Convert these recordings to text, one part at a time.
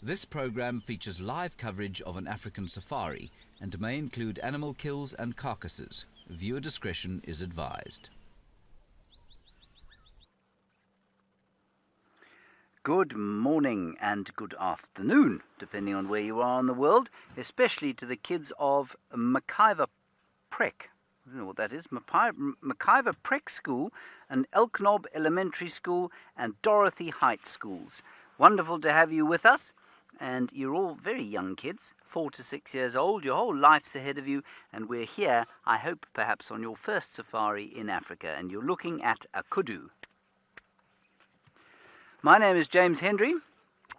This program features live coverage of an African safari and may include animal kills and carcasses. Viewer discretion is advised. Good morning and good afternoon, depending on where you are in the world, especially to the kids of McIver Prek. I don't know what that is. McIver Prek School and Elknob Elementary School and Dorothy Heights Schools. Wonderful to have you with us. And you're all very young kids, 4 to 6 years old. Your whole life's ahead of you. And we're here, I hope, perhaps on your first safari in Africa. And you're looking at a kudu. My name is James Hendry.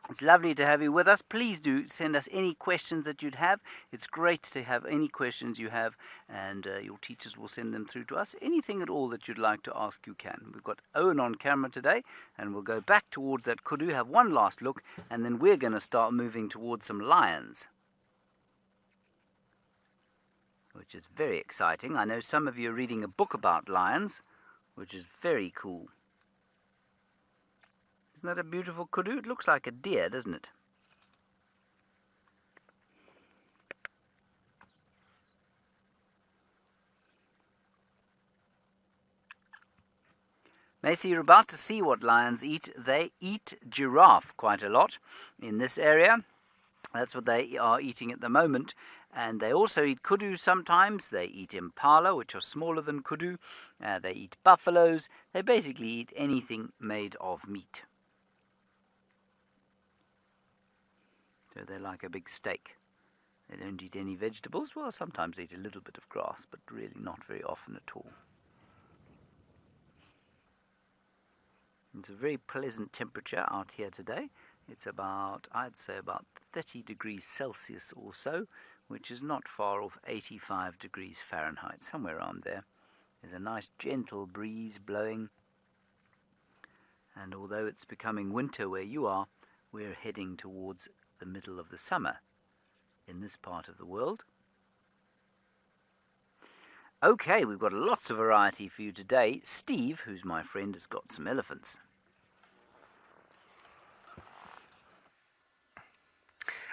It's lovely to have you with us. Please do send us any questions that you'd have. It's great to have any questions you have, and your teachers will send them through to us. Anything at all that you'd like to ask, you can. We've got Owen on camera today, and we'll go back towards that kudu, have one last look, and then we're going to start moving towards some lions, which is very exciting. I know some of you are reading a book about lions, which is very cool. Isn't that a beautiful kudu? It looks like a deer, doesn't it? Macy, you're about to see what lions eat. They eat giraffe quite a lot in this area. That's what they are eating at the moment. And they also eat kudu sometimes. They eat impala, which are smaller than kudu. They eat buffaloes. They basically eat anything made of meat. So they're like a big steak. They don't eat any vegetables. Well, sometimes they eat a little bit of grass, but really not very often at all. It's a very pleasant temperature out here today. It's about, I'd say, about 30 degrees Celsius or so, which is not far off 85 degrees Fahrenheit, somewhere around there. There's a nice gentle breeze blowing. And although it's becoming winter where you are, we're heading towards the middle of the summer in this part of the world. Okay, we've got lots of variety for you today. Steve, who's my friend, has got some elephants.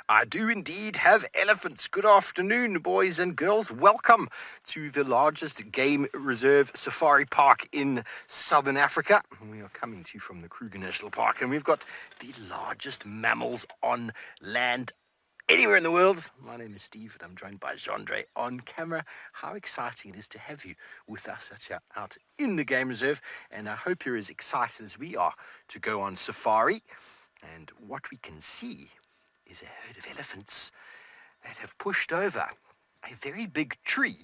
I do indeed have elephants. Good afternoon, boys and girls. Welcome to the largest game reserve safari park in southern Africa. We are coming to you from the Kruger National Park, and we've got the largest mammals on land anywhere in the world. My name is Steve, and I'm joined by Jandre on camera. How exciting it is to have you with us out in the game reserve, and I hope you're as excited as we are to go on safari. And what we can see is a herd of elephants that have pushed over a very big tree.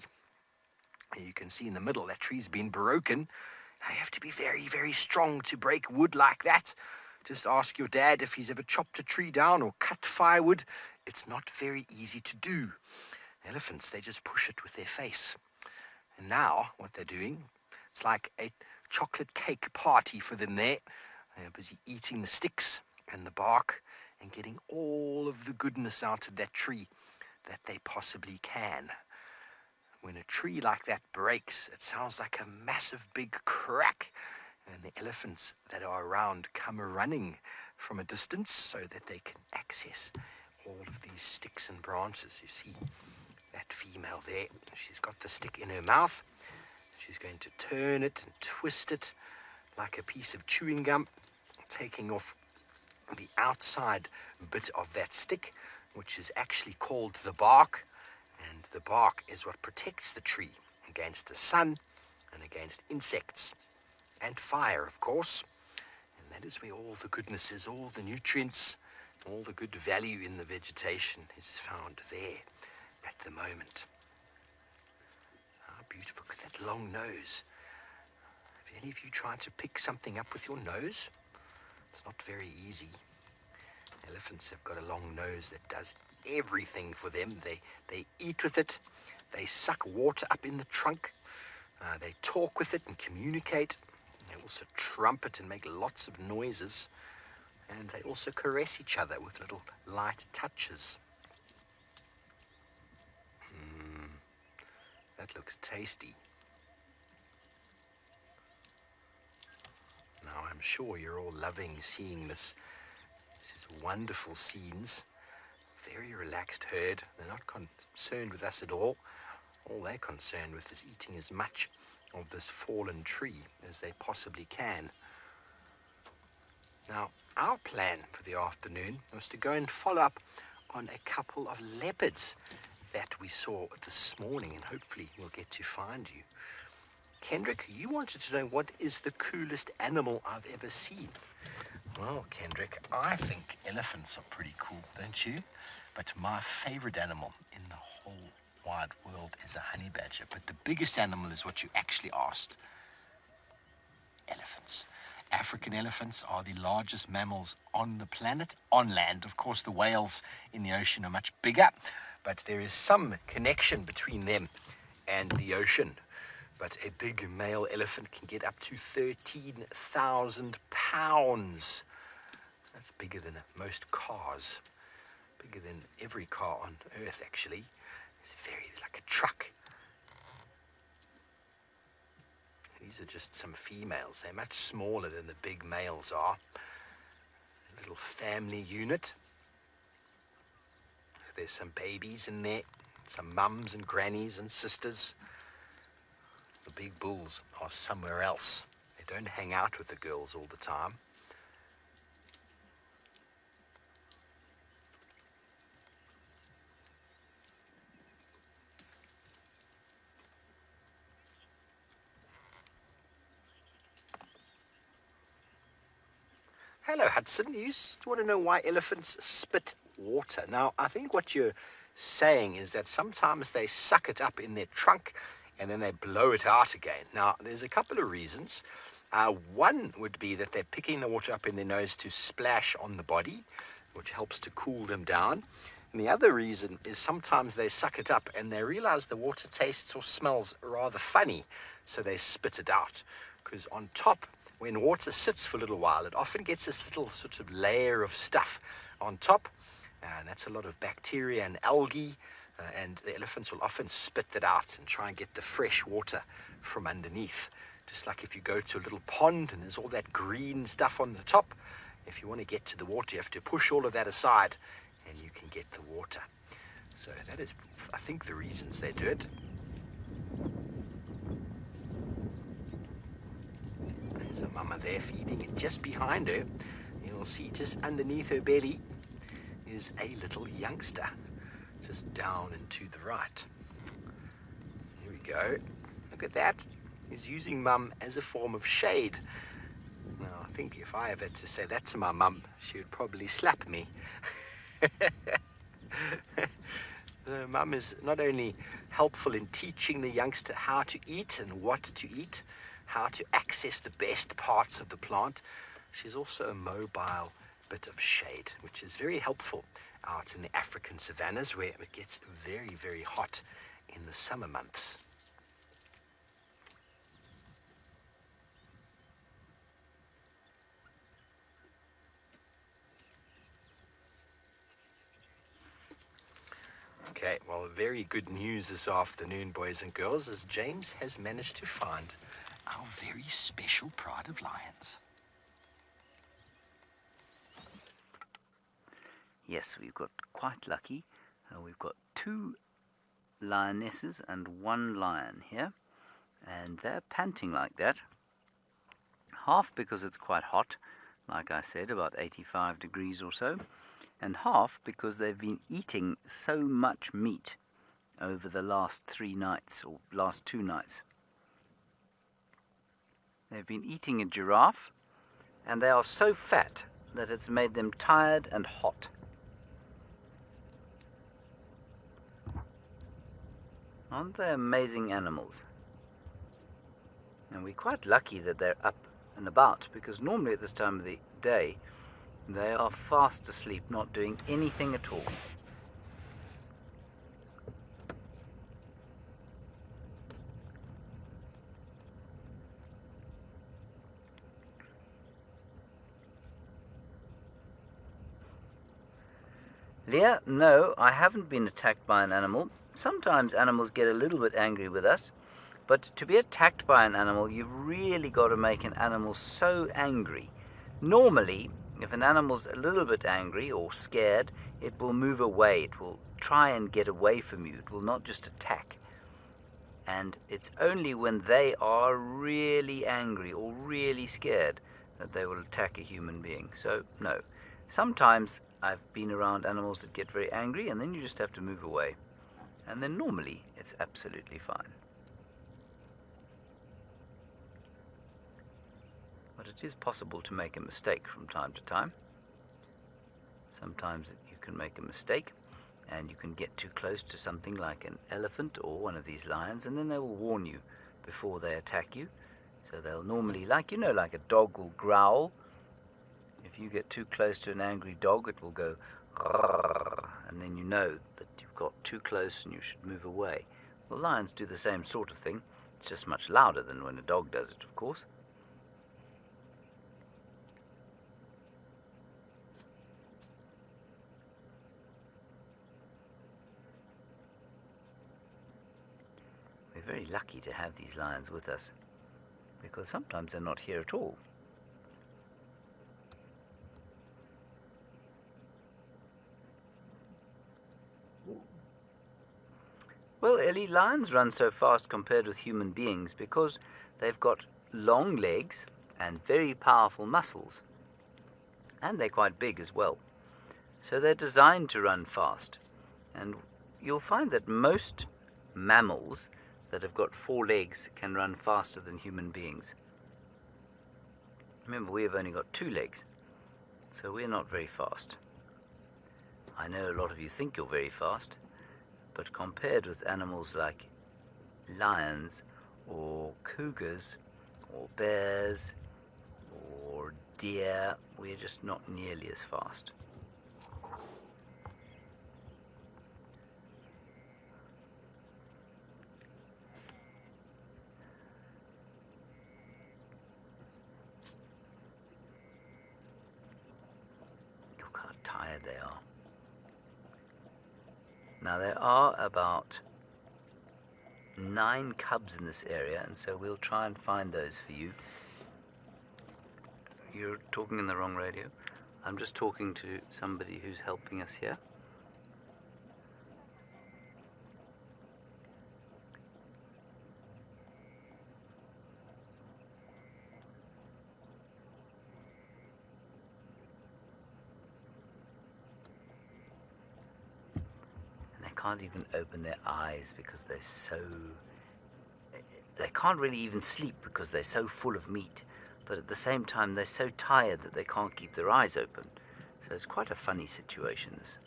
You can see in the middle that tree's been broken. Now you have to be very, very strong to break wood like that. Just ask your dad if he's ever chopped a tree down or cut firewood. It's not very easy to do. Elephants, they just push it with their face. And now what they're doing, it's like a chocolate cake party for them there. They're busy eating the sticks and the bark and getting all of the goodness out of that tree that they possibly can. When a tree like that breaks, it sounds like a massive big crack, and the elephants that are around come running from a distance so that they can access all of these sticks and branches. You see that female there, she's got the stick in her mouth. She's going to turn it and twist it like a piece of chewing gum, taking off the outside bit of that stick, which is actually called the bark. And the bark is what protects the tree against the sun and against insects and fire, of course. And that is where all the goodness is, all the nutrients, all the good value in the vegetation is found there at the moment. How beautiful. Look at that long nose. Have any of you tried to pick something up with your nose? It's not very easy. Elephants have got a long nose that does everything for them. They eat with it. They suck water up in the trunk. They talk with it and communicate. They also trumpet and make lots of noises. And they also caress each other with little light touches. That looks tasty. Now I'm sure you're all loving seeing this This is wonderful scenes. Very relaxed herd. They're not concerned with us at all. All they're concerned with is eating as much of this fallen tree as they possibly can. Now, our plan for the afternoon was to go and follow up on a couple of leopards that we saw this morning, and hopefully we'll get to find you. Kendrick, you wanted to know what is the coolest animal I've ever seen. Well, Kendrick, I think elephants are pretty cool, don't you? But my favorite animal in the whole wide world is a honey badger. But the biggest animal is what you actually asked. Elephants. African elephants are the largest mammals on the planet, on land. Of course, the whales in the ocean are much bigger, but there is some connection between them and the ocean. But a big male elephant can get up to 13,000 pounds. That's bigger than most cars. Bigger than every car on Earth, actually. It's very like a truck. These are just some females. They're much smaller than the big males are. A little family unit. There's some babies in there. Some mums and grannies and sisters. The big bulls are somewhere else. They don't hang out with the girls all the time. Hello, Hudson. You want to know why elephants spit water. Now, I think what you're saying is that sometimes they suck it up in their trunk and then they blow it out again. Now, there's a couple of reasons. One would be that they're picking the water up in their nose to splash on the body, which helps to cool them down. And the other reason is sometimes they suck it up and they realize the water tastes or smells rather funny, so they spit it out. Because on top, when water sits for a little while, it often gets this little sort of layer of stuff on top, and that's a lot of bacteria and algae, and the elephants will often spit that out and try and get the fresh water from underneath. Just like if you go to a little pond and there's all that green stuff on the top, if you want to get to the water, you have to push all of that aside and you can get the water. So that is, I think, the reasons they do it. There's a mama there feeding, and just behind her, you'll see just underneath her belly is a little youngster, just down and to the right. Here we go. Look at that. He's using mum as a form of shade. Now, I think if I ever had to say that to my mum, she would probably slap me. The mum is not only helpful in teaching the youngster how to eat and what to eat, how to access the best parts of the plant, she's also a mobile bit of shade, which is very helpful out in the African savannas where it gets very, very hot in the summer months. Okay, well, very good news this afternoon, boys and girls, as James has managed to find our very special pride of lions. Yes, we've got quite lucky. We've got 2 lionesses and 1 lion here, and they're panting like that. Half because it's quite hot, like I said, about 85 degrees or so, and half because they've been eating so much meat over the last 3 nights, or last 2 nights. They've been eating a giraffe, and they are so fat that it's made them tired and hot. Aren't they amazing animals? And we're quite lucky that they're up and about, because normally at this time of the day, they are fast asleep, not doing anything at all. Leah, no, I haven't been attacked by an animal. Sometimes animals get a little bit angry with us, but to be attacked by an animal, you've really got to make an animal so angry. Normally, If an animal's a little bit angry or scared, it will move away. It will try and get away from you. It will not just attack. And it's only when they are really angry or really scared that they will attack a human being. So, no. Sometimes I've been around animals that get very angry, and then you just have to move away. And then normally it's absolutely fine. But it is possible to make a mistake from time to time. Sometimes you can make a mistake and you can get too close to something like an elephant or one of these lions, and then they will warn you before they attack you. So they'll normally, like a dog will growl. If you get too close to an angry dog, it will go "Rrrr," and then you know that you've got too close and you should move away. Well, lions do the same sort of thing. It's just much louder than when a dog does it, of course. We're very lucky to have these lions with us, because sometimes they're not here at all. Well, Ellie, lions run so fast compared with human beings because they've got long legs and very powerful muscles. And they're quite big as well. So they're designed to run fast. And you'll find that most mammals that have got 4 legs can run faster than human beings. Remember, we have only got 2 legs, so we're not very fast. I know a lot of you think you're very fast, but compared with animals like lions or cougars or bears or deer, we're just not nearly as fast. Look how tired they are. Now, there are about 9 cubs in this area, and so we'll try and find those for you. You're talking in the wrong radio. I'm just talking to somebody who's helping us here. Can't even open their eyes because they can't really even sleep because they're so full of meat, but at the same time they're so tired that they can't keep their eyes open. So it's quite a funny situation, this.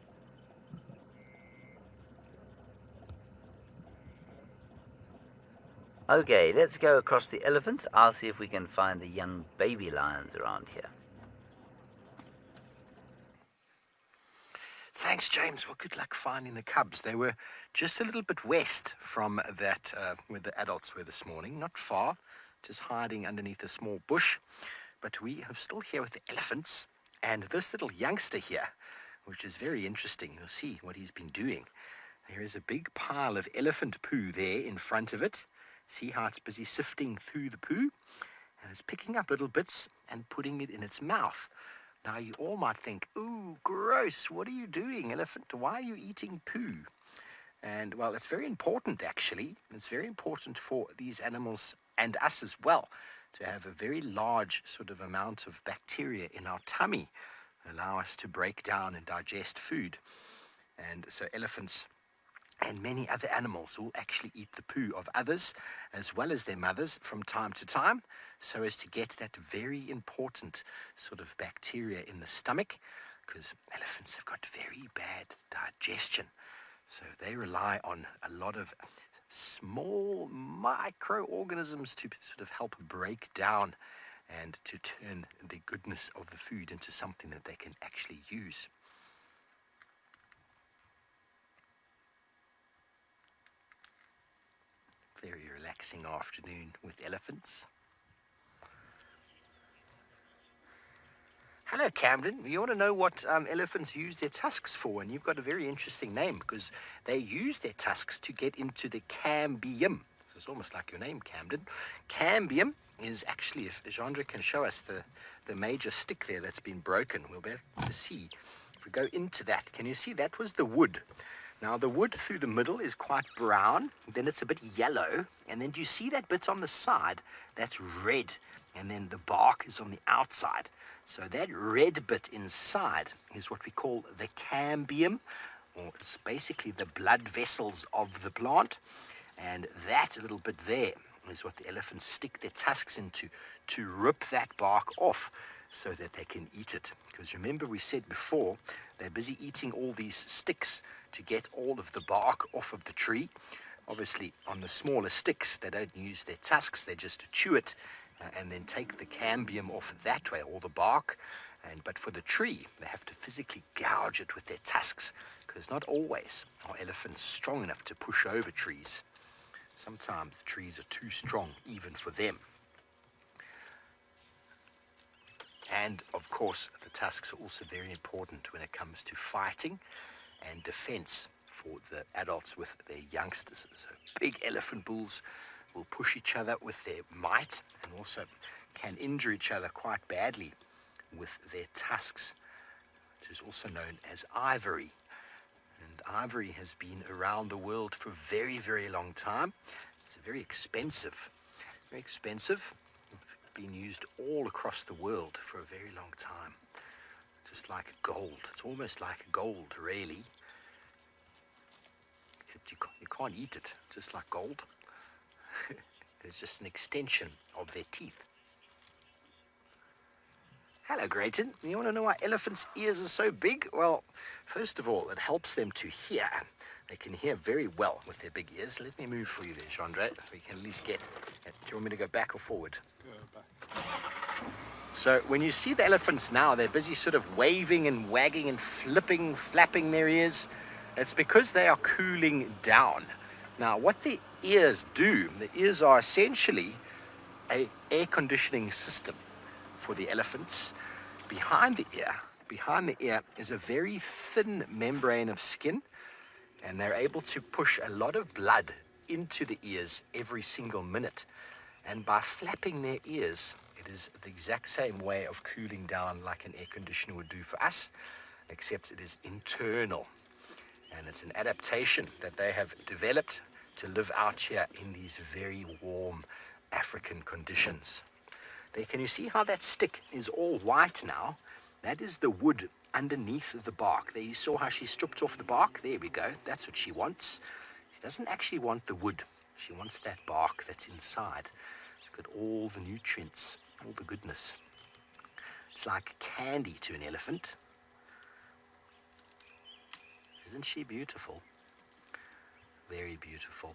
Okay, let's go across the elephants. I'll see if we can find the young baby lions around here. Thanks, James. Well, good luck finding the cubs. They were just a little bit west from that where the adults were this morning. Not far, just hiding underneath a small bush. But we are still here with the elephants and this little youngster here, which is very interesting. You'll see what he's been doing. There is a big pile of elephant poo there in front of it. See how it's busy sifting through the poo? And it's picking up little bits and putting it in its mouth. Now, you all might think, ooh, gross, what are you doing, elephant? Why are you eating poo? And, well, it's very important, actually. It's very important for these animals and us as well to have a very large sort of amount of bacteria in our tummy, allow us to break down and digest food. And so elephants and many other animals will actually eat the poo of others as well as their mothers from time to time, so as to get that very important sort of bacteria in the stomach, because elephants have got very bad digestion. So they rely on a lot of small microorganisms to sort of help break down and to turn the goodness of the food into something that they can actually use. Very relaxing afternoon with elephants. Hello, Camden. You want to know what elephants use their tusks for? And you've got a very interesting name, because they use their tusks to get into the cambium. So it's almost like your name, Camden. Cambium is actually, if Jeandre can show us the major stick there that's been broken, we'll be able to see. If we go into that, can you see that was the wood? Now the wood through the middle is quite brown, then it's a bit yellow, and then do you see that bit on the side? That's red, and then the bark is on the outside. So that red bit inside is what we call the cambium, or it's basically the blood vessels of the plant. And that little bit there is what the elephants stick their tusks into to rip that bark off so that they can eat it. Because remember we said before, they're busy eating all these sticks to get all of the bark off of the tree. Obviously, on the smaller sticks, they don't use their tusks, they just chew it and then take the cambium off that way, all the bark. But for the tree, they have to physically gouge it with their tusks, because not always are elephants strong enough to push over trees. Sometimes the trees are too strong even for them. And of course, the tusks are also very important when it comes to fighting and defense for the adults with their youngsters. So big elephant bulls will push each other with their might and also can injure each other quite badly with their tusks, which is also known as ivory. And ivory has been around the world for a very, very long time. It's very expensive. Very expensive. It's been used all across the world for a very long time. Just like gold. It's almost like gold, really. Except you can't eat it, just like gold. It's just an extension of their teeth. Hello, Grayton. You want to know why elephants' ears are so big? Well, first of all, it helps them to hear. They can hear very well with their big ears. Let me move for you there, Jeandre, so we can at least get... Do you want me to go back or forward? Go back. So when you see the elephants now, they're busy sort of waving and wagging and flapping their ears. It's because they are cooling down. Now, what the ears do, the ears are essentially an air conditioning system for the elephants. Behind the ear is a very thin membrane of skin, and they're able to push a lot of blood into the ears every single minute. And by flapping their ears, it is the exact same way of cooling down like an air conditioner would do for us, except it is internal. And it's an adaptation that they have developed to live out here in these very warm African conditions. There, can you see how that stick is all white now? That is the wood underneath the bark. There, you saw how she stripped off the bark? There we go. That's what she wants. She doesn't actually want the wood. She wants that bark that's inside. It's got all the nutrients, all the goodness. It's like candy to an elephant. Isn't she beautiful? Very beautiful.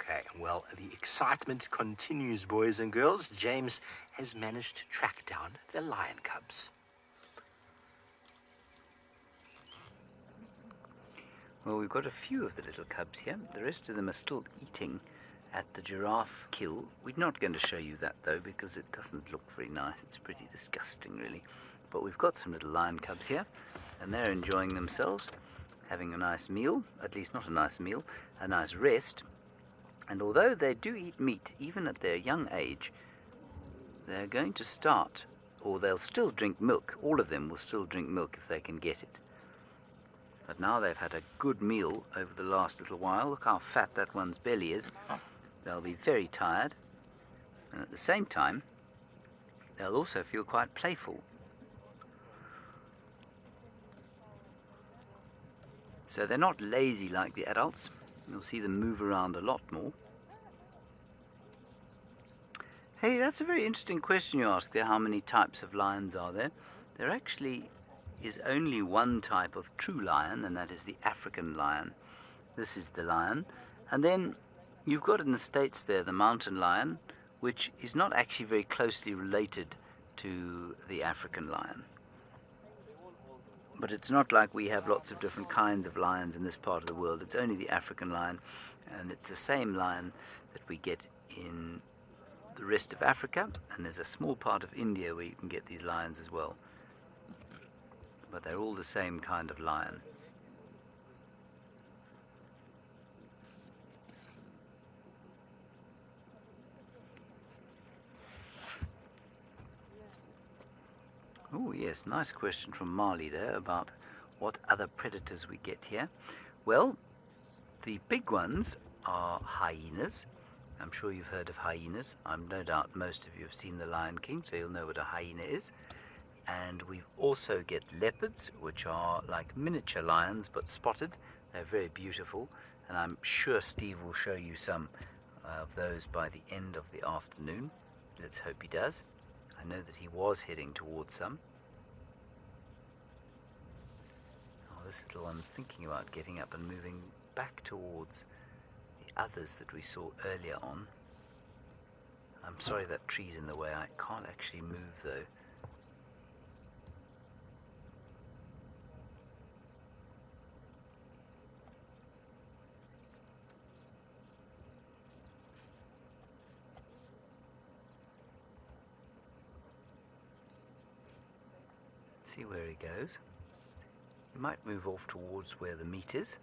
Okay, well, the excitement continues, boys and girls. James has managed to track down the lion cubs. Well, we've got a few of the little cubs here. The rest of them are still eating at the giraffe kill. We're not going to show you that, though, because it doesn't look very nice. It's pretty disgusting, really. But we've got some little lion cubs here, and they're enjoying themselves, having a nice meal, at least not a nice meal, a nice rest. And although they do eat meat, even at their young age, they're going to start, or they'll still drink milk. All of them will still drink milk if they can get it. But now they've had a good meal over the last little while. Look how fat that one's belly is. They'll be very tired. And at the same time, they'll also feel quite playful. So they're not lazy like the adults. You'll see them move around a lot more. Hey, that's a very interesting question you ask there. How many types of lions are there? There actually is only one type of true lion, and that is the African lion. This is the lion. And then you've got in the States there the mountain lion, which is not actually very closely related to the African lion. But it's not like we have lots of different kinds of lions in this part of the world. It's only the African lion, and it's the same lion that we get in the rest of Africa, and there's a small part of India where you can get these lions as well. but they're all the same kind of lion. Oh yes, nice question from Marley there about what other predators we get here. Well, the big ones are hyenas. I'm sure you've heard of hyenas. I'm no doubt most of you have seen The Lion King, so you'll know what a hyena is. And we also get leopards, which are like miniature lions but spotted. They're very beautiful, and I'm sure Steve will show you some of those by the end of the afternoon. Let's hope he does. I know that he was heading towards some. Oh, this little one's thinking about getting up and moving back towards the others that we saw earlier on. I'm sorry that tree's in the way. I can't actually move though. See where he goes. He might move off towards where the meat is.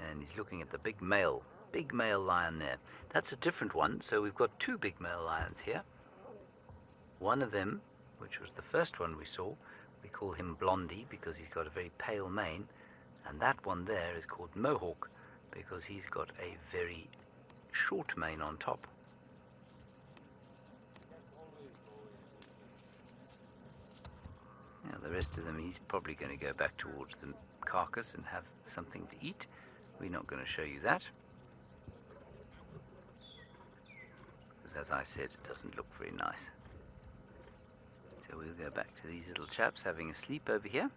And he's looking at the big male lion there. That's a different one, so we've got two big male lions here. One of them, which was the first one we saw, we call him Blondie because he's got a very pale mane, and that one there is called Mohawk because he's got a very short mane on top. Now the rest of them, he's probably going to go back towards the carcass and have something to eat. We're not going to show you that, because as I said, it doesn't look very nice. So we'll go back to these little chaps having a sleep over here.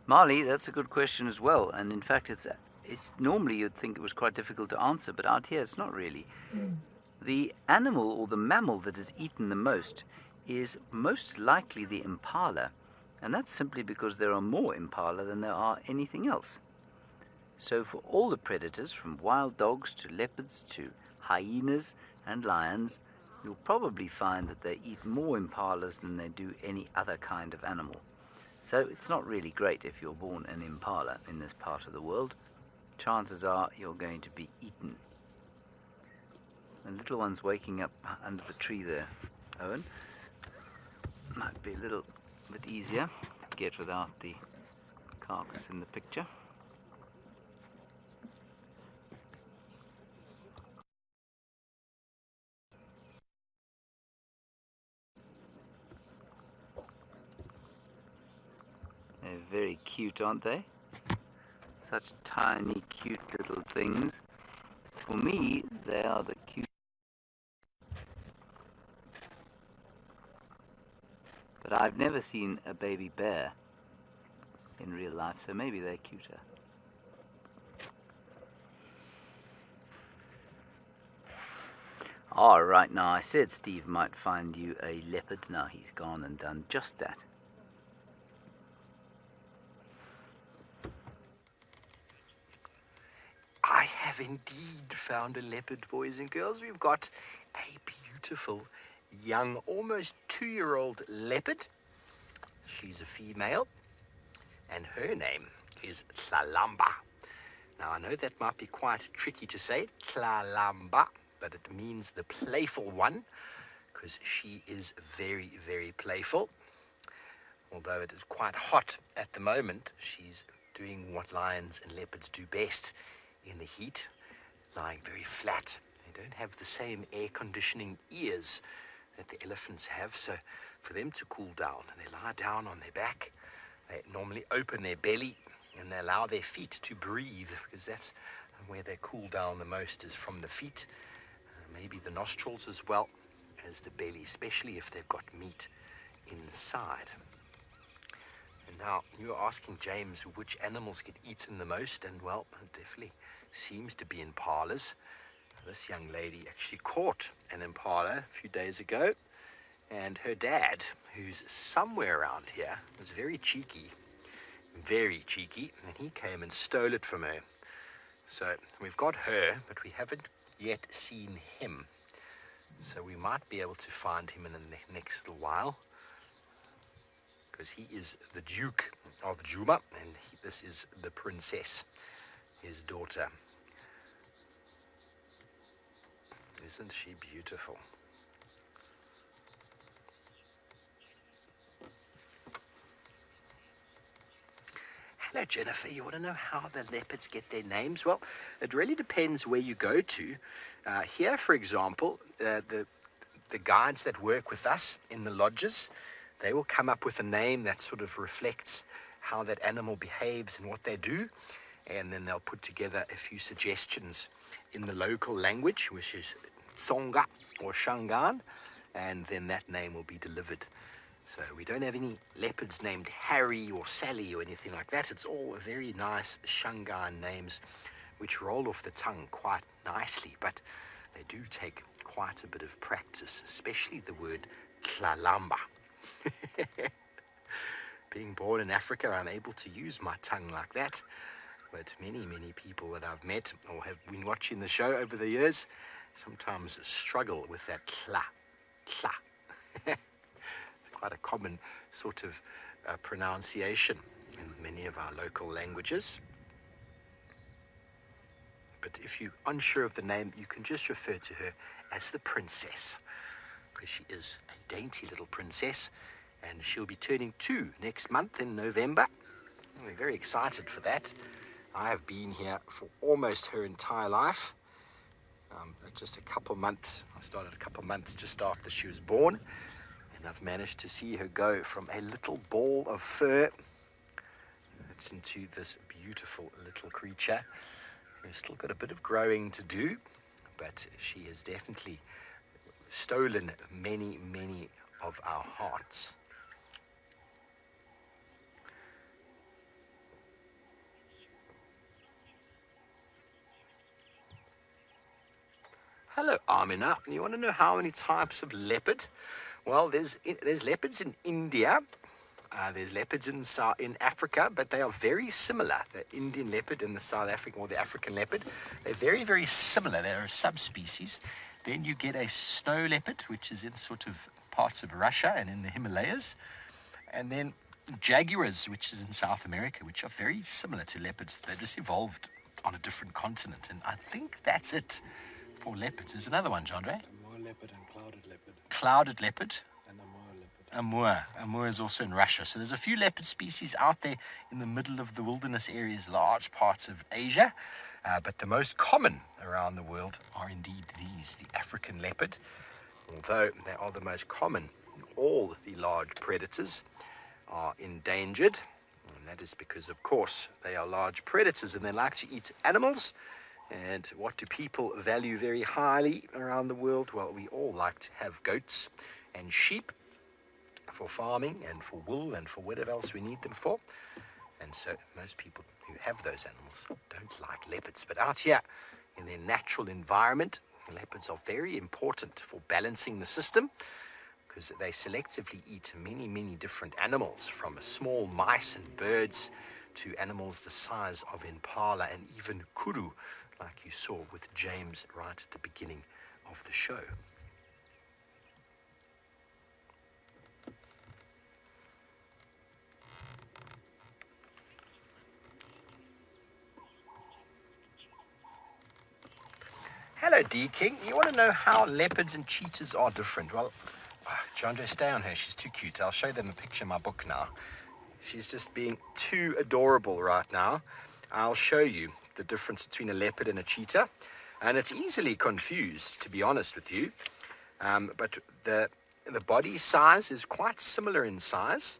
Marley, that's a good question as well, and in fact it's normally you'd think it was quite difficult to answer, but out here it's not really. The animal or the mammal that is eaten the most is most likely the impala, and that's simply because there are more impala than there are anything else. So for all the predators, from wild dogs to leopards to hyenas and lions, you'll probably find that they eat more impalas than they do any other kind of animal. So it's not really great if you're born an impala in this part of the world. Chances are you're going to be eaten. The little one's waking up under the tree there, Owen. Might be a little bit easier to get without the carcass in the picture. They're very cute, aren't they? Such tiny, cute little things. For me, they are the cute. But I've never seen a baby bear in real life, so maybe they're cuter. All right, now I said Steve might find you a leopard. Now he's gone and done just that. I have indeed found a leopard, boys and girls. We've got a beautiful young, almost 2-year-old leopard. She's a female, and her name is Tlalamba. Now, I know that might be quite tricky to say, Tlalamba, but it means the playful one, because she is very, very playful. Although it is quite hot at the moment, she's doing what lions and leopards do best in the heat, lying very flat. They don't have the same air conditioning ears that the elephants have, so for them to cool down, they lie down on their back. They normally open their belly and they allow their feet to breathe, because that's where they cool down the most, is from the feet, maybe the nostrils as well as the belly, especially if they've got meat inside. And now you're asking James which animals get eaten the most, and well, it definitely seems to be impalas. This young lady actually caught an impala a few days ago, and her dad, who's somewhere around here, was very cheeky, and he came and stole it from her. So we've got her, but we haven't yet seen him. So we might be able to find him in the next little while, because he is the Duke of Juba, and this is the princess, his daughter. Isn't she beautiful? Hello, Jennifer. You want to know how the leopards get their names? Well, it really depends where you go to. Here, for example, the guides that work with us in the lodges, they will come up with a name that sort of reflects how that animal behaves and what they do. And then they'll put together a few suggestions in the local language, which is Tsonga or Shangaan, and then that name will be delivered. So we don't have any leopards named Harry or Sally or anything like that. It's all very nice Shangaan names, which roll off the tongue quite nicely, but they do take quite a bit of practice, especially the word Tlalamba. Being born in Africa, I'm able to use my tongue like that, but many people that I've met or have been watching the show over the years sometimes struggle with that tla. It's quite a common sort of pronunciation in many of our local languages. But if you're unsure of the name, you can just refer to her as the princess, because she is a dainty little princess, and she'll be turning 2 next month in November. We're very excited for that. I have been here for almost her entire life. Just a couple months. I started a couple months just after she was born, and I've managed to see her go from a little ball of fur into this beautiful little creature who's still got a bit of growing to do, but she has definitely stolen many of our hearts. Hello, Amina. You want to know how many types of leopard? Well, there's leopards in India. There's leopards in Africa, but they are very similar. The Indian leopard and the South African, or the African leopard, they're very similar. They're a subspecies. Then you get a snow leopard, which is in sort of parts of Russia and in the Himalayas. And then jaguars, which is in South America, which are very similar to leopards. They just evolved on a different continent. And I think that's it for leopards. There's another one, Jandre. Amur leopard and clouded leopard. Clouded leopard. And Amur leopard. Amur is also in Russia. So there's a few leopard species out there in the middle of the wilderness areas, large parts of Asia. But the most common around the world are indeed these, the African leopard. Although they are the most common, all the large predators are endangered. And that is because, of course, they are large predators and they like to eat animals. And what do people value very highly around the world? Well, we all like to have goats and sheep for farming and for wool and for whatever else we need them for. And so most people who have those animals don't like leopards. But out here in their natural environment, leopards are very important for balancing the system, because they selectively eat many different animals, from small mice and birds to animals the size of impala and even kudu, like you saw with James right at the beginning of the show. Hello, D. King. You want to know how leopards and cheetahs are different? Well, Jandre, stay on her. She's too cute. I'll show them a picture in my book now. She's just being too adorable right now. I'll show you the difference between a leopard and a cheetah. And it's easily confused, to be honest with you. But the body size is quite similar in size,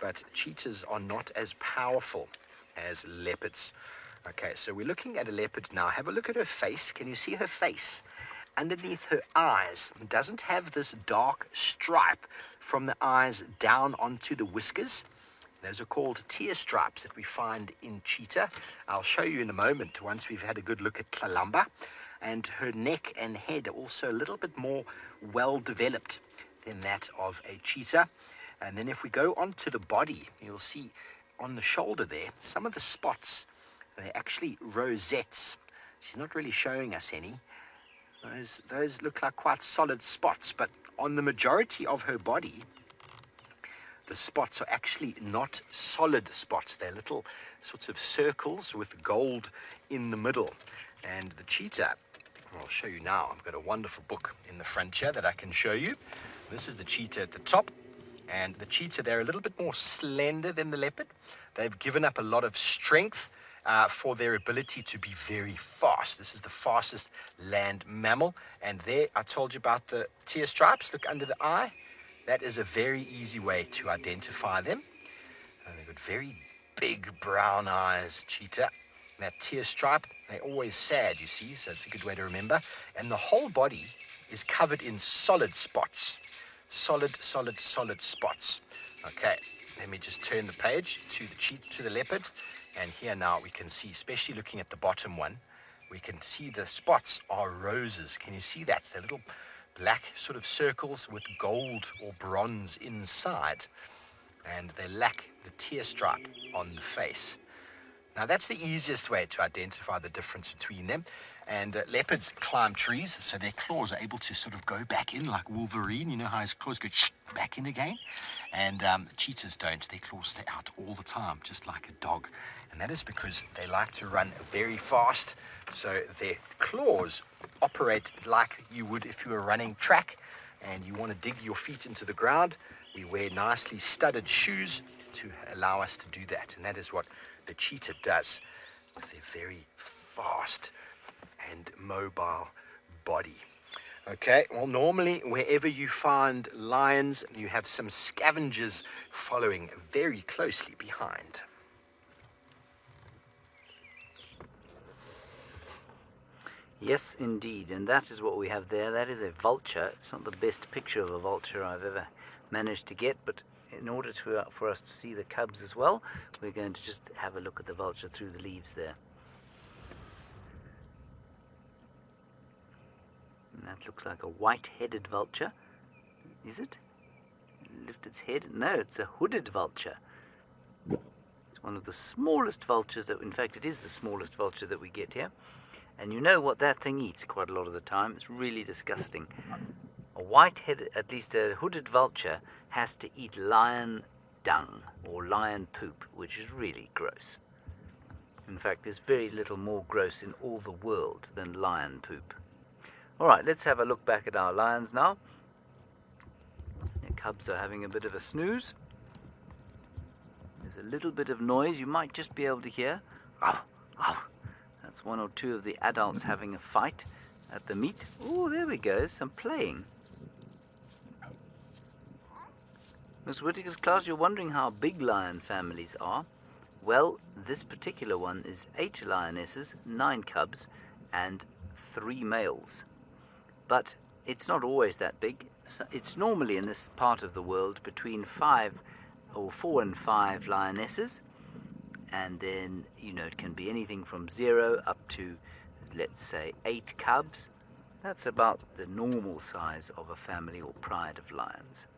but cheetahs are not as powerful as leopards. Okay, so we're looking at a leopard now. Have a look at her face. Can you see her face? Underneath her eyes, it doesn't have this dark stripe from the eyes down onto the whiskers. Those are called tear stripes that we find in cheetah. I'll show you in a moment once we've had a good look at Tlalamba. And her neck and head are also a little bit more well developed than that of a cheetah. And then if we go onto the body, you'll see on the shoulder there, some of the spots, they're actually rosettes. She's not really showing us any, Those look like quite solid spots, but on the majority of her body, the spots are actually not solid spots. They're little sorts of circles with gold in the middle. And the cheetah, I'll show you now. I've got a wonderful book in the front here that I can show you. This is the cheetah at the top. And the cheetah, they're a little bit more slender than the leopard. They've given up a lot of strength for their ability to be very fast. This is the fastest land mammal. And there, I told you about the tear stripes. Look under the eye. That is a very easy way to identify them. And they've got very big brown eyes, cheetah. And that tear stripe, they're always sad, you see, so it's a good way to remember. And the whole body is covered in solid spots. Solid spots. Okay, let me just turn the page to the leopard. And here now we can see, especially looking at the bottom one, we can see the spots are roses. Can you see that? They're little black sort of circles with gold or bronze inside. And they lack the tear stripe on the face. Now, that's the easiest way to identify the difference between them. And leopards climb trees, so their claws are able to sort of go back in like Wolverine. You know how his claws go back in again? And cheetahs don't. Their claws stay out all the time, just like a dog. And that is because they like to run very fast. So their claws operate like you would if you were running track and you want to dig your feet into the ground. We wear nicely studded shoes to allow us to do that. And that is what the cheetah does with their very fast and mobile body. Okay, well, normally wherever you find lions, you have some scavengers following very closely behind. Yes, indeed, and that is what we have there. That is a vulture. It's not the best picture of a vulture I've ever managed to get, but in order for us to see the cubs as well, we're going to just have a look at the vulture through the leaves there. And that looks like a white-headed vulture. Is it? Lift its head? No, it's a hooded vulture. It's one of the smallest vultures in fact, it is the smallest vulture that we get here. And you know what that thing eats quite a lot of the time. It's really disgusting. A white-headed, at least a hooded vulture, has to eat lion dung or lion poop, which is really gross. In fact, there's very little more gross in all the world than lion poop. All right, let's have a look back at our lions now. The cubs are having a bit of a snooze. There's a little bit of noise you might just be able to hear. Ow, ow. That's one or two of the adults having a fight at the meet. Oh, there we go, some playing. Miss Whittaker's class, you're wondering how big lion families are. Well, this particular one is 8 lionesses, 9 cubs, and 3 males. But it's not always that big. It's normally in this part of the world between 4 and 5 lionesses. And then, it can be anything from 0 up to, let's say, 8 cubs. That's about the normal size of a family or pride of lions.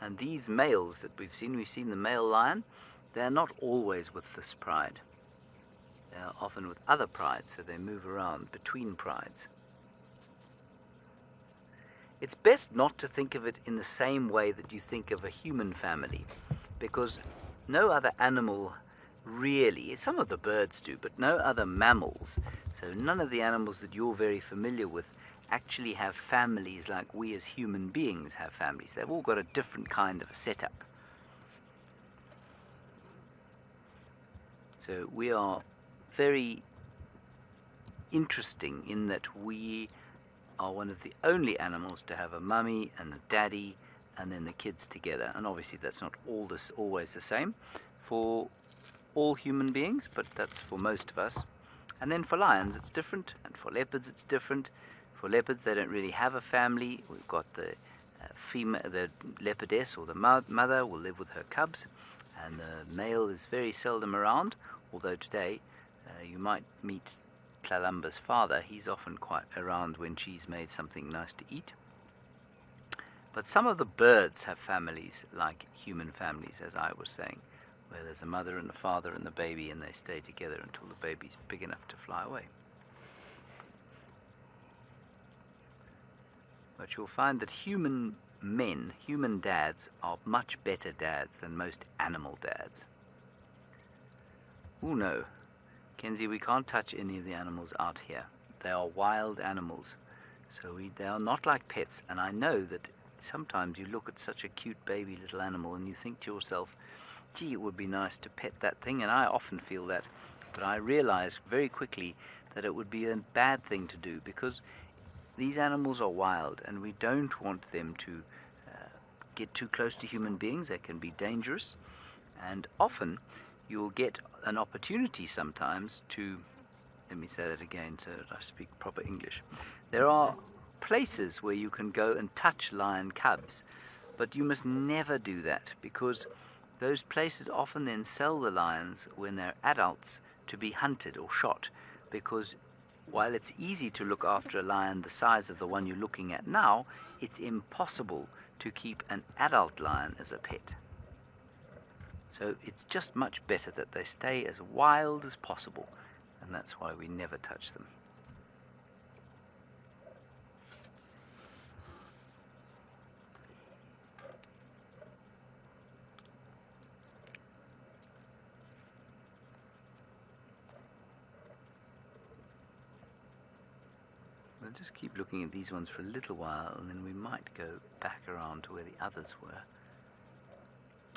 And these males that we've seen the male lion, they're not always with this pride. They're often with other prides, so they move around between prides. It's best not to think of it in the same way that you think of a human family, because no other animal really, some of the birds do, but no other mammals, so none of the animals that you're very familiar with actually have families like we as human beings have families. They've all got a different kind of a setup. So we are very interesting in that we are one of the only animals to have a mummy and a daddy and then the kids together. And obviously that's not always the same for all human beings, but that's for most of us. And then for lions it's different, and for leopards it's different. For leopards, they don't really have a family. We've got the the leopardess or the mother will live with her cubs, and the male is very seldom around, although today you might meet Tlalamba's father. He's often quite around when she's made something nice to eat. But some of the birds have families like human families, as I was saying, where there's a mother and a father and the baby, and they stay together until the baby's big enough to fly away. But you'll find that human men, human dads, are much better dads than most animal dads. Oh no, Kenzie, we can't touch any of the animals out here. They are wild animals, so they are not like pets. And I know that sometimes you look at such a cute baby little animal and you think to yourself, gee, it would be nice to pet that thing, and I often feel that. But I realized very quickly that it would be a bad thing to do, because these animals are wild and we don't want them to get too close to human beings. They can be dangerous, and often you'll get an opportunity sometimes to, let me say that again so that I speak proper English. There are places where you can go and touch lion cubs, but you must never do that, because those places often then sell the lions when they're adults to be hunted or shot, because while it's easy to look after a lion the size of the one you're looking at now, it's impossible to keep an adult lion as a pet. So it's just much better that they stay as wild as possible, and that's why we never touch them. We'll just keep looking at these ones for a little while, and then we might go back around to where the others were.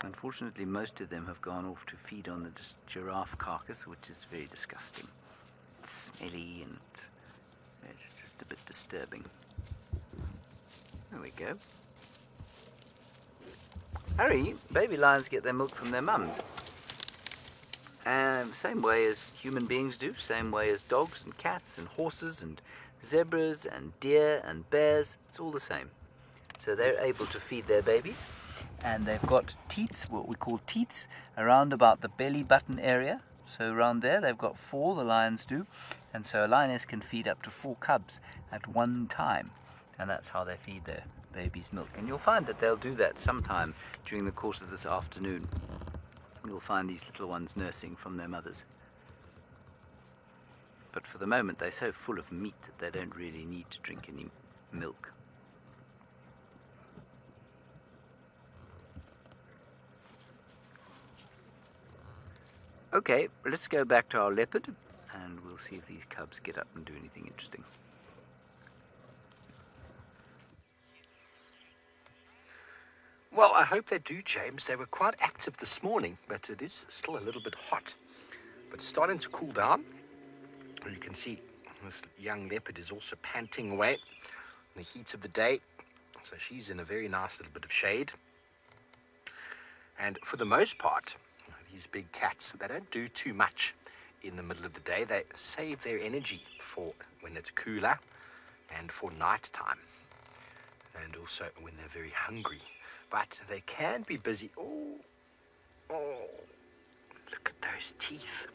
Unfortunately, most of them have gone off to feed on the giraffe carcass, which is very disgusting. It's smelly and it's just a bit disturbing. There we go. Harry, baby lions get their milk from their mums. Same way as human beings do, same way as dogs and cats and horses and zebras and deer and bears. It's all the same. So they're able to feed their babies, and they've got teats, what we call teats, around about the belly button area. So around there they've got 4, the lions do, and so a lioness can feed up to 4 cubs at one time, and that's how they feed their baby's milk. And you'll find that they'll do that sometime during the course of this afternoon. You'll find these little ones nursing from their mothers. But for the moment they're so full of meat that they don't really need to drink any milk. Okay, let's go back to our leopard and we'll see if these cubs get up and do anything interesting. Well, I hope they do, James. They were quite active this morning, but it is still a little bit hot. But it's starting to cool down. You can see this young leopard is also panting away in the heat of the day. So she's in a very nice little bit of shade. And for the most part, these big cats, they don't do too much in the middle of the day. They save their energy for when it's cooler and for night time, and also when they're very hungry. But they can be busy. Oh, look at those teeth.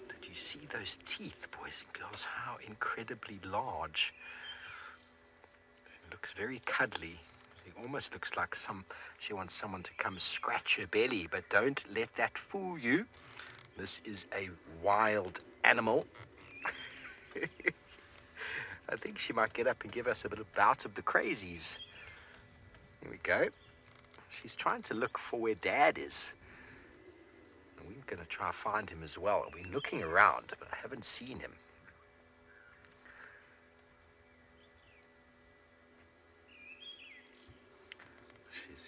Did you see those teeth, boys and girls? How incredibly large. It looks very cuddly. It almost looks like she wants someone to come scratch her belly, but don't let that fool you. This is a wild animal. I think she might get up and give us a little bout of the crazies. Here we go. She's trying to look for where Dad is. And we're going to try to find him as well. We're looking around, but I haven't seen him.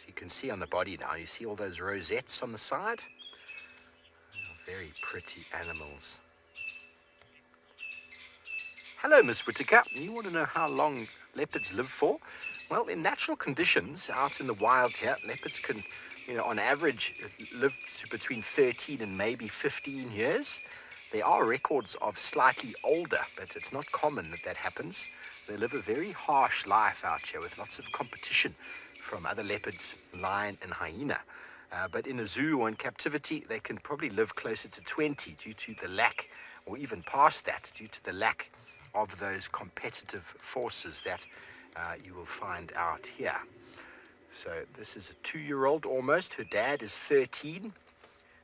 You can see on the body now, you see all those rosettes on the side? Very pretty animals. Hello, Miss Whittaker. You want to know how long leopards live for? Well, in natural conditions, out in the wild here, leopards can, on average, live to between 13 and maybe 15 years. There are records of slightly older, but it's not common that happens. They live a very harsh life out here with lots of competition from other leopards, lion and hyena. But in a zoo or in captivity, they can probably live closer to 20 due to the lack, or even past that, due to the lack of those competitive forces that you will find out here. So this is a 2-year-old almost. Her dad is 13,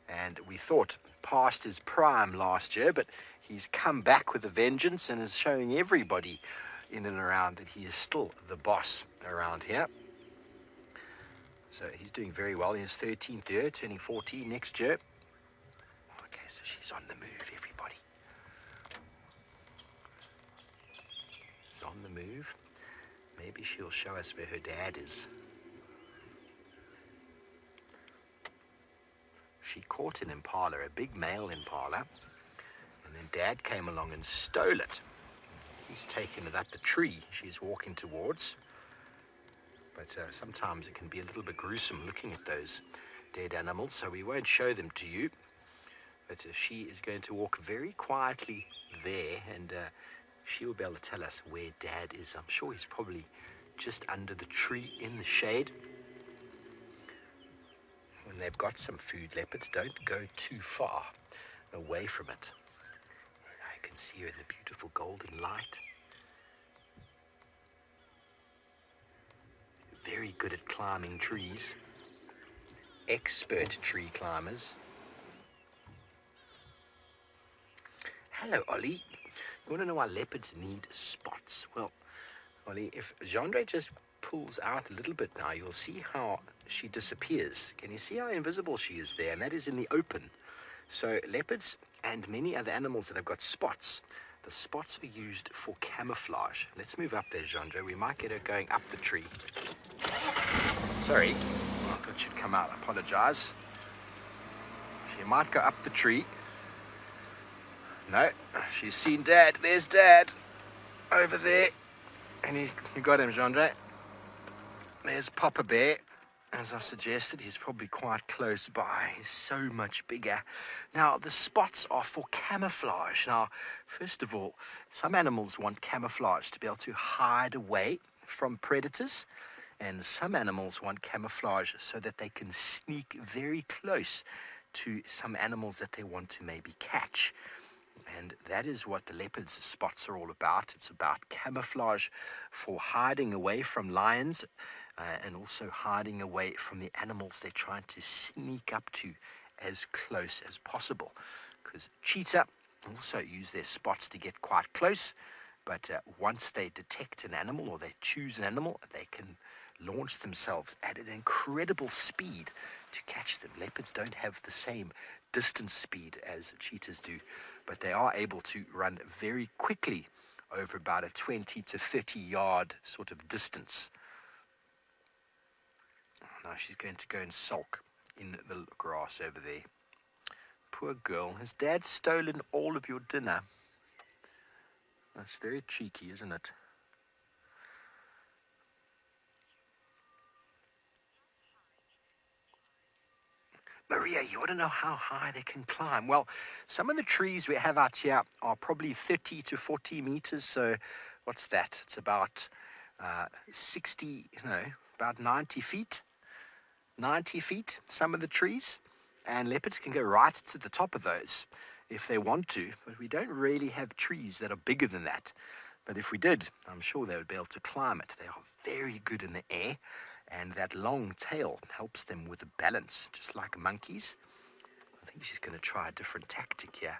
and we thought past his prime last year, but he's come back with a vengeance and is showing everybody in and around that he is still the boss around here. So he's doing very well. He's 13th year, turning 14 next year. Okay, so she's on the move, everybody. She's on the move. Maybe she'll show us where her dad is. She caught an impala, a big male impala, and then Dad came along and stole it. He's taken it up the tree she's walking towards. But sometimes it can be a little bit gruesome looking at those dead animals, so we won't show them to you. But she is going to walk very quietly there, and she will be able to tell us where Dad is. I'm sure he's probably just under the tree in the shade. When they've got some food, leopards don't go too far away from it. I can see her in the beautiful golden light. Very good at climbing trees. Expert tree climbers. Hello, Ollie. You want to know why leopards need spots? Well, Ollie, if Gendre just pulls out a little bit now, you'll see how she disappears. Can you see how invisible she is there? And that is in the open. So leopards and many other animals that have got spots, the spots are used for camouflage. Let's move up there, Gendre. We might get her going up the tree. Sorry, I thought she'd come out. I apologize. She might go up the tree. No, she's seen Dad. There's Dad over there. And you got him, Gendre. There's Papa Bear. As I suggested, he's probably quite close by. He's so much bigger. Now, the spots are for camouflage. Now, first of all, some animals want camouflage to be able to hide away from predators. And some animals want camouflage so that they can sneak very close to some animals that they want to maybe catch. And that is what the leopard's spots are all about. It's about camouflage for hiding away from lions and also hiding away from the animals they're trying to sneak up to as close as possible. Because cheetah also use their spots to get quite close. But once they detect an animal or they choose an animal, they can launch themselves at an incredible speed to catch them. Leopards don't have the same distance speed as cheetahs do, but they are able to run very quickly over about a 20 to 30 yard sort of distance. Now she's going to go and sulk in the grass over there. Poor girl. Has Dad stolen all of your dinner? That's very cheeky, isn't it? Maria, you want to know how high they can climb? Well, some of the trees we have out here are probably 30 to 40 meters. So what's that? It's about 90 feet. 90 feet, some of the trees. And leopards can go right to the top of those if they want to. But we don't really have trees that are bigger than that. But if we did, I'm sure they would be able to climb it. They are very good in the air. And that long tail helps them with the balance, just like monkeys. I think she's going to try a different tactic here.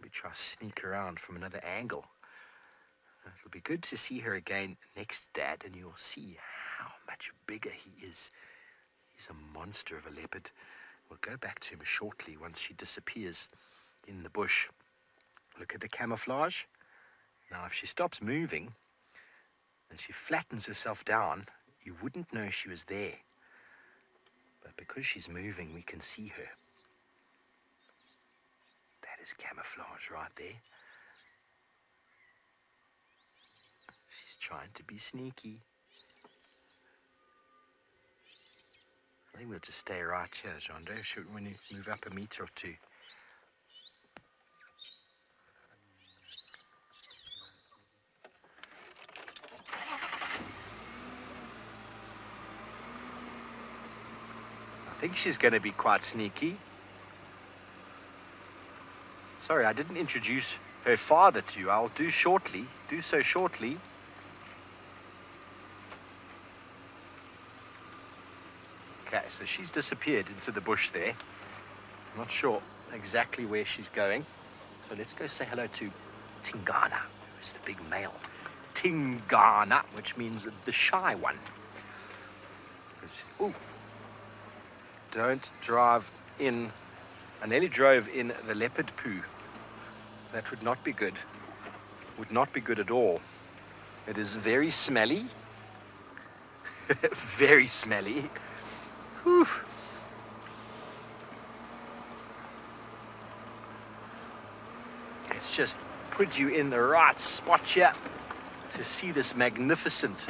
Maybe try to sneak around from another angle. It'll be good to see her again next to Dad, and you'll see how much bigger he is. He's a monster of a leopard. We'll go back to him shortly once she disappears in the bush. Look at the camouflage. Now, if she stops moving and she flattens herself down, you wouldn't know she was there. But because she's moving, we can see her. That is camouflage right there. She's trying to be sneaky. I think we'll just stay right here, Gendre, when you move up a meter or two. I think she's going to be quite sneaky. Sorry, I didn't introduce her father to you. I'll do so shortly. Okay, so she's disappeared into the bush there. I'm not sure exactly where she's going. So let's go say hello to Tingana, who's the big male. Tingana, which means the shy one. Ooh, don't drive in. I nearly drove in the leopard poo. That would not be good. Would not be good at all. It is very smelly. Very smelly. Whew. It's just put you in the right spot here to see this magnificent,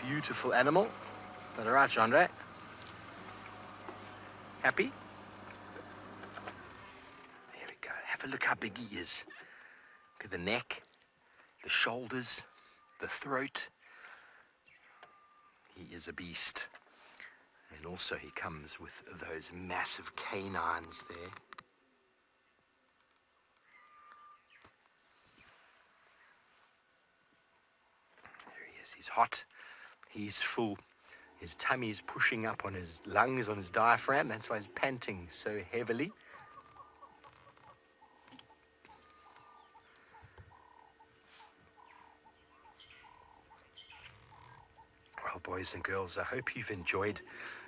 beautiful animal. Is that all right, Andre? Happy? There we go. Have a look how big he is. Look at the neck, the shoulders, the throat. He is a beast. And also he comes with those massive canines there. There he is. He's hot. He's full. His tummy is pushing up on his lungs, on his diaphragm. That's why he's panting so heavily. Well, boys and girls, I hope you've enjoyed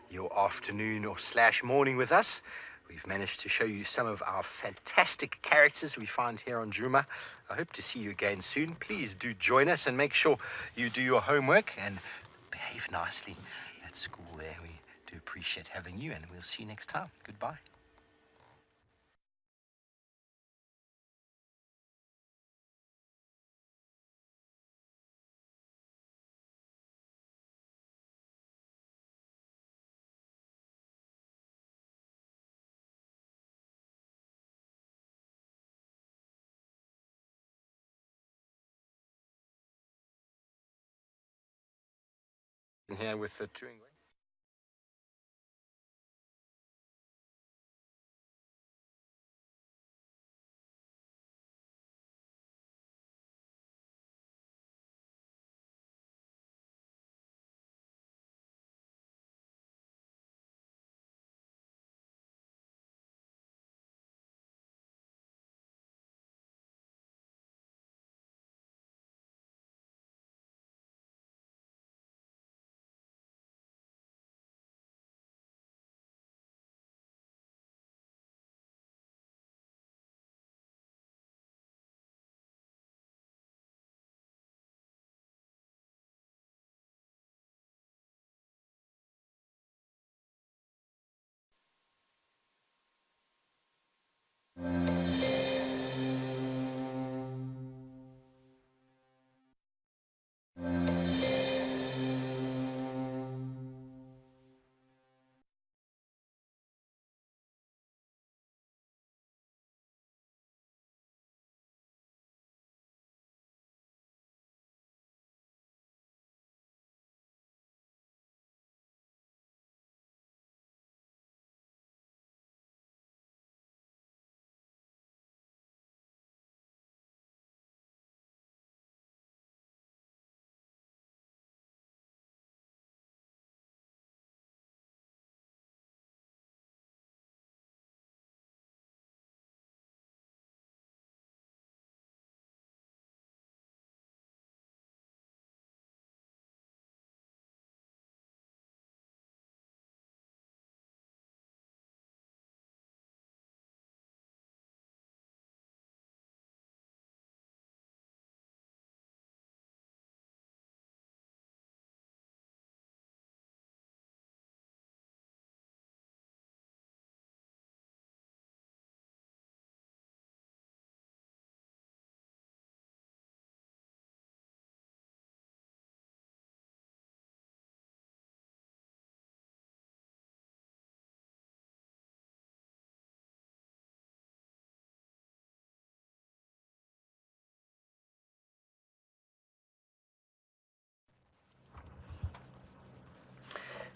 your afternoon or / morning with us. We've managed to show you some of our fantastic characters we find here on Djuma. I hope to see you again soon. Please do join us and make sure you do your homework and behave nicely at school there. We do appreciate having you, and we'll see you next time. Goodbye. Here with the touring.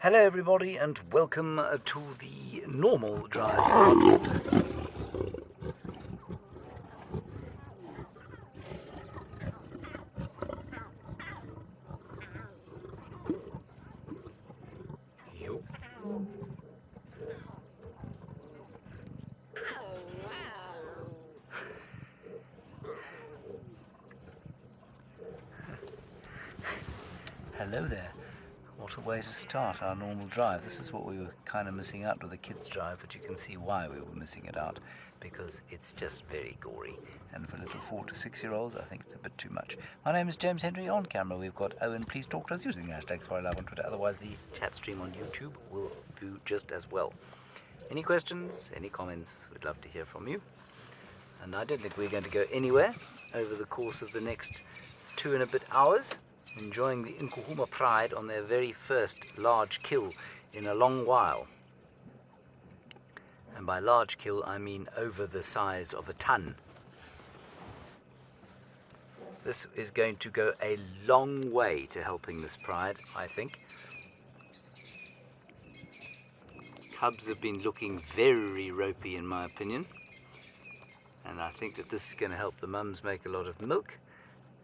Hello everybody and welcome to the normal drive. Yo. Hello there. What a way to start our normal drive. This is what we were kind of missing out with the kids' drive, but you can see why we were missing it out, because it's just very gory. And for little 4 to 6 year olds, I think it's a bit too much. My name is James Henry. On camera, we've got Owen. Please talk to us using the hashtag Safarilive on Twitter. Otherwise, the chat stream on YouTube will do just as well. Any questions, any comments? We'd love to hear from you. And I don't think we're going to go anywhere over the course of the next 2 and a bit hours, enjoying the Nkuhuma Pride on their very first large kill in a long while. And by large kill, I mean over the size of a ton. This is going to go a long way to helping this pride, I think. Cubs have been looking very ropey, in my opinion. And I think that this is going to help the mums make a lot of milk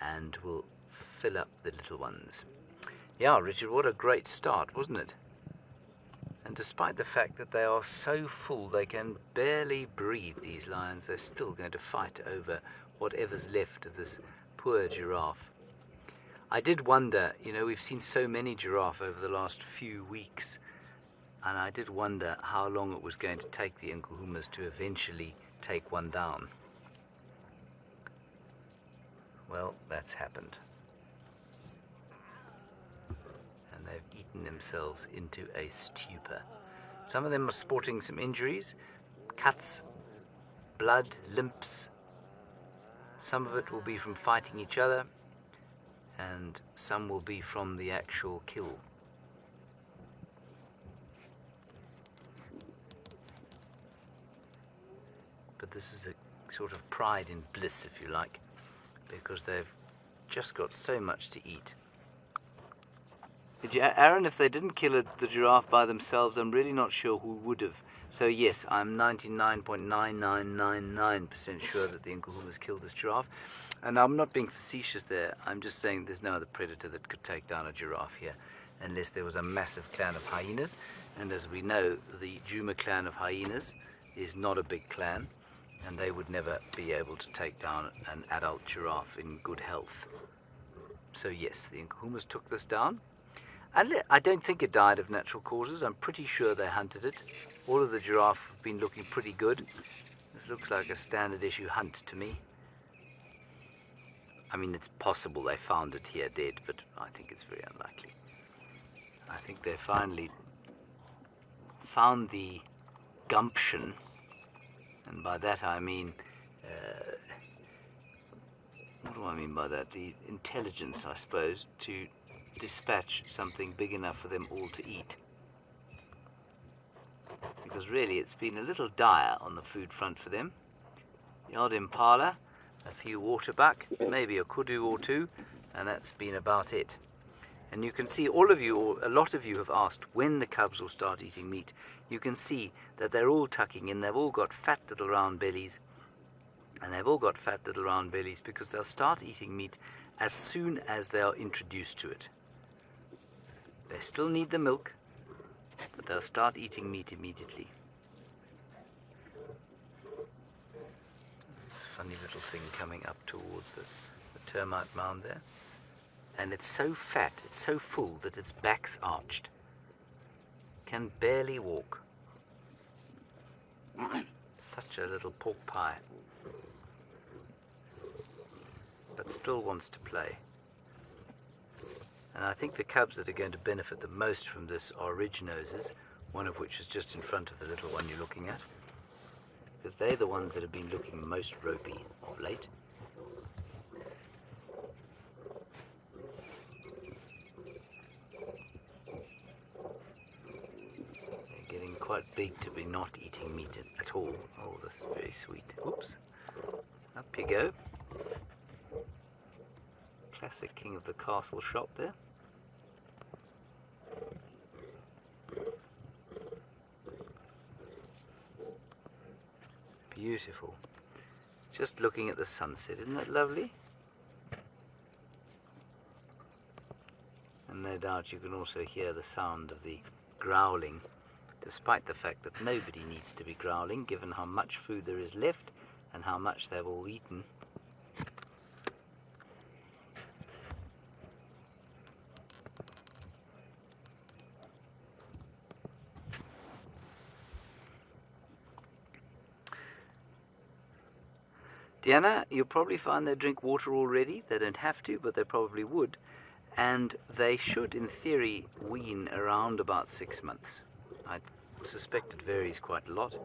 and will fill up the little ones. Yeah, Richard, what a great start, wasn't it? And despite the fact that they are so full they can barely breathe, these lions, they're still going to fight over whatever's left of this poor giraffe. I did wonder, you know, we've seen so many giraffe over the last few weeks, and I did wonder how long it was going to take the Nkuhumas to eventually take one down. Well, that's happened. And they've eaten themselves into a stupor. Some of them are sporting some injuries, cuts, blood, limps. Some of it will be from fighting each other, and some will be from the actual kill. But this is a sort of pride in bliss, if you like, because they've just got so much to eat. Aaron, if they didn't kill the giraffe by themselves, I'm really not sure who would have. So yes, I'm 99.9999% sure that the Nkuhumas killed this giraffe. And I'm not being facetious there. I'm just saying there's no other predator that could take down a giraffe here, unless there was a massive clan of hyenas. And as we know, the Juma clan of hyenas is not a big clan, and they would never be able to take down an adult giraffe in good health. So yes, the Nkuhumas took this down. I don't think it died of natural causes. I'm pretty sure they hunted it. All of the giraffe have been looking pretty good. This looks like a standard issue hunt to me. I mean, it's possible they found it here dead, but I think it's very unlikely. I think they finally found the gumption, and by that I mean, what do I mean by that? The intelligence, I suppose, to dispatch something big enough for them all to eat. Because really it's been a little dire on the food front for them. The odd impala, a few waterbuck, maybe a kudu or two, and that's been about it. And you can see all of you, or a lot of you, have asked when the cubs will start eating meat. You can see that they're all tucking in. They've all got fat little round bellies. And they've all got fat little round bellies because they'll start eating meat as soon as they are introduced to it. They still need the milk, but they'll start eating meat immediately. This funny little thing coming up towards the termite mound there. And it's so fat, it's so full that its back's arched. Can barely walk. Such a little pork pie. But still wants to play. And I think the cubs that are going to benefit the most from this are ridge noses, one of which is just in front of the little one you're looking at, because they're the ones that have been looking most ropey of late. They're getting quite big to be not eating meat at all. Oh, that's very sweet. Whoops. Up you go. Classic king of the castle shop there. Beautiful. Just looking at the sunset, isn't that lovely? And no doubt you can also hear the sound of the growling, despite the fact that nobody needs to be growling, given how much food there is left and how much they've all eaten. Deanna, you'll probably find they drink water already. They don't have to, but they probably would. And they should, in theory, wean around about 6 months. I suspect it varies quite a lot,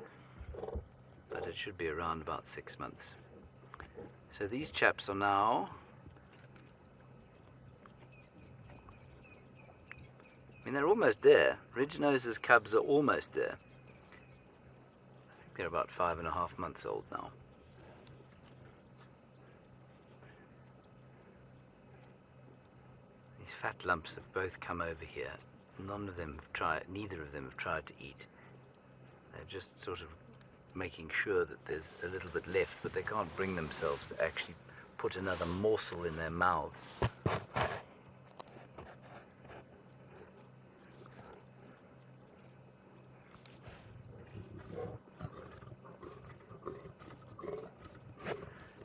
but it should be around about 6 months. So these chaps are now... I mean, they're almost there. Ridge-nose's cubs are almost there. I think they're about 5.5 months old now. These fat lumps have both come over here. Neither of them have tried to eat. They're just sort of making sure that there's a little bit left, but they can't bring themselves to actually put another morsel in their mouths.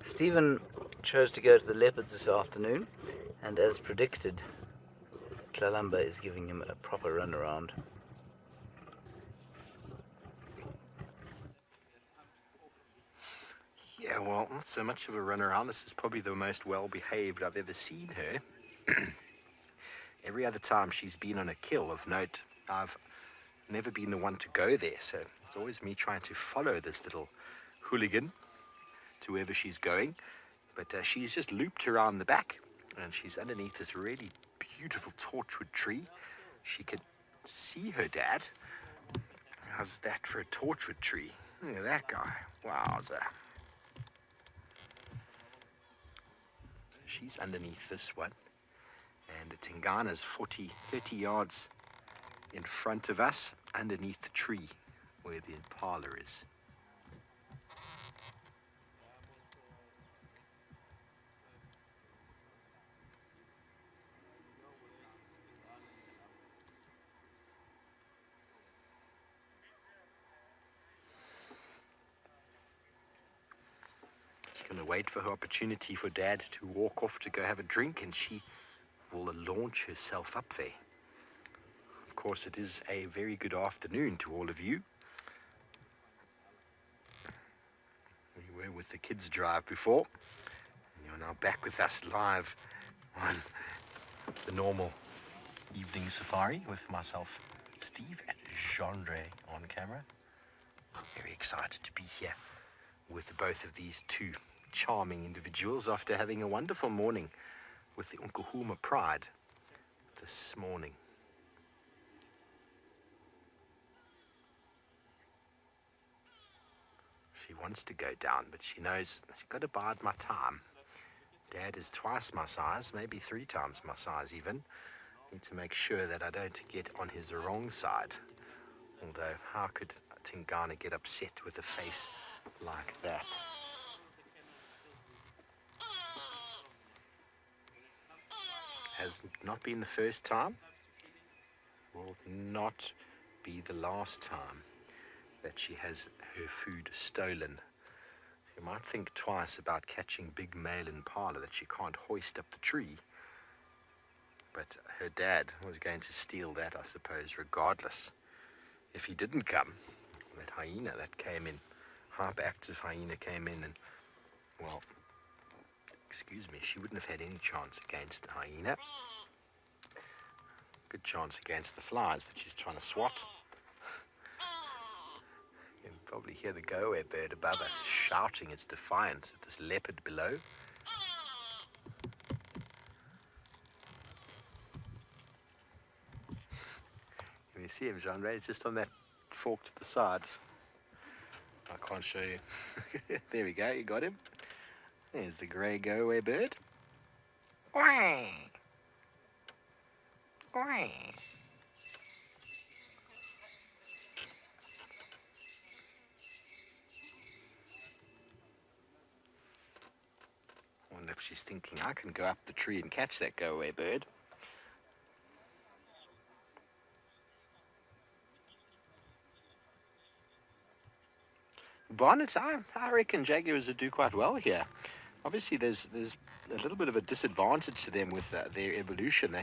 Stephen chose to go to the leopards this afternoon, and as predicted, Tlalamba is giving him a proper run around. Yeah, well, not so much of a run around. This is probably the most well-behaved I've ever seen her. Every other time she's been on a kill of note, I've never been the one to go there. So it's always me trying to follow this little hooligan to wherever she's going. But she's just looped around the back, and she's underneath this really beautiful torchwood tree. She can see her dad. How's that for a torchwood tree? Look at that guy. Wowza. So she's underneath this one. And Tingana's 30 yards in front of us, underneath the tree where the impala is. She's going to wait for her opportunity for Dad to walk off to go have a drink, and she will launch herself up there. Of course, it is a very good afternoon to all of you. We were with the kids' drive before, and you're now back with us live on the normal evening safari with myself, Steve, and Jean-Ray on camera. I'm very excited to be here with both of these two charming individuals after having a wonderful morning with the Unkuhuma Pride this morning. She wants to go down, but she knows she's got to bide my time. Dad is twice my size, maybe 3 times my size even. Need to make sure that I don't get on his wrong side. Although, how could Tingana get upset with a face like that? Has not been the first time, will not be the last time that she has her food stolen. She might think twice about catching big male impala that she can't hoist up the tree. But her dad was going to steal that, I suppose, regardless. If he didn't come, that hyena that came in, hyperactive hyena came in, and, well, excuse me, she wouldn't have had any chance against a hyena. Good chance against the flies that she's trying to swat. You can probably hear the go-away bird above us shouting its defiance at this leopard below. Can you see him, Jean-Ray? It's just on that fork to the side. I can't show you. There we go, you got him. There's the grey go-away bird. Quack! Quack! I wonder if she's thinking, I can go up the tree and catch that go-away bird. Bonnets, I reckon jaguars would do quite well here. Obviously, there's a little bit of a disadvantage to them with their evolution.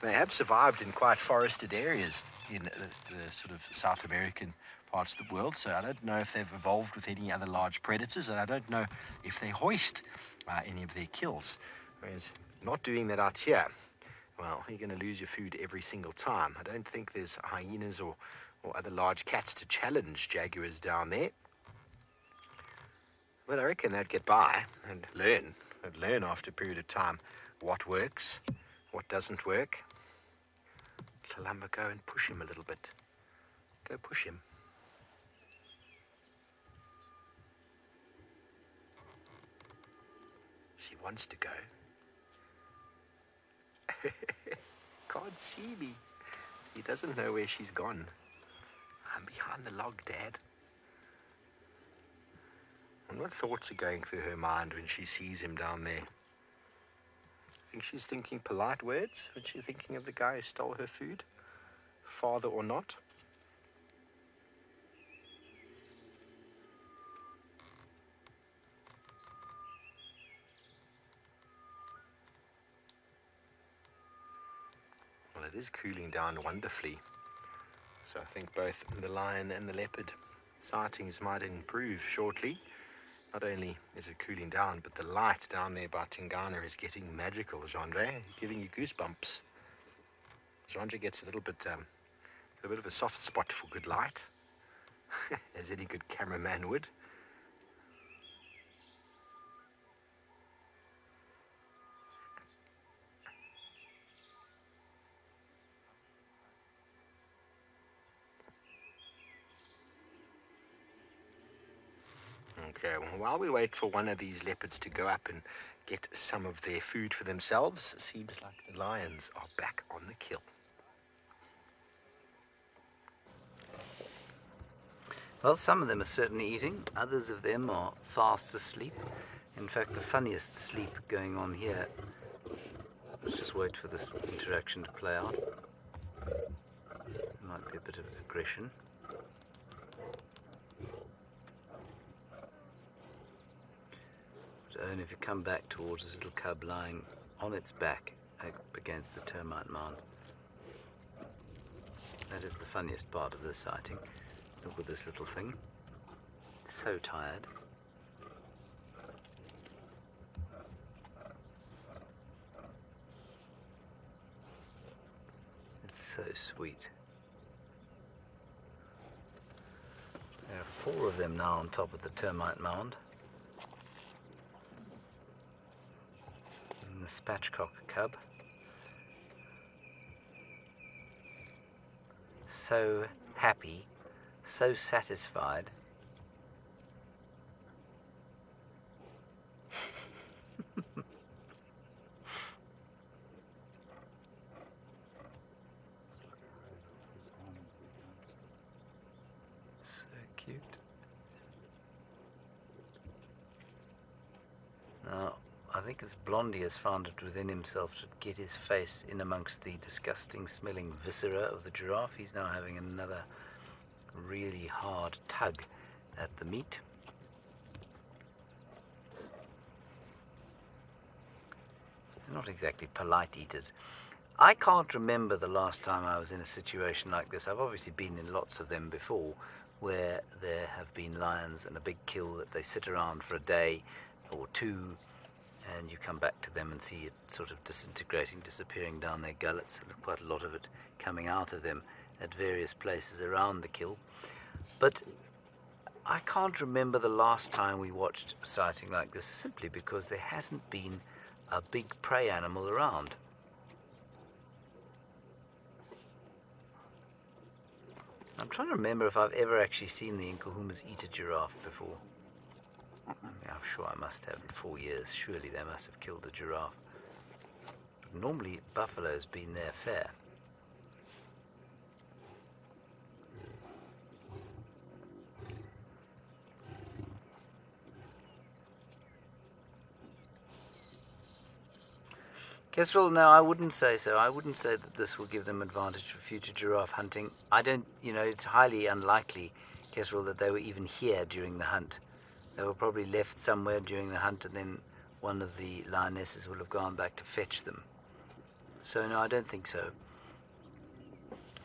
They have survived in quite forested areas in the sort of South American parts of the world, so I don't know if they've evolved with any other large predators, and I don't know if they hoist any of their kills. Whereas not doing that out here, well, you're going to lose your food every single time. I don't think there's hyenas or other large cats to challenge jaguars down there. But I reckon they'd get by and learn. They'd learn after a period of time what works, what doesn't work. Columba, go and push him a little bit. Go push him. She wants to go. Can't see me. He doesn't know where she's gone. I'm behind the log, Dad. And what thoughts are going through her mind when she sees him down there? I think she's thinking polite words when she's thinking of the guy who stole her food, father or not. Well, it is cooling down wonderfully. So I think both the lion and the leopard sightings might improve shortly. Not only is it cooling down, but the light down there by Tingana is getting magical, Jandre, giving you goosebumps. Jandre gets a bit of a soft spot for good light, as any good cameraman would. Okay, well, while we wait for one of these leopards to go up and get some of their food for themselves, it seems like the lions are back on the kill. Well, some of them are certainly eating. Others of them are fast asleep. In fact, the funniest sleep going on here. Let's just wait for this interaction to play out. Might be a bit of aggression. And if you come back towards this little cub lying on its back up against the termite mound, that is the funniest part of this sighting. Look at this little thing. It's so tired. It's so sweet. There are 4 of them now on top of the termite mound. The spatchcock cub. So happy, so satisfied. So cute. Now, I think it's Blondie has found it within himself to get his face in amongst the disgusting smelling viscera of the giraffe. He's now having another really hard tug at the meat. They're not exactly polite eaters. I can't remember the last time I was in a situation like this. I've obviously been in lots of them before, where there have been lions and a big kill that they sit around for a day or two, and you come back to them and see it sort of disintegrating, disappearing down their gullets, and quite a lot of it coming out of them at various places around the kill. But I can't remember the last time we watched a sighting like this, simply because there hasn't been a big prey animal around. I'm trying to remember if I've ever actually seen the Nkuhumas eat a giraffe before. I'm sure I must have. In 4 years, surely they must have killed a giraffe. But normally, buffalo's been their fare. Kestrel, no, I wouldn't say so. I wouldn't say that this will give them advantage for future giraffe hunting. It's highly unlikely, Kestrel, that they were even here during the hunt. They were probably left somewhere during the hunt, and then one of the lionesses will have gone back to fetch them. So, no, I don't think so.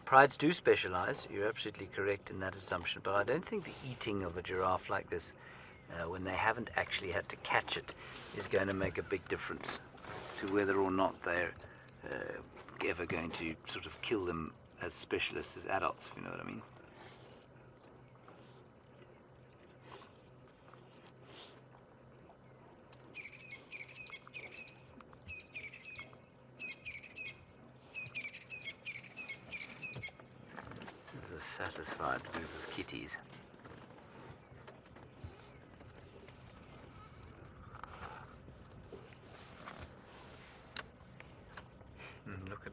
Prides do specialize. You're absolutely correct in that assumption, but I don't think the eating of a giraffe like this, when they haven't actually had to catch it, is going to make a big difference to whether or not they're ever going to sort of kill them as specialists as adults, if you know what I mean. This is a satisfied group of kitties. Look at,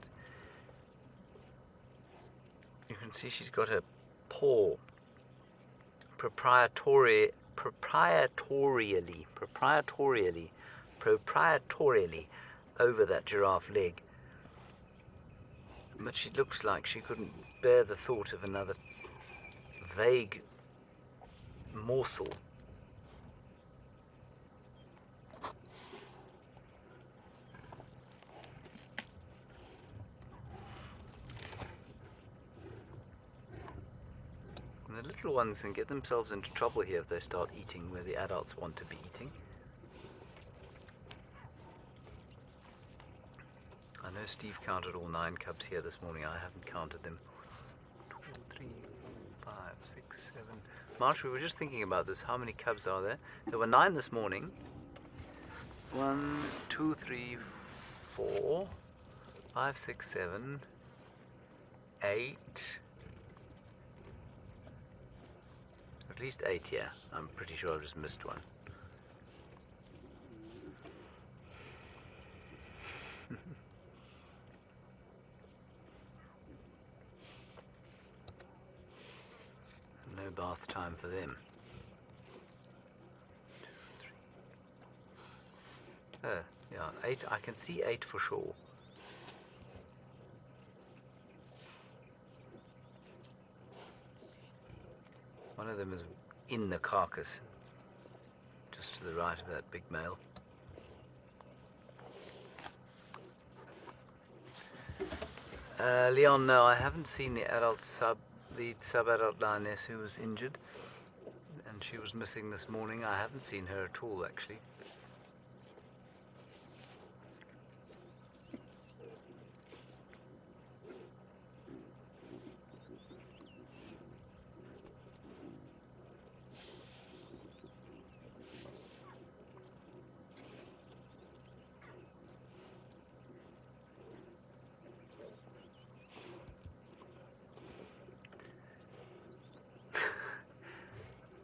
you can see she's got her paw proprietorially over that giraffe leg. But she looks like she couldn't bear the thought of another vague morsel. And the little ones can get themselves into trouble here if they start eating where the adults want to be eating. I know Steve counted all 9 cubs here this morning. I haven't counted them. 2, 3, 4, 5, 6, 7. March, we were just thinking about this. How many cubs are there? There were 9 this morning. 1, 2, 3, 4, 5, 6, 7, 8. At least 8 here. I'm pretty sure I've just missed one. No bath time for them. 2, 3. Oh, yeah, 8. I can see 8 for sure. One of them is in the carcass, just to the right of that big male. Leon, no, I haven't seen the sub-adult lioness who was injured, and she was missing this morning. I haven't seen her at all, actually.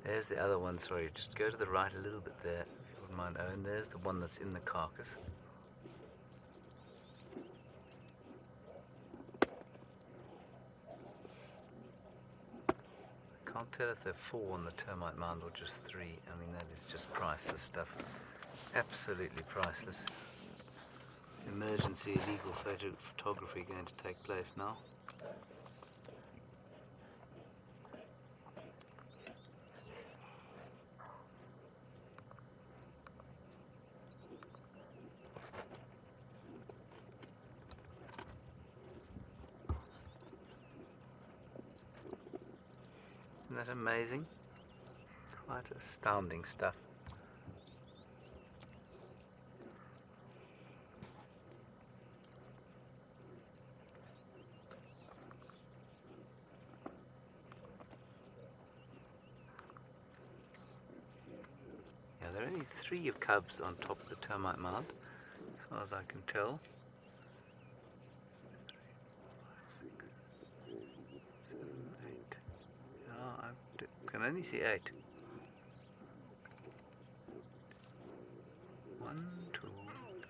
There's the other one, sorry, just go to the right a little bit there, if you wouldn't mind, Owen. There's the one that's in the carcass. I can't tell if they're 4 on the termite mound or just 3. I mean, that is just priceless stuff. Absolutely priceless. Emergency illegal photography going to take place now. Isn't that amazing? Quite astounding stuff. Yeah, there are only 3 of cubs on top of the termite mound, as far as I can tell. 3, 4, 5, 6, 7, 8. I can only see 8. 1, 2,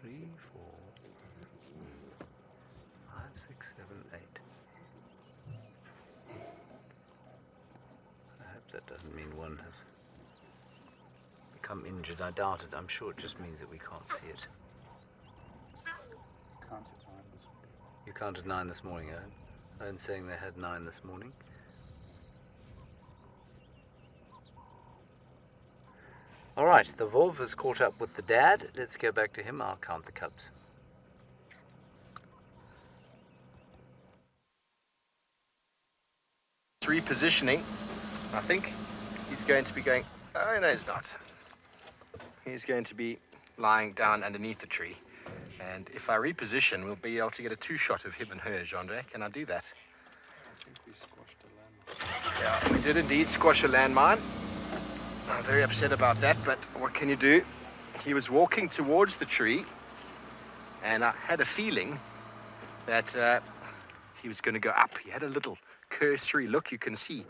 3, 4, 5, 6, 7, 8. I hope that doesn't mean one has become injured. I doubt it. I'm sure it just means that we can't see it. You counted 9 this morning, Owen. Owen's saying they had 9 this morning. Alright, the wolf has caught up with the dad. Let's go back to him. I'll count the cubs. repositioning. I think he's going to be going, oh no he's not. He's going to be lying down underneath the tree. And if I reposition, we'll be able to get a two-shot of him and her, Jandre. Can I do that? I think we squashed the landmine. Yeah, we did indeed squash a landmine. I'm very upset about that, but what can you do? He was walking towards the tree, and I had a feeling that he was going to go up. He had a little cursory look, you can see.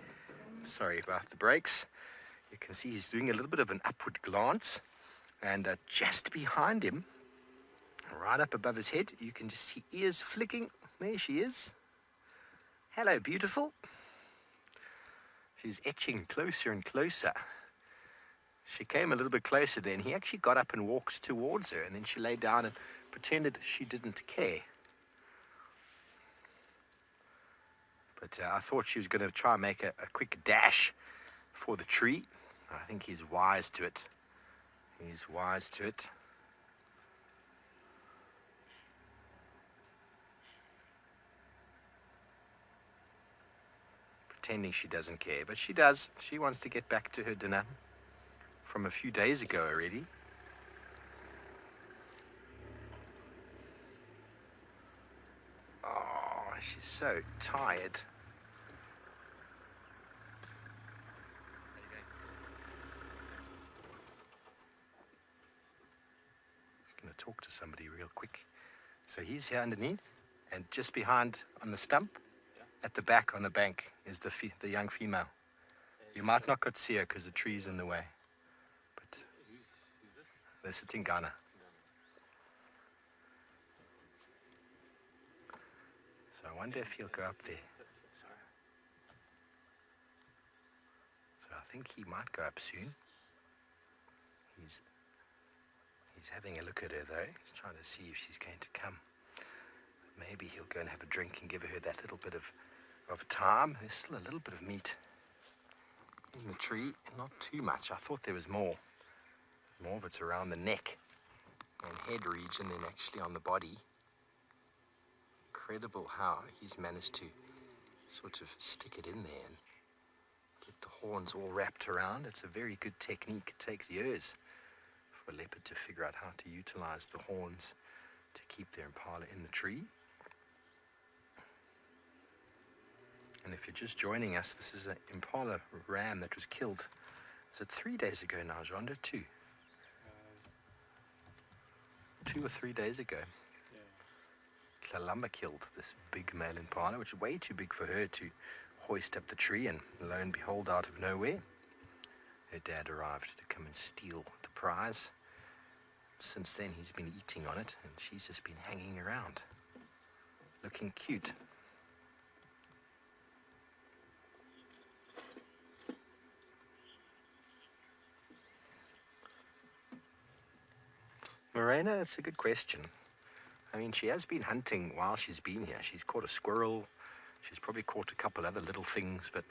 Sorry about the brakes. You can see he's doing a little bit of an upward glance, and just behind him, right up above his head, you can just see ears flicking. There she is. Hello, beautiful. She's etching closer and closer. She came a little bit closer then. He actually got up and walked towards her, and then she lay down and pretended she didn't care. But I thought she was going to try and make a quick dash for the tree. I think he's wise to it. He's wise to it. Pretending she doesn't care, but she does. She wants to get back to her dinner from a few days ago already. Oh, she's so tired. Just going to talk to somebody real quick. So he's here underneath, and just behind on the stump, at the back on the bank, is the young female. You might not could see her because the tree's in the way. But this is Tingana. So I wonder if he'll go up there. So I think he might go up soon. He's having a look at her though. He's trying to see if she's going to come. Maybe he'll go and have a drink and give her that little bit of time. There's still a little bit of meat in the tree, not too much. I thought there was more. More of it's around the neck and head region than actually on the body. Incredible how he's managed to sort of stick it in there and get the horns all wrapped around. It's a very good technique. It takes years for a leopard to figure out how to utilize the horns to keep their impala in the tree. And if you're just joining us, this is an impala ram that was killed. Is it 3 days ago now, Jonda? 2 or 3 days ago. Yeah. Tlalamba killed this big male impala, which is way too big for her to hoist up the tree, and lo and behold, out of nowhere, her dad arrived to come and steal the prize. Since then, he's been eating on it, and she's just been hanging around, looking cute. Morena, it's a good question. I mean, she has been hunting while she's been here. She's caught a squirrel. She's probably caught a couple other little things, but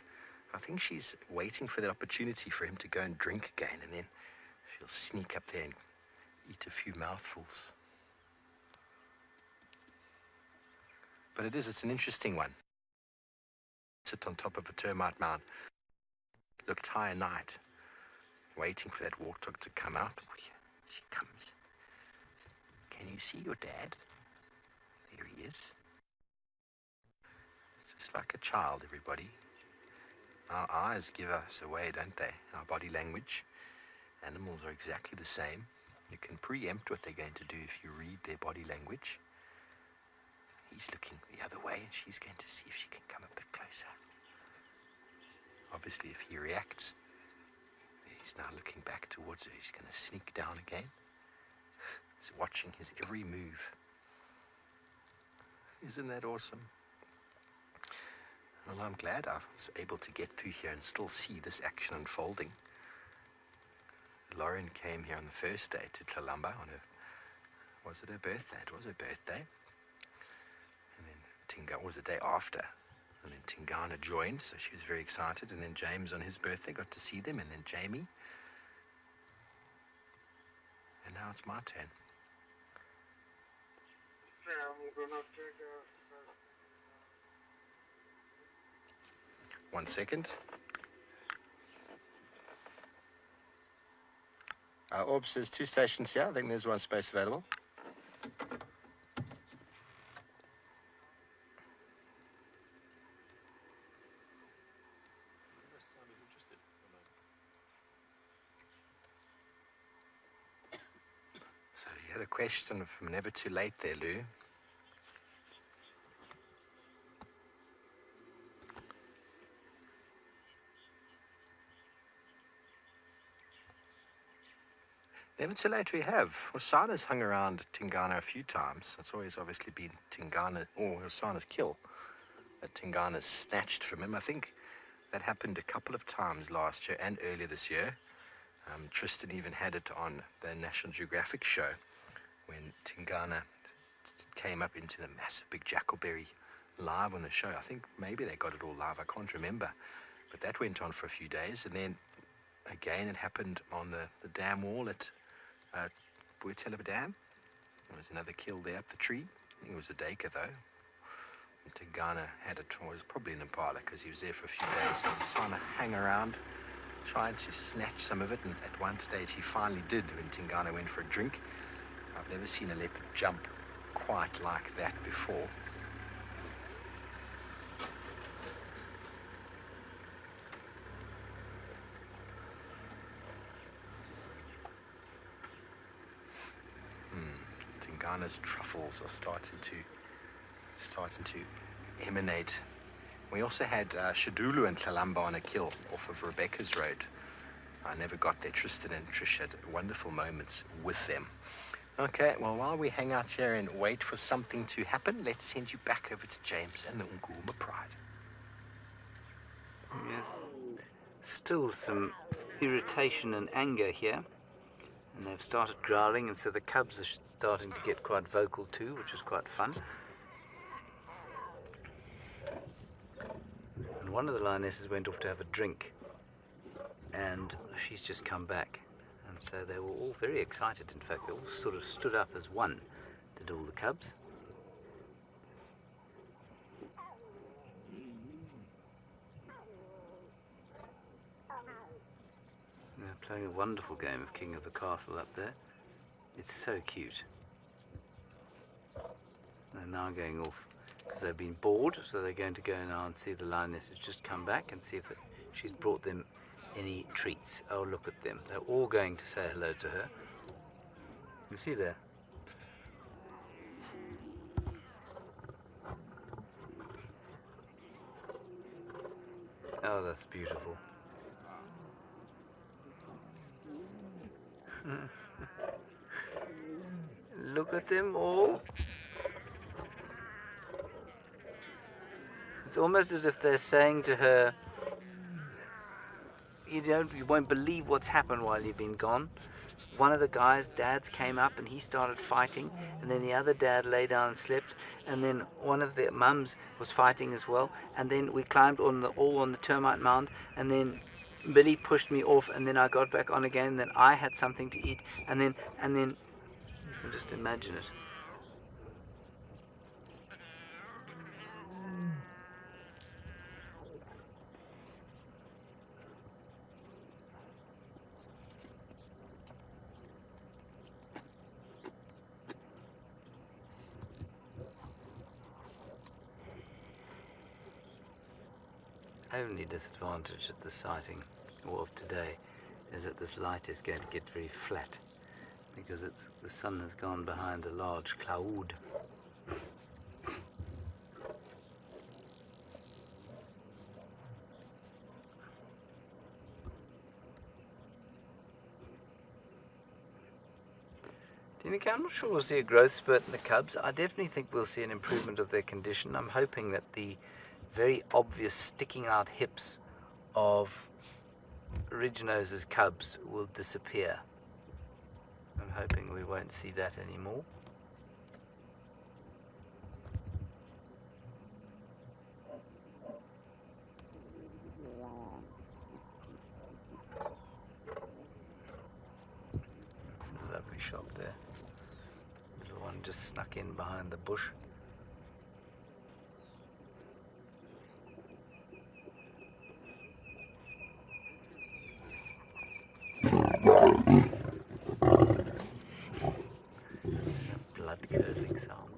I think she's waiting for that opportunity for him to go and drink again, and then she'll sneak up there and eat a few mouthfuls. But it's an interesting one. Sit on top of a termite mound, looked high at night, waiting for that warthog to come out. She comes. Can you see your dad? There he is. It's just like a child, everybody. Our eyes give us away, don't they? Our body language. Animals are exactly the same. You can preempt what they're going to do if you read their body language. He's looking the other way, and she's going to see if she can come a bit closer. Obviously, if he reacts, he's now looking back towards her. He's going to sneak down again. He's watching his every move. Isn't that awesome? Well, I'm glad I was able to get through here and still see this action unfolding. Lauren came here on the first day to Tlalamba on her, was it her birthday? It was her birthday. And then Tingana was the day after. And then Tingana joined, so she was very excited. And then James on his birthday got to see them, and then Jamie. And now it's my turn. 1 second. Orbs, there's 2 stations here. I think there's 1 space available. So you had a question from Never Too Late there, Lou. Never Too Late we have. Hosana's hung around Tingana a few times. It's always obviously been Tingana or Hosana's kill that Tingana's snatched from him. I think that happened a couple of times last year and earlier this year. Tristan even had it on the National Geographic show when Tingana came up into the massive big jackalberry live on the show. I think maybe they got it all live. I can't remember. But that went on for a few days. And then again, it happened on the dam wall at Boetelaba Dam. There was another kill there up the tree. I think it was a Dacre though. And Tingana had it, or it was probably an Impala because he was there for a few days. And he was trying to hang around, trying to snatch some of it. And at one stage he finally did when Tingana went for a drink. I've never seen a leopard jump quite like that before. Tingana's truffles are starting to emanate. We also had Shadulu and Kalamba on a kill off of Rebecca's Road. I never got there. Tristan and Trish had wonderful moments with them. Okay, well, while we hang out here and wait for something to happen, let's send you back over to James and the Unguma Pride. There's still some irritation and anger here. And they've started growling, and so the cubs are starting to get quite vocal too, which is quite fun. And one of the lionesses went off to have a drink, and she's just come back. And so they were all very excited. In fact, they all sort of stood up as one, did all the cubs. They're playing a wonderful game of King of the Castle up there. It's so cute. They're now going off because they've been bored, so they're going to go now and see the lioness who's just come back and see if she's brought them any treats. Oh, look at them. They're all going to say hello to her. You see there? Oh, that's beautiful. Look at them all. It's almost as if they're saying to her, you won't believe what's happened while you've been gone. One of the guys' dads came up and he started fighting, and then the other dad lay down and slept, and then one of the mums was fighting as well, and then we climbed all on the termite mound, and then Billy pushed me off, and then I got back on again, and then I had something to eat, and then you can just imagine it. Only disadvantage at the sighting of today is that this light is going to get very flat because the sun has gone behind a large cloud. Danica, I'm not sure we'll see a growth spurt in the cubs. I definitely think we'll see an improvement of their condition. I'm hoping that the very obvious sticking out hips of Ridgenose's cubs will disappear. I'm hoping we won't see that anymore. Lovely shot there. Little one just snuck in behind the bush. Blood curdling sound.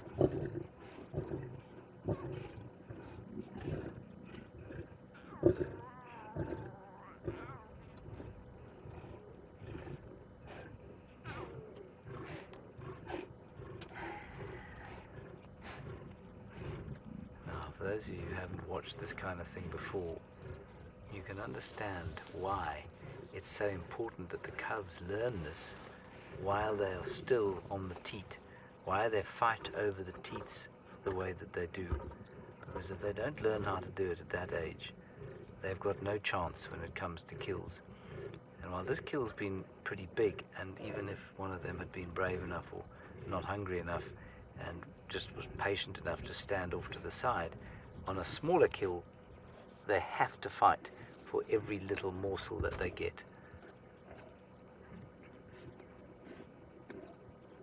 Now, for those of you who haven't watched this kind of thing before, you can understand why it's so important that the cubs learn this while they are still on the teat, why they fight over the teats the way that they do. Because if they don't learn how to do it at that age, they've got no chance when it comes to kills. And while this kill's been pretty big, and even if one of them had been brave enough or not hungry enough and just was patient enough to stand off to the side, on a smaller kill, they have to fight for every little morsel that they get.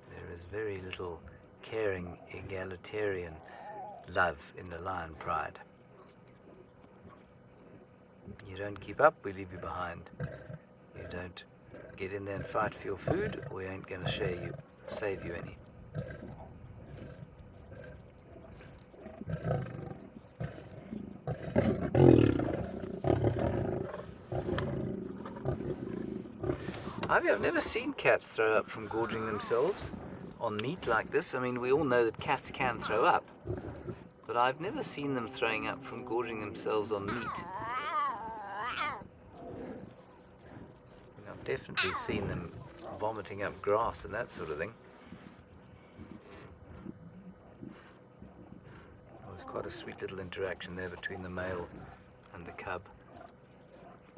There is very little caring, egalitarian love in the lion pride. You don't keep up, we leave you behind. You don't get in there and fight for your food, we ain't going to save you any. I've never seen cats throw up from gorging themselves on meat like this. I mean, we all know that cats can throw up, but I've never seen them throwing up from gorging themselves on meat. I've definitely seen them vomiting up grass and that sort of thing. It was quite a sweet little interaction there between the male and the cub.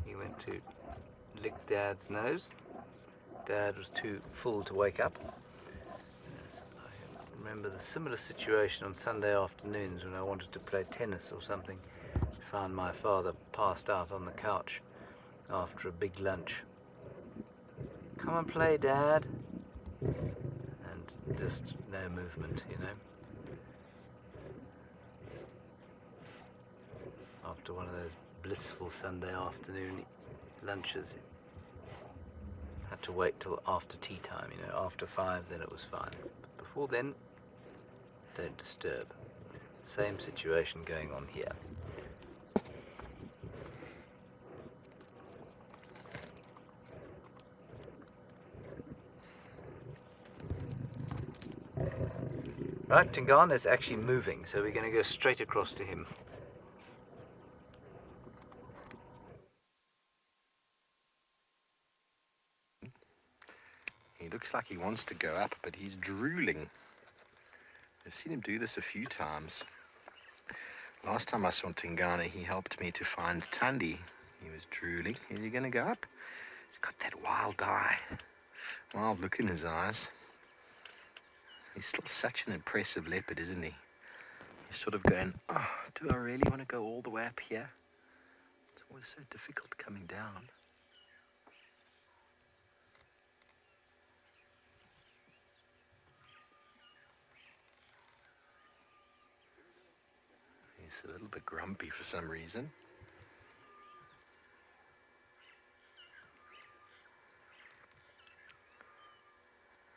He went to lick Dad's nose. Dad was too full to wake up. Yes, I remember the similar situation on Sunday afternoons when I wanted to play tennis or something. I found my father passed out on the couch after a big lunch. Come and play, Dad. And just no movement, you know. After one of those blissful Sunday afternoon lunches, had to wait till after tea time, you know. After 5, then it was fine. But before then, don't disturb. Same situation going on here. Right, Tingana is actually moving, so we're going to go straight across to him. He looks like he wants to go up, but he's drooling. I've seen him do this a few times. Last time I saw Tingana, he helped me to find Thandi. He was drooling. Is he going to go up? He's got that wild eye, wild look in his eyes. He's still such an impressive leopard, isn't he? He's sort of going, oh, do I really want to go all the way up here? It's always so difficult coming down. He's a little bit grumpy for some reason.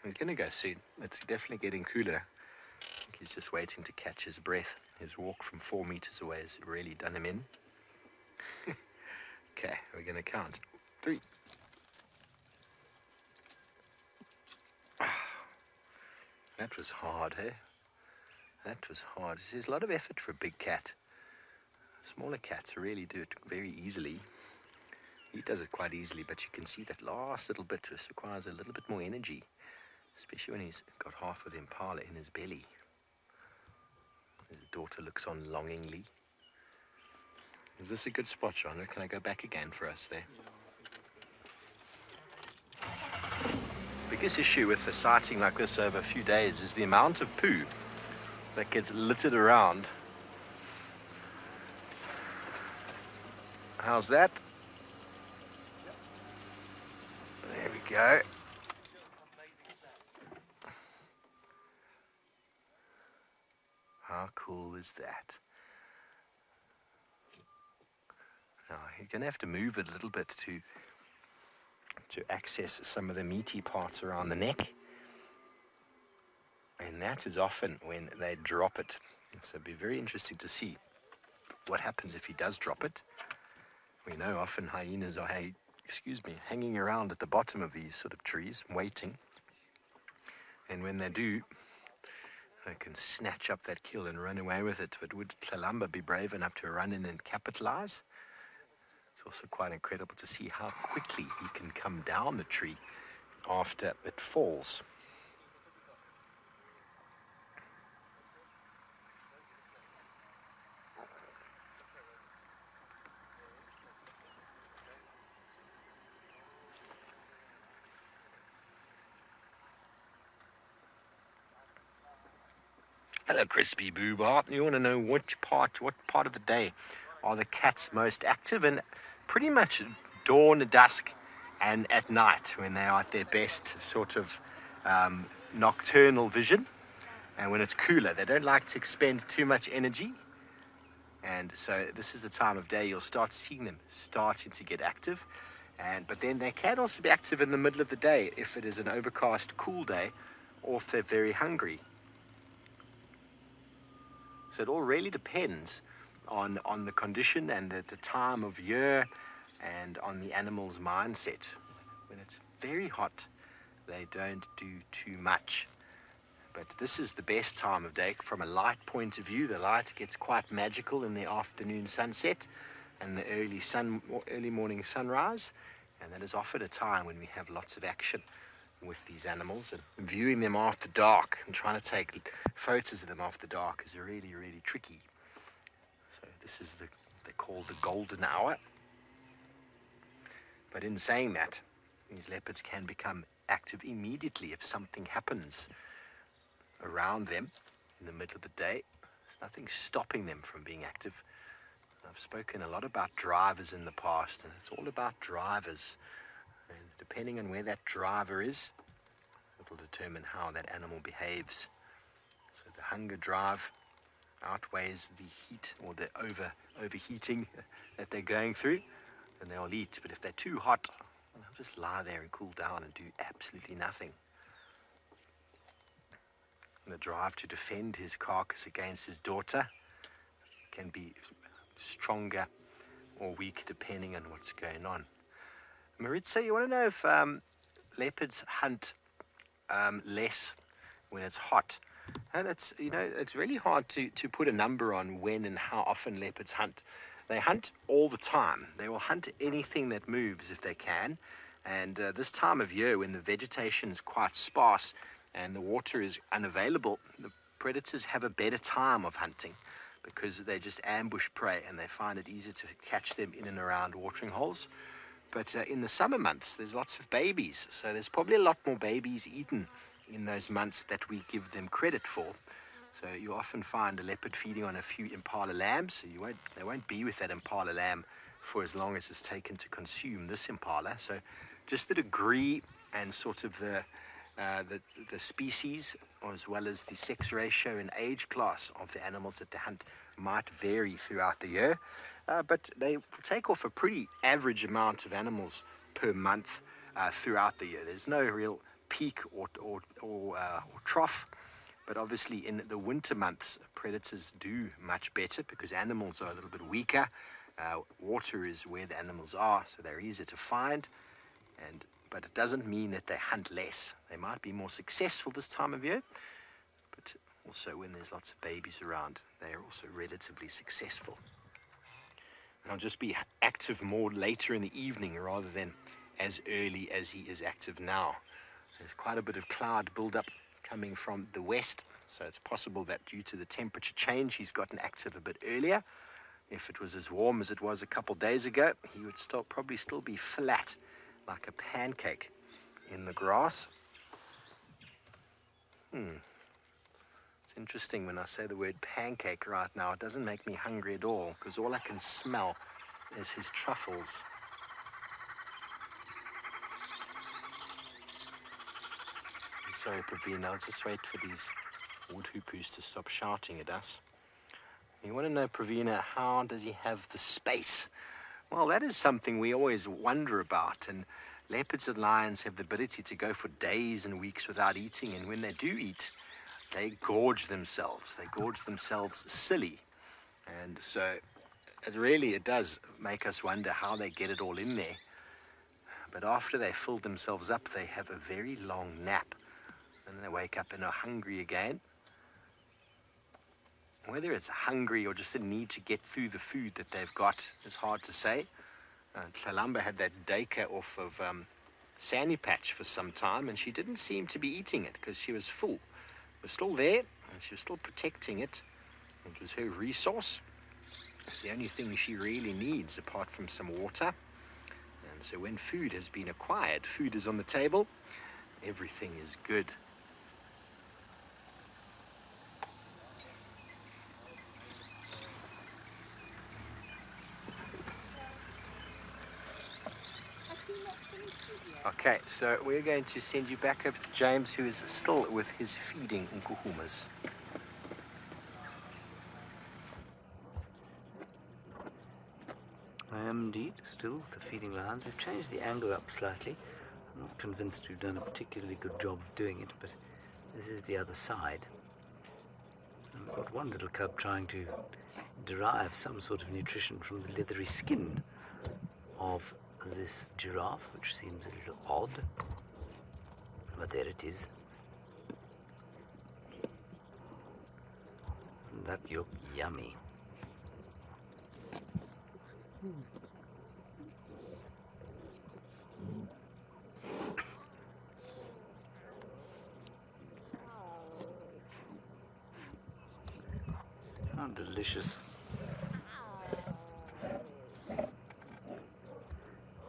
He's going to go soon. It's definitely getting cooler. I think he's just waiting to catch his breath. His walk from 4 meters away has really done him in. Okay, we're going to count. 3. That was hard, eh? That was hard. There's a lot of effort for a big cat. Smaller cats really do it very easily. He does it quite easily, but you can see that last little bit just requires a little bit more energy, especially when he's got half of the impala in his belly. His daughter looks on longingly. Is this a good spot, John? Can I go back again for us there? Biggest issue with the sighting like this over a few days is the amount of poo that gets littered around. How's that? There we go. How cool is that? Now, you're going to have to move it a little bit to to access some of the meaty parts around the neck. And that is often when they drop it. So it'd be very interesting to see what happens if he does drop it. We know often hyenas are hanging around at the bottom of these sort of trees, waiting. And when they do, they can snatch up that kill and run away with it. But would Tlalamba be brave enough to run in and capitalize? It's also quite incredible to see how quickly he can come down the tree after it falls. Hello, Crispy Boobart. You want to know what part of the day are the cats most active? And pretty much dawn, dusk, and at night when they are at their best sort of nocturnal vision. And when it's cooler, they don't like to expend too much energy. And so this is the time of day you'll start seeing them starting to get active. But then they can also be active in the middle of the day if it is an overcast, cool day, or if they're very hungry. So it all really depends on the condition and the time of year and on the animal's mindset. When it's very hot, they don't do too much. But this is the best time of day from a light point of view. The light gets quite magical in the afternoon sunset and the early morning sunrise. And that is often a time when we have lots of action with these animals, and viewing them after dark and trying to take photos of them after dark is really, really tricky. So this is they call the golden hour. But in saying that, these leopards can become active immediately if something happens around them in the middle of the day. There's nothing stopping them from being active. I've spoken a lot about drivers in the past, and it's all about drivers. And depending on where that driver is, it will determine how that animal behaves. So the hunger drive outweighs the heat or the overheating that they're going through, and they'll eat. But if they're too hot, they'll just lie there and cool down and do absolutely nothing. And the drive to defend his carcass against his daughter can be stronger or weak depending on what's going on. Maritza, you want to know if leopards hunt less when it's hot? And it's really hard to put a number on when and how often leopards hunt. They hunt all the time. They will hunt anything that moves if they can. And this time of year when the vegetation is quite sparse and the water is unavailable, the predators have a better time of hunting because they just ambush prey and they find it easier to catch them in and around watering holes. But in the summer months, there's lots of babies. So there's probably a lot more babies eaten in those months that we give them credit for. So you often find a leopard feeding on a few impala lambs. They won't be with that impala lamb for as long as it's taken to consume this impala. So just the degree and sort of the species, as well as the sex ratio and age class of the animals that they hunt might vary throughout the year. But they take off a pretty average amount of animals per month throughout the year. There's no real peak or trough. But obviously in the winter months, predators do much better because animals are a little bit weaker. Water is where the animals are, so they're easier to find. But it doesn't mean that they hunt less. They might be more successful this time of year, but also when there's lots of babies around, they are also relatively successful. And they'll just be active more later in the evening rather than as early as he is active now. There's quite a bit of cloud buildup coming from the west, so it's possible that due to the temperature change, he's gotten active a bit earlier. If it was as warm as it was a couple days ago, he would probably still be flat like a pancake in the grass. It's interesting when I say the word pancake right now, it doesn't make me hungry at all because all I can smell is his truffles. Sorry, Praveen, I'll just wait for these wood hoopers to stop shouting at us. You want to know, Pravina, how does he have the space? Well, that is something we always wonder about, and Leopards and lions have the ability to go for days and weeks without eating, and when they do eat, they gorge themselves. They gorge themselves silly. And so it does make us wonder how they get it all in there. But after they fill themselves up, they have a very long nap. And they wake up and are hungry again. Whether it's hungry or just a need to get through the food that they've got is hard to say. Tlalamba had that deka off of Sandy Patch for some time, and she didn't seem to be eating it because she was full. It was still there, and she was still protecting it. It was her resource. It's the only thing she really needs apart from some water. And so when food has been acquired, food is on the table, everything is good. Okay, so we're going to send you back over to James, who is still with his feeding nkuhumas. I am indeed still with the feeding lines. We've changed the angle up slightly. I'm not convinced we've done a particularly good job of doing it, but this is the other side. I've got one little cub trying to derive some sort of nutrition from the leathery skin of this giraffe, which seems a little odd, but there it is. Isn't that yummy? Oh, delicious.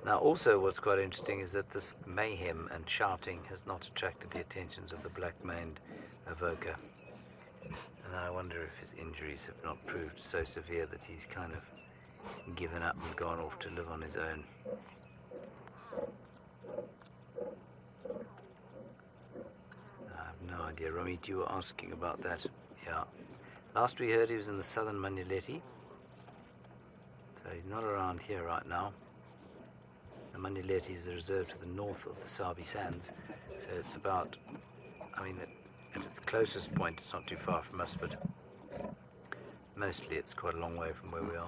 Now, also what's quite interesting is that this mayhem and shouting has not attracted the attentions of the black-maned avoca. And I wonder if his injuries have not proved so severe that he's kind of given up and gone off to live on his own. I have no idea. Ramit, you were asking about that. Yeah. Last we heard he was in the southern Manuleti. So he's not around here right now. The Manuleti is the reserve to the north of the Sabi Sands. So it's about, at its closest point, it's not too far from us, but mostly it's quite a long way from where we are.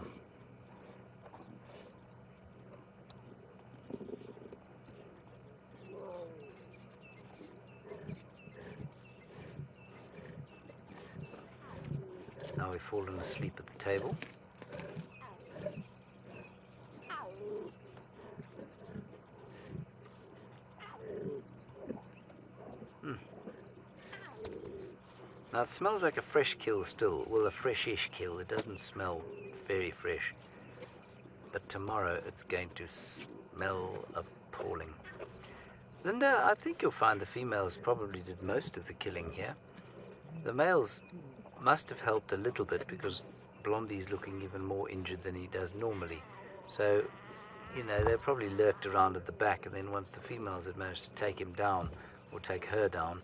Now we've fallen asleep at the table. Now it smells like a fresh kill still. Well, a freshish kill. It doesn't smell very fresh. But tomorrow it's going to smell appalling. Linda, I think you'll find the females probably did most of the killing here. The males must have helped a little bit because Blondie's looking even more injured than he does normally. So, they probably lurked around at the back, and then once the females had managed to take him down, or take her down,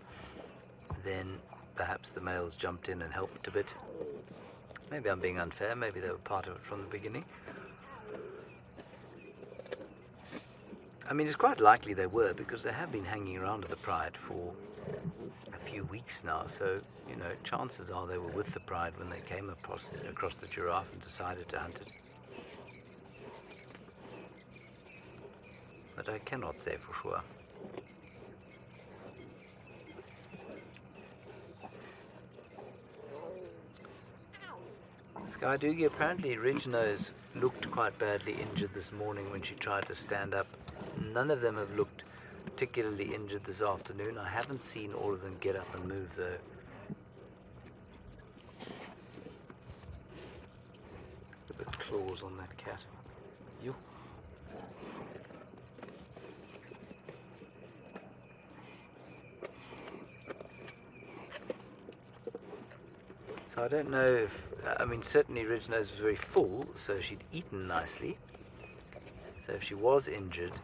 then perhaps the males jumped in and helped a bit. Maybe I'm being unfair, maybe they were part of it from the beginning. It's quite likely they were, because they have been hanging around at the Pride for a few weeks now, so, chances are they were with the Pride when they came across the giraffe and decided to hunt it. But I cannot say for sure. Sky Doogie, apparently Ridgenose looked quite badly injured this morning when she tried to stand up. None of them have looked particularly injured this afternoon. I haven't seen all of them get up and move though. Look at the claws on that cat. You. So I don't know if, certainly Ridgenose was very full, so she'd eaten nicely. So if she was injured,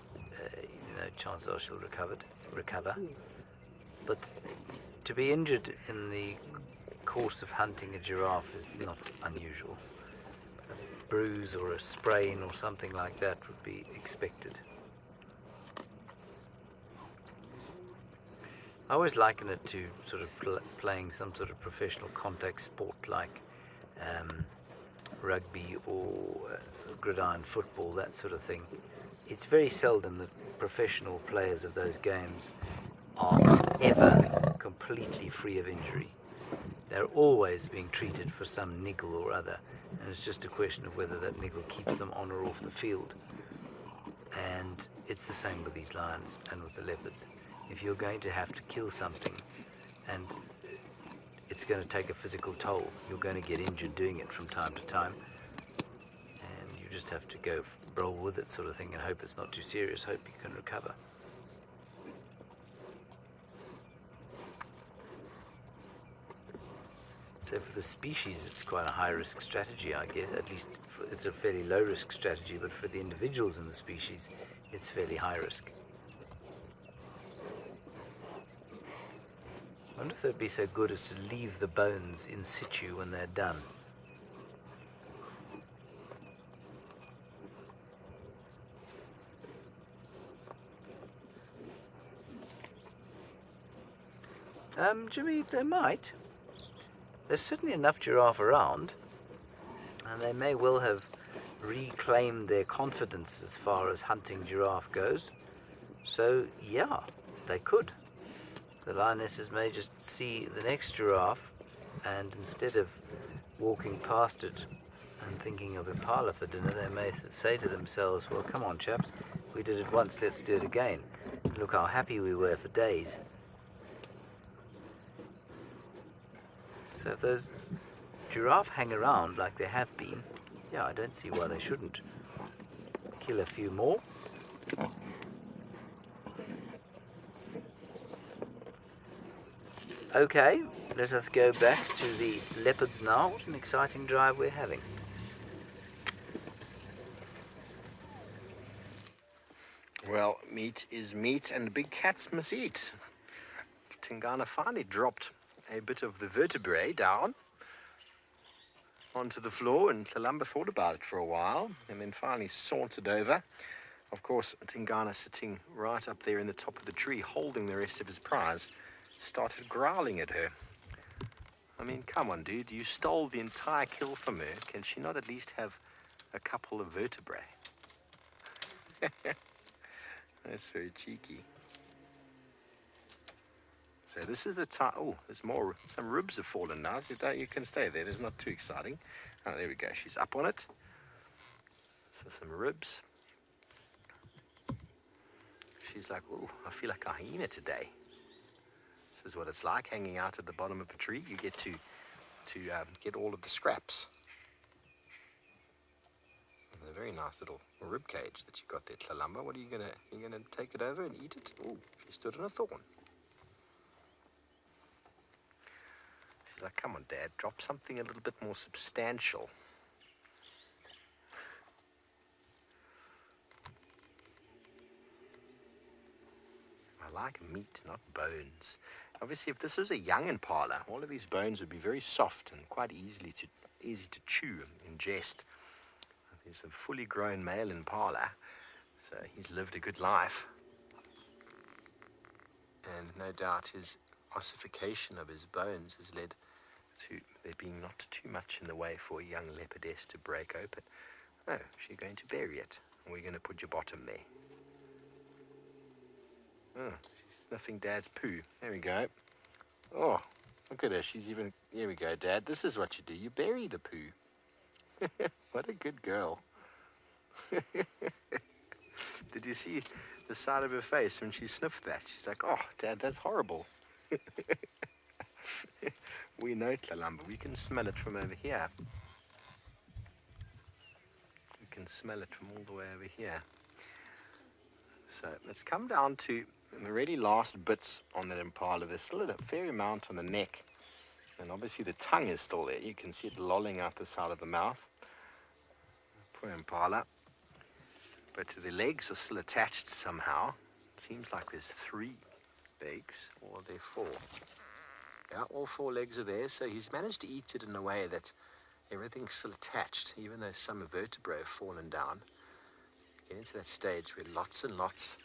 chances are she'll recover. But to be injured in the course of hunting a giraffe is not unusual. A bruise or a sprain or something like that would be expected. I always liken it to sort of playing some sort of professional contact sport like rugby or gridiron football, that sort of thing. It's very seldom that professional players of those games are ever completely free of injury. They're always being treated for some niggle or other, and it's just a question of whether that niggle keeps them on or off the field. And it's the same with these lions and with the leopards. If you're going to have to kill something and it's going to take a physical toll, you're going to get injured doing it from time to time, and you just have to go roll with it sort of thing and hope it's not too serious, hope you can recover. So for the species, it's quite a high-risk strategy, I guess. At least it's a fairly low-risk strategy, but for the individuals in the species, it's fairly high-risk. I wonder if they'd be so good as to leave the bones in situ when they're done. Jimmy, they might. There's certainly enough giraffe around, and they may well have reclaimed their confidence as far as hunting giraffe goes. So, yeah, they could. The lionesses may just see the next giraffe, and instead of walking past it and thinking of impala for dinner, they may say to themselves, well, come on, chaps, we did it once, let's do it again. Look how happy we were for days. So if those giraffe hang around like they have been, yeah, I don't see why they shouldn't. Kill a few more. Okay, let us go back to the leopards now. What an exciting drive we're having. Well, meat is meat, and big cats must eat. Tingana finally dropped a bit of the vertebrae down onto the floor, and Lalamba thought about it for a while, and then finally sauntered over. Of course, Tingana, sitting right up there in the top of the tree, holding the rest of his prize, started growling at her. I mean, come on, dude, you stole the entire kill from her. Can she not at least have a couple of vertebrae? That's very cheeky. So this is the time. Oh, there's more. Some ribs have fallen now. So you can stay there. There's not too exciting. Oh, there we go. She's up on it. So some ribs. She's like, oh, I feel like a hyena today. This is what it's like hanging out at the bottom of a tree. You get to get all of the scraps. And a very nice little rib cage that you got there, Tlalamba. What are you gonna take it over and eat it? Oh, she stood on a thorn. She's like, come on, Dad, drop something a little bit more substantial. I like meat, not bones. Obviously, if this was a young impala, all of these bones would be very soft and quite easy to chew and ingest. He's a fully grown male impala, so he's lived a good life. And no doubt his ossification of his bones has led to there being not too much in the way for a young leopardess to break open. No, she's going to bury it, and we're going to put your bottom there. Oh, she's sniffing Dad's poo. There we go. Oh, look at her. She's even... Here we go, Dad. This is what you do. You bury the poo. What a good girl. Did you see the side of her face when she sniffed that? She's like, oh, Dad, that's horrible. We know Tlalamba. We can smell it from over here. We can smell it from all the way over here. So let's come down to the really last bits on that impala. There's still a fair amount on the neck. And obviously the tongue is still there. You can see it lolling out the side of the mouth. Poor impala. But the legs are still attached somehow. It seems like there's 3 legs, or are there 4? Yeah, all 4 legs are there, so he's managed to eat it in a way that everything's still attached, even though some vertebrae have fallen down. Get into that stage where lots and lots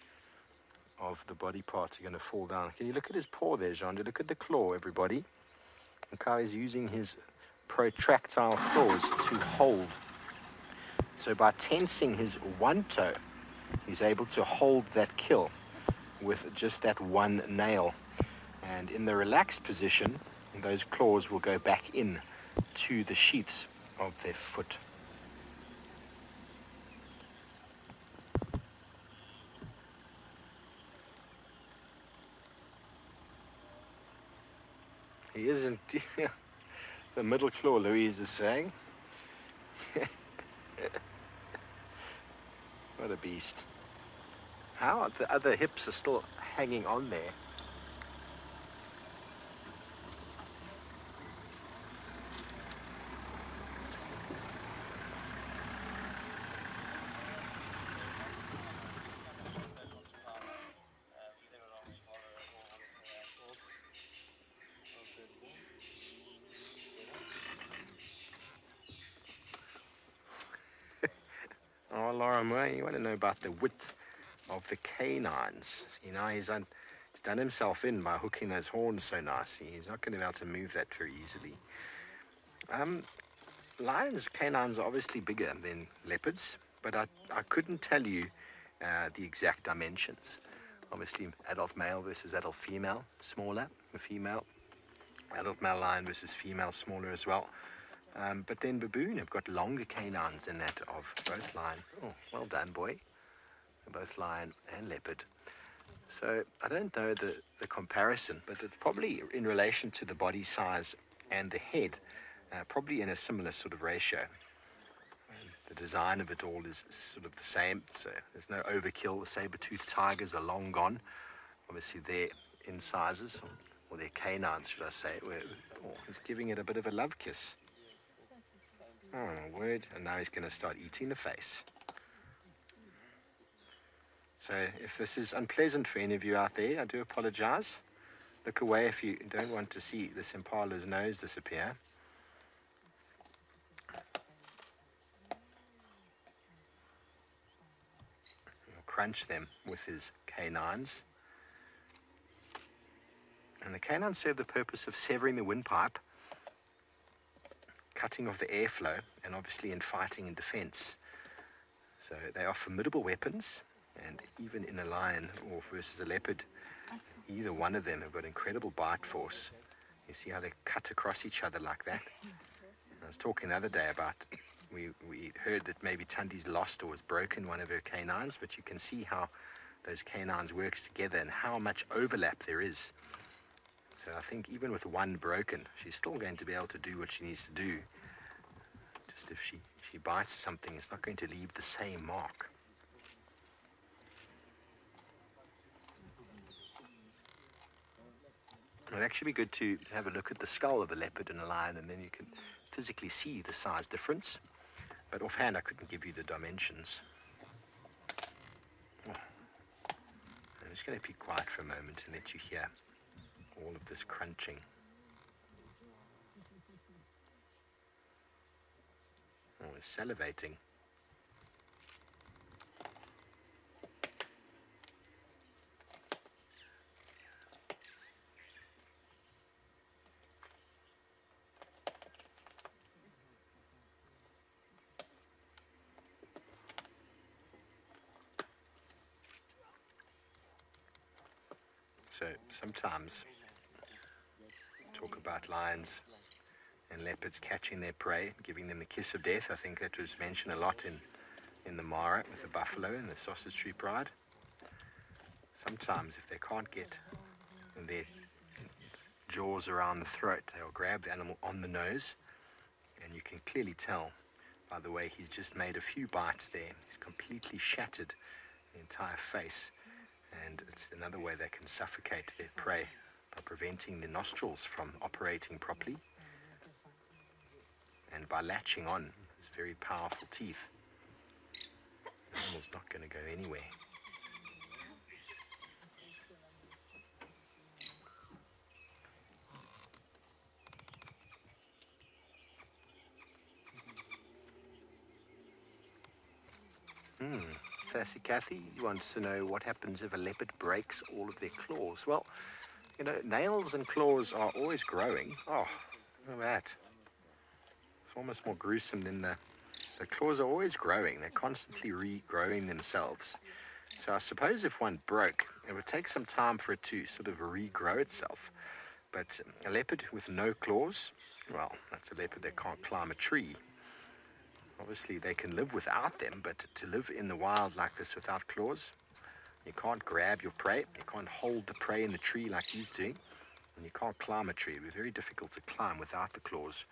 of the body parts are going to fall down. Can you look at his paw there, Jean? Look at the claw, everybody. Makai is using his protractile claws to hold. So by tensing his one toe, he's able to hold that kill with just that one nail. And in the relaxed position, those claws will go back in to the sheaths of their foot. He isn't the middle claw, Louise is saying. What a beast. How the other hips are still hanging on there. Oh, Laura Moore, you want to know about the width of the canines. You know, he's done himself in by hooking those horns so nicely. He's not going to be able to move that very easily. Lions' canines are obviously bigger than leopards, but I couldn't tell you the exact dimensions. Obviously, adult male versus adult female, smaller. The female, adult male lion versus female, smaller as well. But then baboon have got longer canines than that of both lion. Oh, well done, boy. Both lion and leopard. So I don't know the comparison, but it's probably in relation to the body size and the head, probably in a similar sort of ratio. The design of it all is sort of the same, so there's no overkill. The saber-toothed tigers are long gone. Obviously their incisors, or their canines, should I say, he's giving it a bit of a love kiss. Oh, my word. And now he's going to start eating the face. So if this is unpleasant for any of you out there, I do apologize. Look away if you don't want to see this impala's nose disappear. He'll crunch them with his canines. And the canines serve the purpose of severing the windpipe, cutting off the airflow, and obviously in fighting and defense. So they are formidable weapons, and even in a lion or versus a leopard, either one of them have got incredible bite force. You see how they cut across each other like that? I was talking the other day about, we heard that maybe Tundi's lost or has broken one of her canines, but you can see how those canines work together and how much overlap there is. So I think even with one broken, she's still going to be able to do what she needs to do. Just if she bites something, it's not going to leave the same mark. It would actually be good to have a look at the skull of a leopard and a lion, and then you can physically see the size difference. But offhand, I couldn't give you the dimensions. I'm just going to be quiet for a moment and let you hear all of this crunching. Oh, he's salivating. So sometimes talk about lions and leopards catching their prey, giving them the kiss of death. I think that was mentioned a lot in the Mara with the buffalo and the sausage tree pride. Sometimes if they can't get their jaws around the throat, they'll grab the animal on the nose, and you can clearly tell by the way he's just made a few bites there. He's completely shattered the entire face, and it's another way they can suffocate their prey by preventing the nostrils from operating properly, and by latching on his very powerful teeth. The animal's not going to go anywhere. Sassy Kathy wants to know what happens if a leopard breaks all of their claws. Well, you know, nails and claws are always growing. Oh, look at that. It's almost more gruesome than the claws are always growing. They're constantly regrowing themselves. So I suppose if one broke, it would take some time for it to sort of regrow itself. But a leopard with no claws, well, that's a leopard that can't climb a tree. Obviously, they can live without them, but to live in the wild like this without claws, you can't grab your prey, you can't hold the prey in the tree like he's doing, and you can't climb a tree. It would be very difficult to climb without the claws.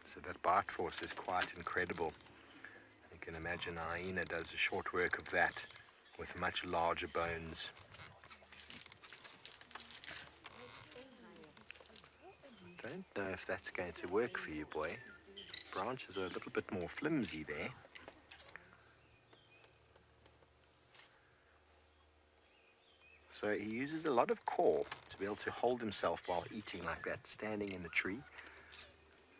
So that bite force is quite incredible. You can imagine a hyena does a short work of that with much larger bones. Don't know if that's going to work for you, boy. Branches are a little bit more flimsy there. So he uses a lot of core to be able to hold himself while eating like that, standing in the tree.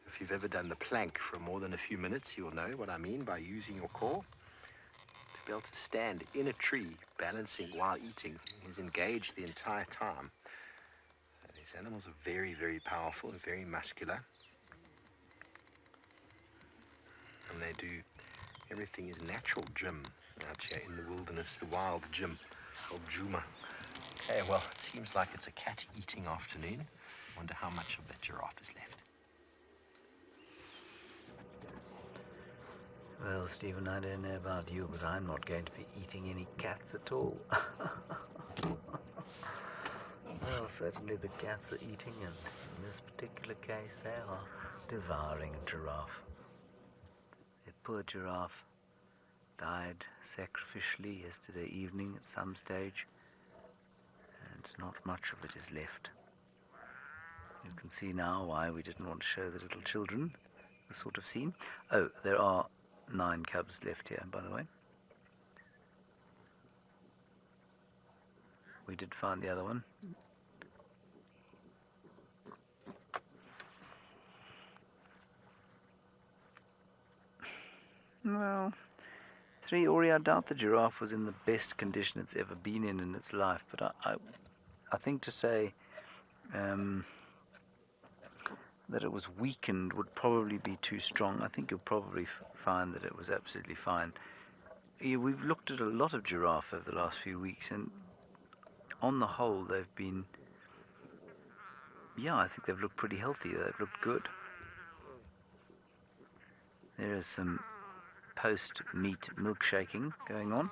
If you've ever done the plank for more than a few minutes, you'll know what I mean by using your core. To be able to stand in a tree, balancing while eating, he's engaged the entire time. So these animals are very, very powerful and very muscular. And they do, everything is natural gym out here in the wilderness, the wild gym of Juma. Okay, well, it seems like it's a cat-eating afternoon. Wonder how much of that giraffe is left. Well, Stephen, I don't know about you, but I'm not going to be eating any cats at all. Well, certainly the cats are eating, and in this particular case, they are devouring a giraffe. A poor giraffe died sacrificially yesterday evening at some stage, and not much of it is left. You can see now why we didn't want to show the little children the sort of scene. Oh, there are 9 cubs left here, by the way. We did find the other one. Well, 3, Ori, I doubt the giraffe was in the best condition it's ever been in its life, but I think to say that it was weakened would probably be too strong. I think you'll probably find that it was absolutely fine. We've looked at a lot of giraffe over the last few weeks, and on the whole, they've been, I think they've looked pretty healthy. They've looked good. There is some post-meat milkshaking going on.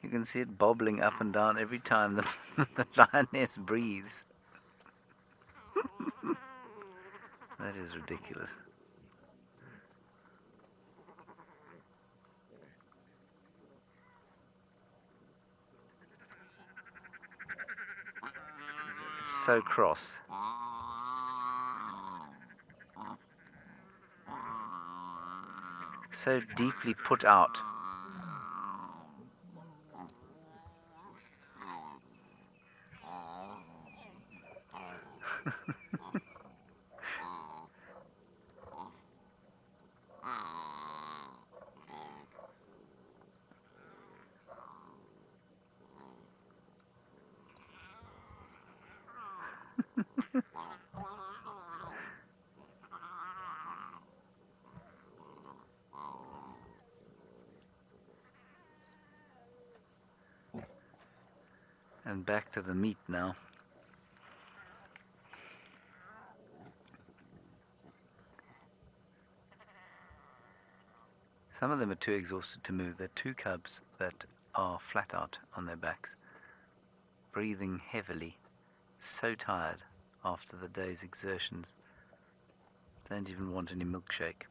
You can see it bobbling up and down every time the lioness breathes. That is ridiculous. It's so cross. So deeply put out. And back to the meat now. Some of them are too exhausted to move. They're 2 cubs that are flat out on their backs, breathing heavily, so tired after the day's exertions. Don't even want any milkshake.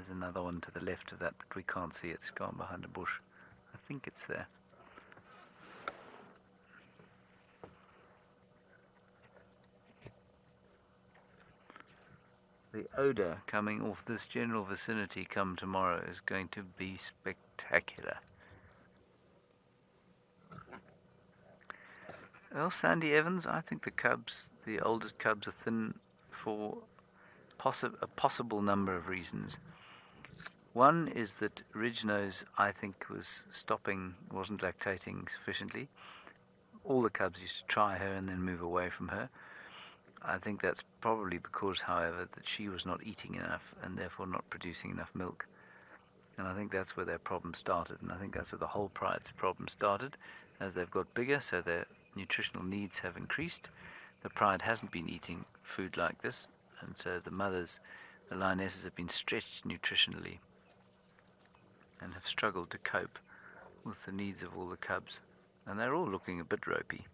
There's another one to the left of that we can't see. It's gone behind a bush. I think it's there. The odour coming off this general vicinity come tomorrow is going to be spectacular. Well, Sandy Evans, I think the cubs, the oldest cubs, are thin for a possible number of reasons. One is that Ridgenose, I think, wasn't lactating sufficiently. All the cubs used to try her and then move away from her. I think that's probably because, however, that she was not eating enough and therefore not producing enough milk. And I think that's where their problem started, and I think that's where the whole pride's problem started. As they've got bigger, so their nutritional needs have increased. The pride hasn't been eating food like this, and so the lionesses have been stretched nutritionally and have struggled to cope with the needs of all the cubs. And they're all looking a bit ropey.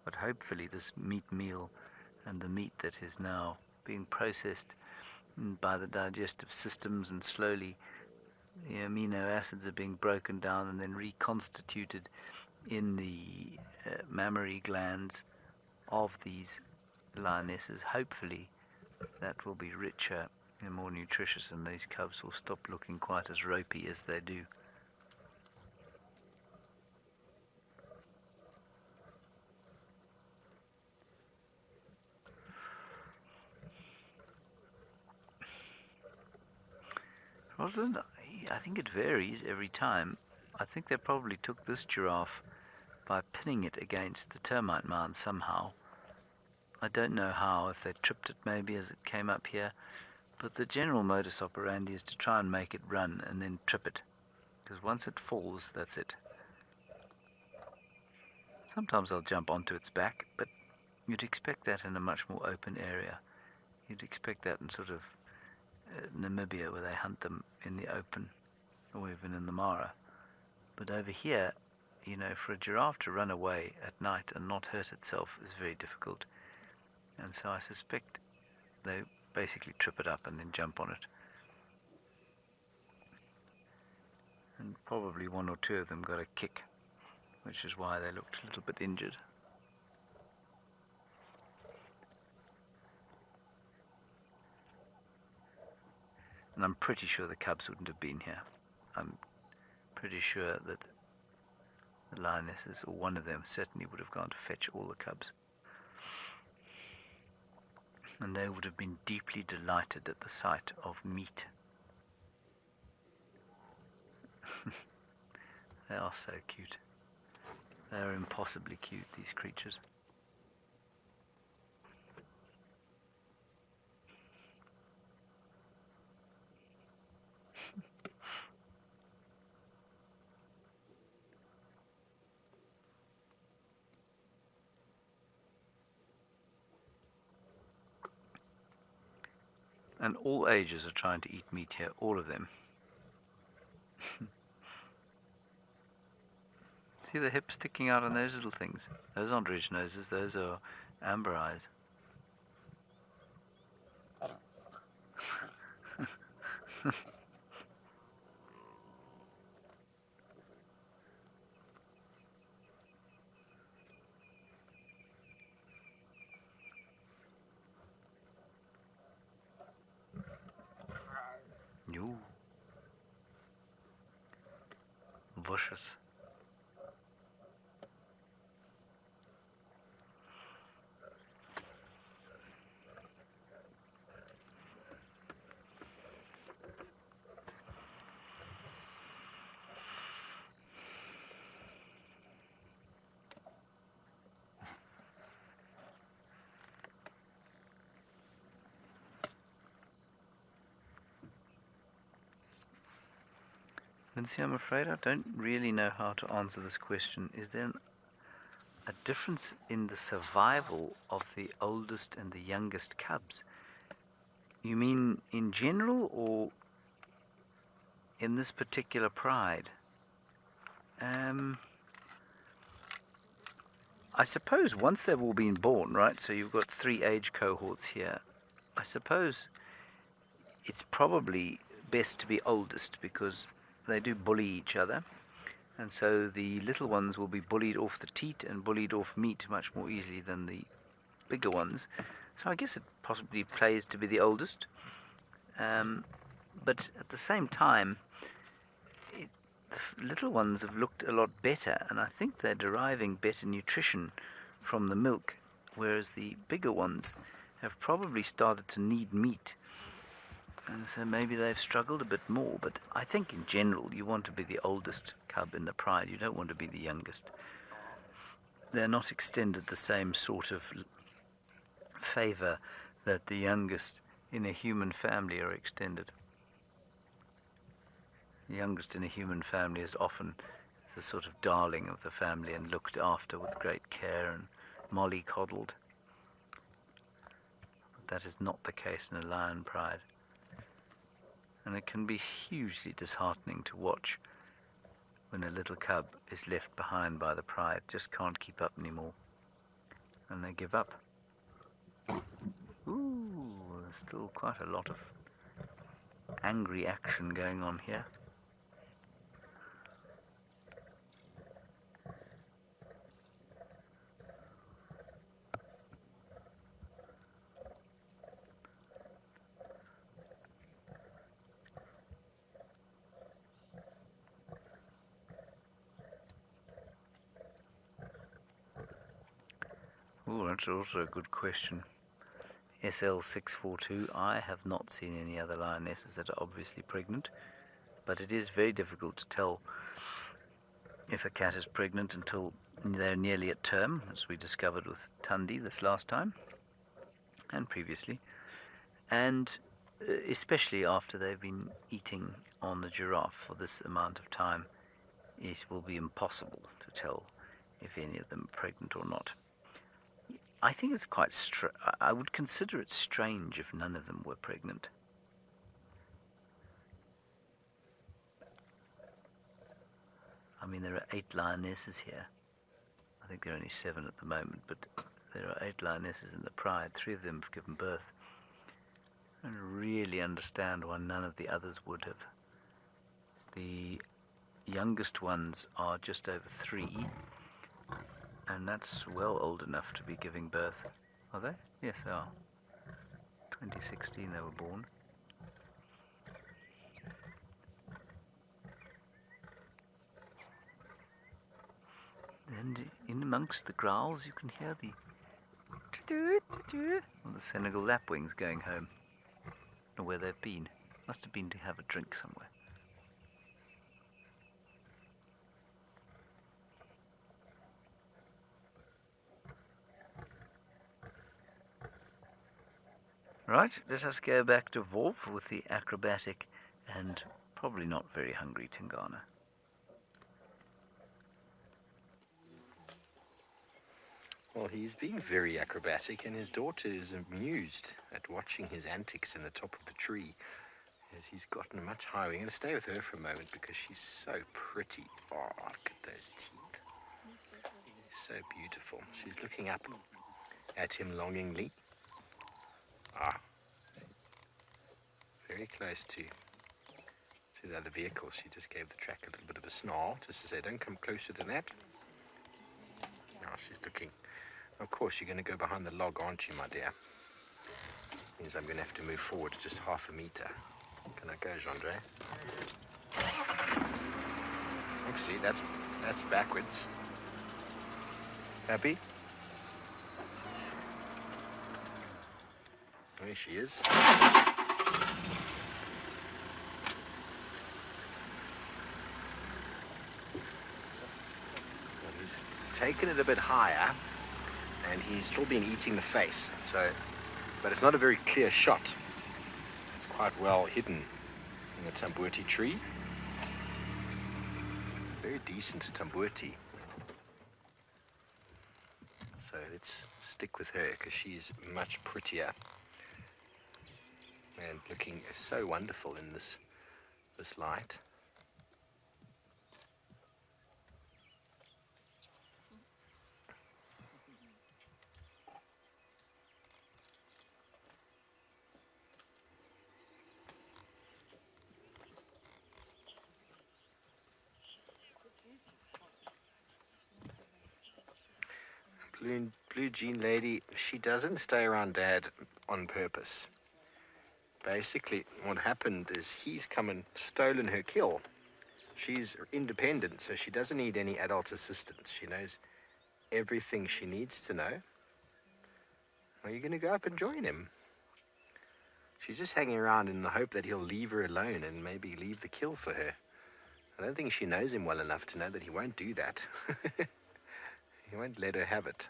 But hopefully this meat meal and the meat that is now being processed by the digestive systems, and slowly the amino acids are being broken down and then reconstituted in the mammary glands of these lionesses. Hopefully that will be richer and more nutritious, and these cubs will stop looking quite as ropey as they do. Rosalind, I think it varies every time. I think they probably took this giraffe by pinning it against the termite mound somehow. I don't know how, if they tripped it maybe as it came up here, but the general modus operandi is to try and make it run and then trip it, because once it falls, that's it. Sometimes they'll jump onto its back, but you'd expect that in a much more open area. You'd expect that in sort of Namibia, where they hunt them in the open, or even in the Mara. But over here, for a giraffe to run away at night and not hurt itself is very difficult. And so I suspect they basically trip it up and then jump on it. And probably one or two of them got a kick, which is why they looked a little bit injured. And I'm pretty sure the cubs wouldn't have been here. I'm pretty sure that the lionesses, or one of them, certainly would have gone to fetch all the cubs. And they would have been deeply delighted at the sight of meat. They are so cute. They are impossibly cute, these creatures. And all ages are trying to eat meat here, all of them. See the hips sticking out on those little things? Those aren't ridge noses, those are amber eyes. Yo. Vicious. Lindsay, I'm afraid I don't really know how to answer this question. Is there a difference in the survival of the oldest and the youngest cubs? You mean in general, or in this particular pride? I suppose once they've all been born, right, so you've got 3 age cohorts here, I suppose it's probably best to be oldest because they do bully each other. And so the little ones will be bullied off the teat and bullied off meat much more easily than the bigger ones. So I guess it possibly plays to be the oldest. But at the same time, the little ones have looked a lot better, and I think they're deriving better nutrition from the milk, whereas the bigger ones have probably started to need meat. And so maybe they've struggled a bit more, but I think in general you want to be the oldest cub in the pride. You don't want to be the youngest. They're not extended the same sort of favour that the youngest in a human family are extended. The youngest in a human family is often the sort of darling of the family and looked after with great care and mollycoddled. But that is not the case in a lion pride. And it can be hugely disheartening to watch when a little cub is left behind by the pride, just can't keep up anymore, and they give up. Ooh, there's still quite a lot of angry action going on here. Oh, that's also a good question. SL642, I have not seen any other lionesses that are obviously pregnant, but it is very difficult to tell if a cat is pregnant until they're nearly at term, as we discovered with Tundi this last time, and previously, and especially after they've been eating on the giraffe for this amount of time, it will be impossible to tell if any of them are pregnant or not. I think it's quite I would consider it strange if none of them were pregnant. I mean, there are 8 lionesses here. I think there are only 7 at the moment, but there are 8 lionesses in the pride. 3 of them have given birth. I don't really understand why none of the others would have. The youngest ones are just over 3, and that's well old enough to be giving birth. Are they? Yes, they are. 2016 they were born. And in amongst the growls you can hear the Senegal lapwings going home. I don't know where they've been. Must have been to have a drink somewhere. Right, let us go back to Wolf with the acrobatic and probably not very hungry Tingana. Well, he's being very acrobatic, and his daughter is amused at watching his antics in the top of the tree as he's gotten much higher. We're going to stay with her for a moment because she's so pretty. Oh, look at those teeth. So beautiful. She's looking up at him longingly. Very close to the other vehicle. She just gave the track a little bit of a snarl, just to say, don't come closer than that. Now she's looking. Of course, you're going to go behind the log, aren't you, my dear? Means I'm going to have to move forward just half a meter. Can I go, Gendre? Oopsie, that's backwards. Happy? There she is. He's taken it a bit higher, and he's still been eating the face. But it's not a very clear shot. It's quite well hidden in the tambuti tree. Very decent tambuti. So let's stick with her because she's much prettier and looking so wonderful in this light. Blue jean lady, she doesn't stay around Dad on purpose. Basically, what happened is he's come and stolen her kill. She's independent, so she doesn't need any adult assistance. She knows everything she needs to know. Are you going to go up and join him? She's just hanging around in the hope that he'll leave her alone and maybe leave the kill for her. I don't think she knows him well enough to know that he won't do that. He won't let her have it.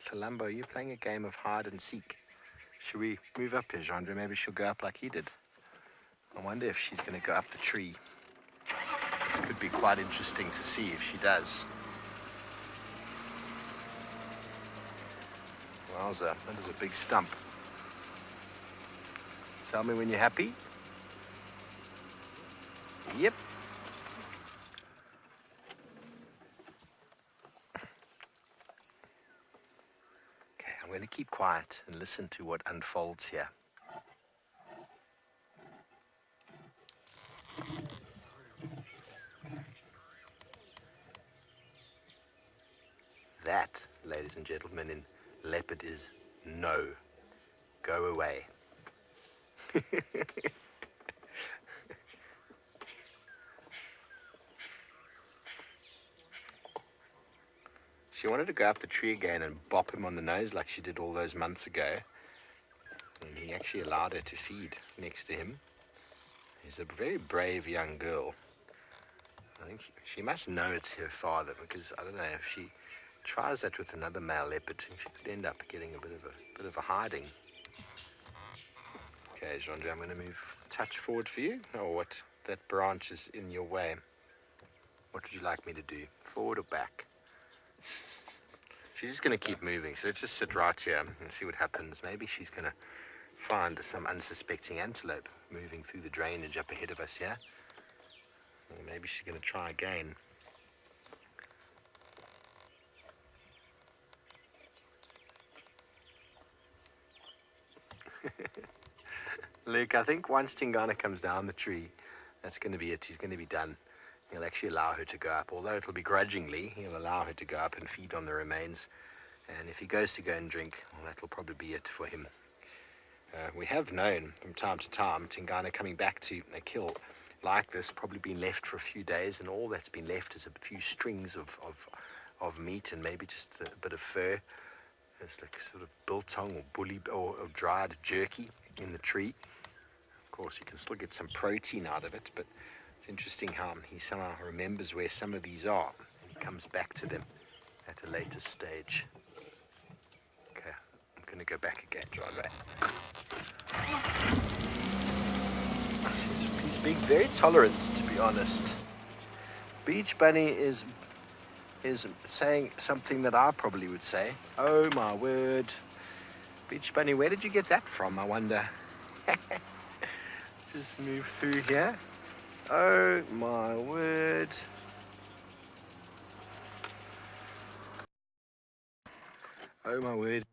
Salambo, are you playing a game of hide and seek? Should we move up here, Jeandre? Maybe she'll go up like he did. I wonder if she's going to go up the tree. This could be quite interesting to see if she does. Wowza, that is a big stump. Tell me when you're happy. Yep. Okay, I'm going to keep quiet and listen to what unfolds here. That, ladies and gentlemen, in leopard is no. Go away. She wanted to go up the tree again and bop him on the nose like she did all those months ago. And he actually allowed her to feed next to him. He's a very brave young girl. I think she must know it's her father, because I don't know, if she tries that with another male leopard, she could end up getting a bit of a hiding. Okay, Jeandre, I'm going to move a touch forward for you. Oh, what? That branch is in your way. What would you like me to do? Forward or back? She's just going to keep moving, so let's just sit right here and see what happens. Maybe she's going to find some unsuspecting antelope moving through the drainage up ahead of us, yeah? Or maybe she's going to try again. Luke, I think once Tingana comes down the tree, that's going to be it. He's going to be done. He'll actually allow her to go up. Although it'll be grudgingly, he'll allow her to go up and feed on the remains. And if he goes to go and drink, well, that'll probably be it for him. We have known from time to time Tingana coming back to a kill like this, probably been left for a few days, and all that's been left is a few strings of meat and maybe just a bit of fur. It's like sort of biltong or bully or dried jerky in the tree. Of course, you can still get some protein out of it, but it's interesting how he somehow remembers where some of these are and comes back to them at a later stage. Okay, I'm going to go back again, Jeandre. He's being very tolerant, to be honest. Beach Bunny is saying something that I probably would say. Oh my word. Beach Bunny, where did you get that from, I wonder? Just move through here. Oh my word. Oh my word.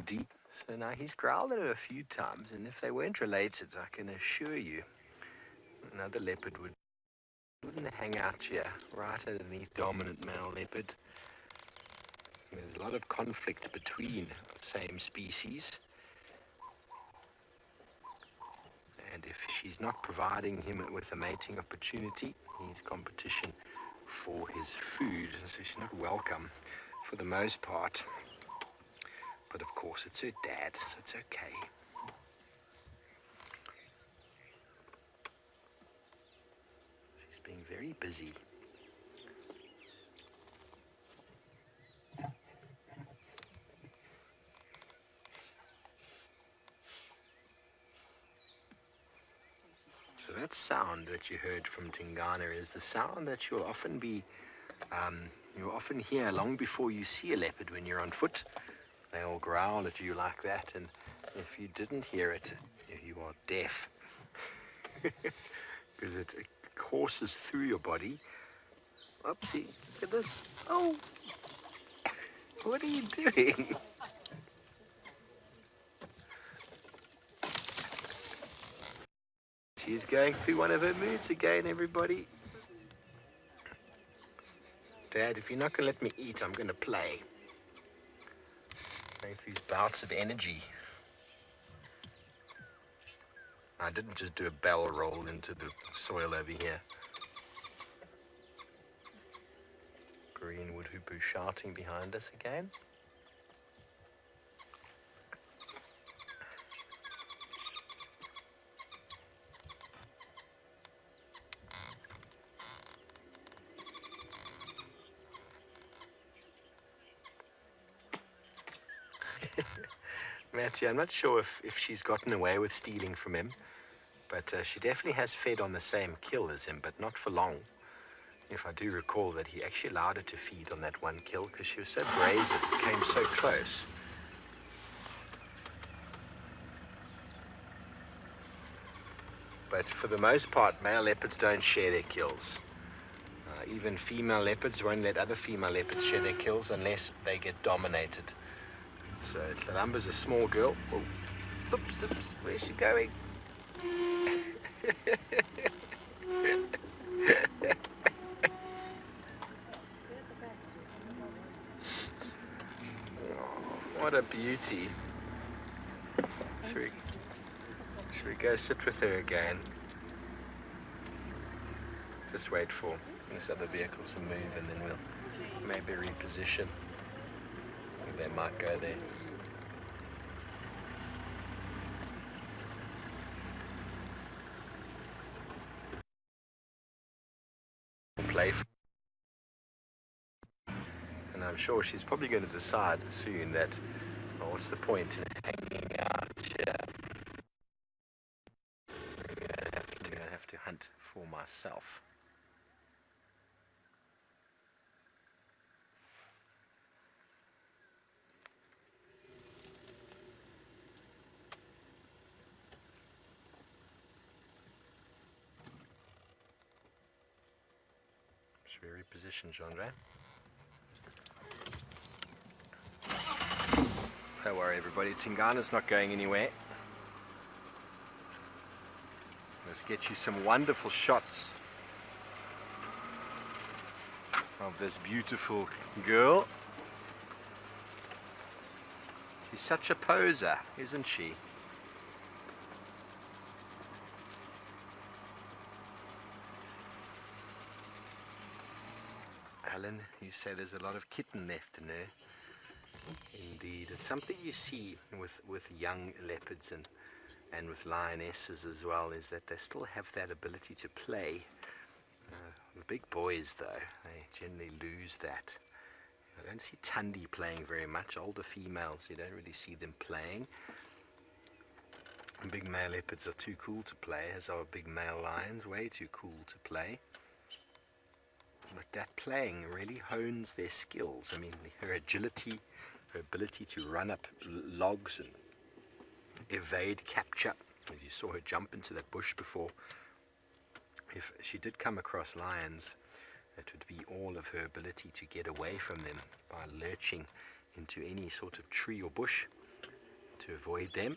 Deep. So now he's growled at her a few times, and if they weren't related, I can assure you another leopard wouldn't hang out here right underneath dominant male leopard. There's a lot of conflict between the same species. And if she's not providing him with a mating opportunity, he's competition for his food, so she's not welcome for the most part. But of course, it's her dad, so it's okay. She's being very busy. So that sound that you heard from Tingana is the sound that you'll often hear long before you see a leopard when you're on foot. They'll growl at you like that, and if you didn't hear it, you are deaf. Because it courses through your body. Oopsie, look at this. Oh, what are you doing? She's going through one of her moods again, everybody. Dad, if you're not going to let me eat, I'm going to play. Going through these bouts of energy. I didn't just do a barrel roll into the soil over here. Greenwood hoopoe shouting behind us again. Matty, I'm not sure if she's gotten away with stealing from him, but she definitely has fed on the same kill as him, but not for long. If I do recall that he actually allowed her to feed on that one kill because she was so brazen, came so close. But for the most part, male leopards don't share their kills. Even female leopards won't let other female leopards share their kills unless they get dominated. So Tlalamba's a small girl. Oh, oops, where's she going? Oh, what a beauty. Should we go sit with her again? Just wait for this other vehicle to move and then we'll maybe reposition. They might go there. Play. And I'm sure she's probably going to decide soon that, well, what's the point in hanging out here? I'm going to have to hunt for myself. Should we reposition, Jean-Ray? Don't worry, everybody. Tingana's not going anywhere. Let's get you some wonderful shots of this beautiful girl. She's such a poser, isn't she? Alan, you say there's a lot of kitten left in her. Indeed, it's something you see with young leopards and with lionesses as well, is that they still have that ability to play. The big boys, though, they generally lose that. I don't see Tundi playing very much. Older females, you don't really see them playing. And big male leopards are too cool to play, as are big male lions, way too cool to play. But that playing really hones their skills. I mean, her agility, her ability to run up logs and evade capture, as you saw her jump into that bush before. If she did come across lions, it would be all of her ability to get away from them by lurching into any sort of tree or bush to avoid them.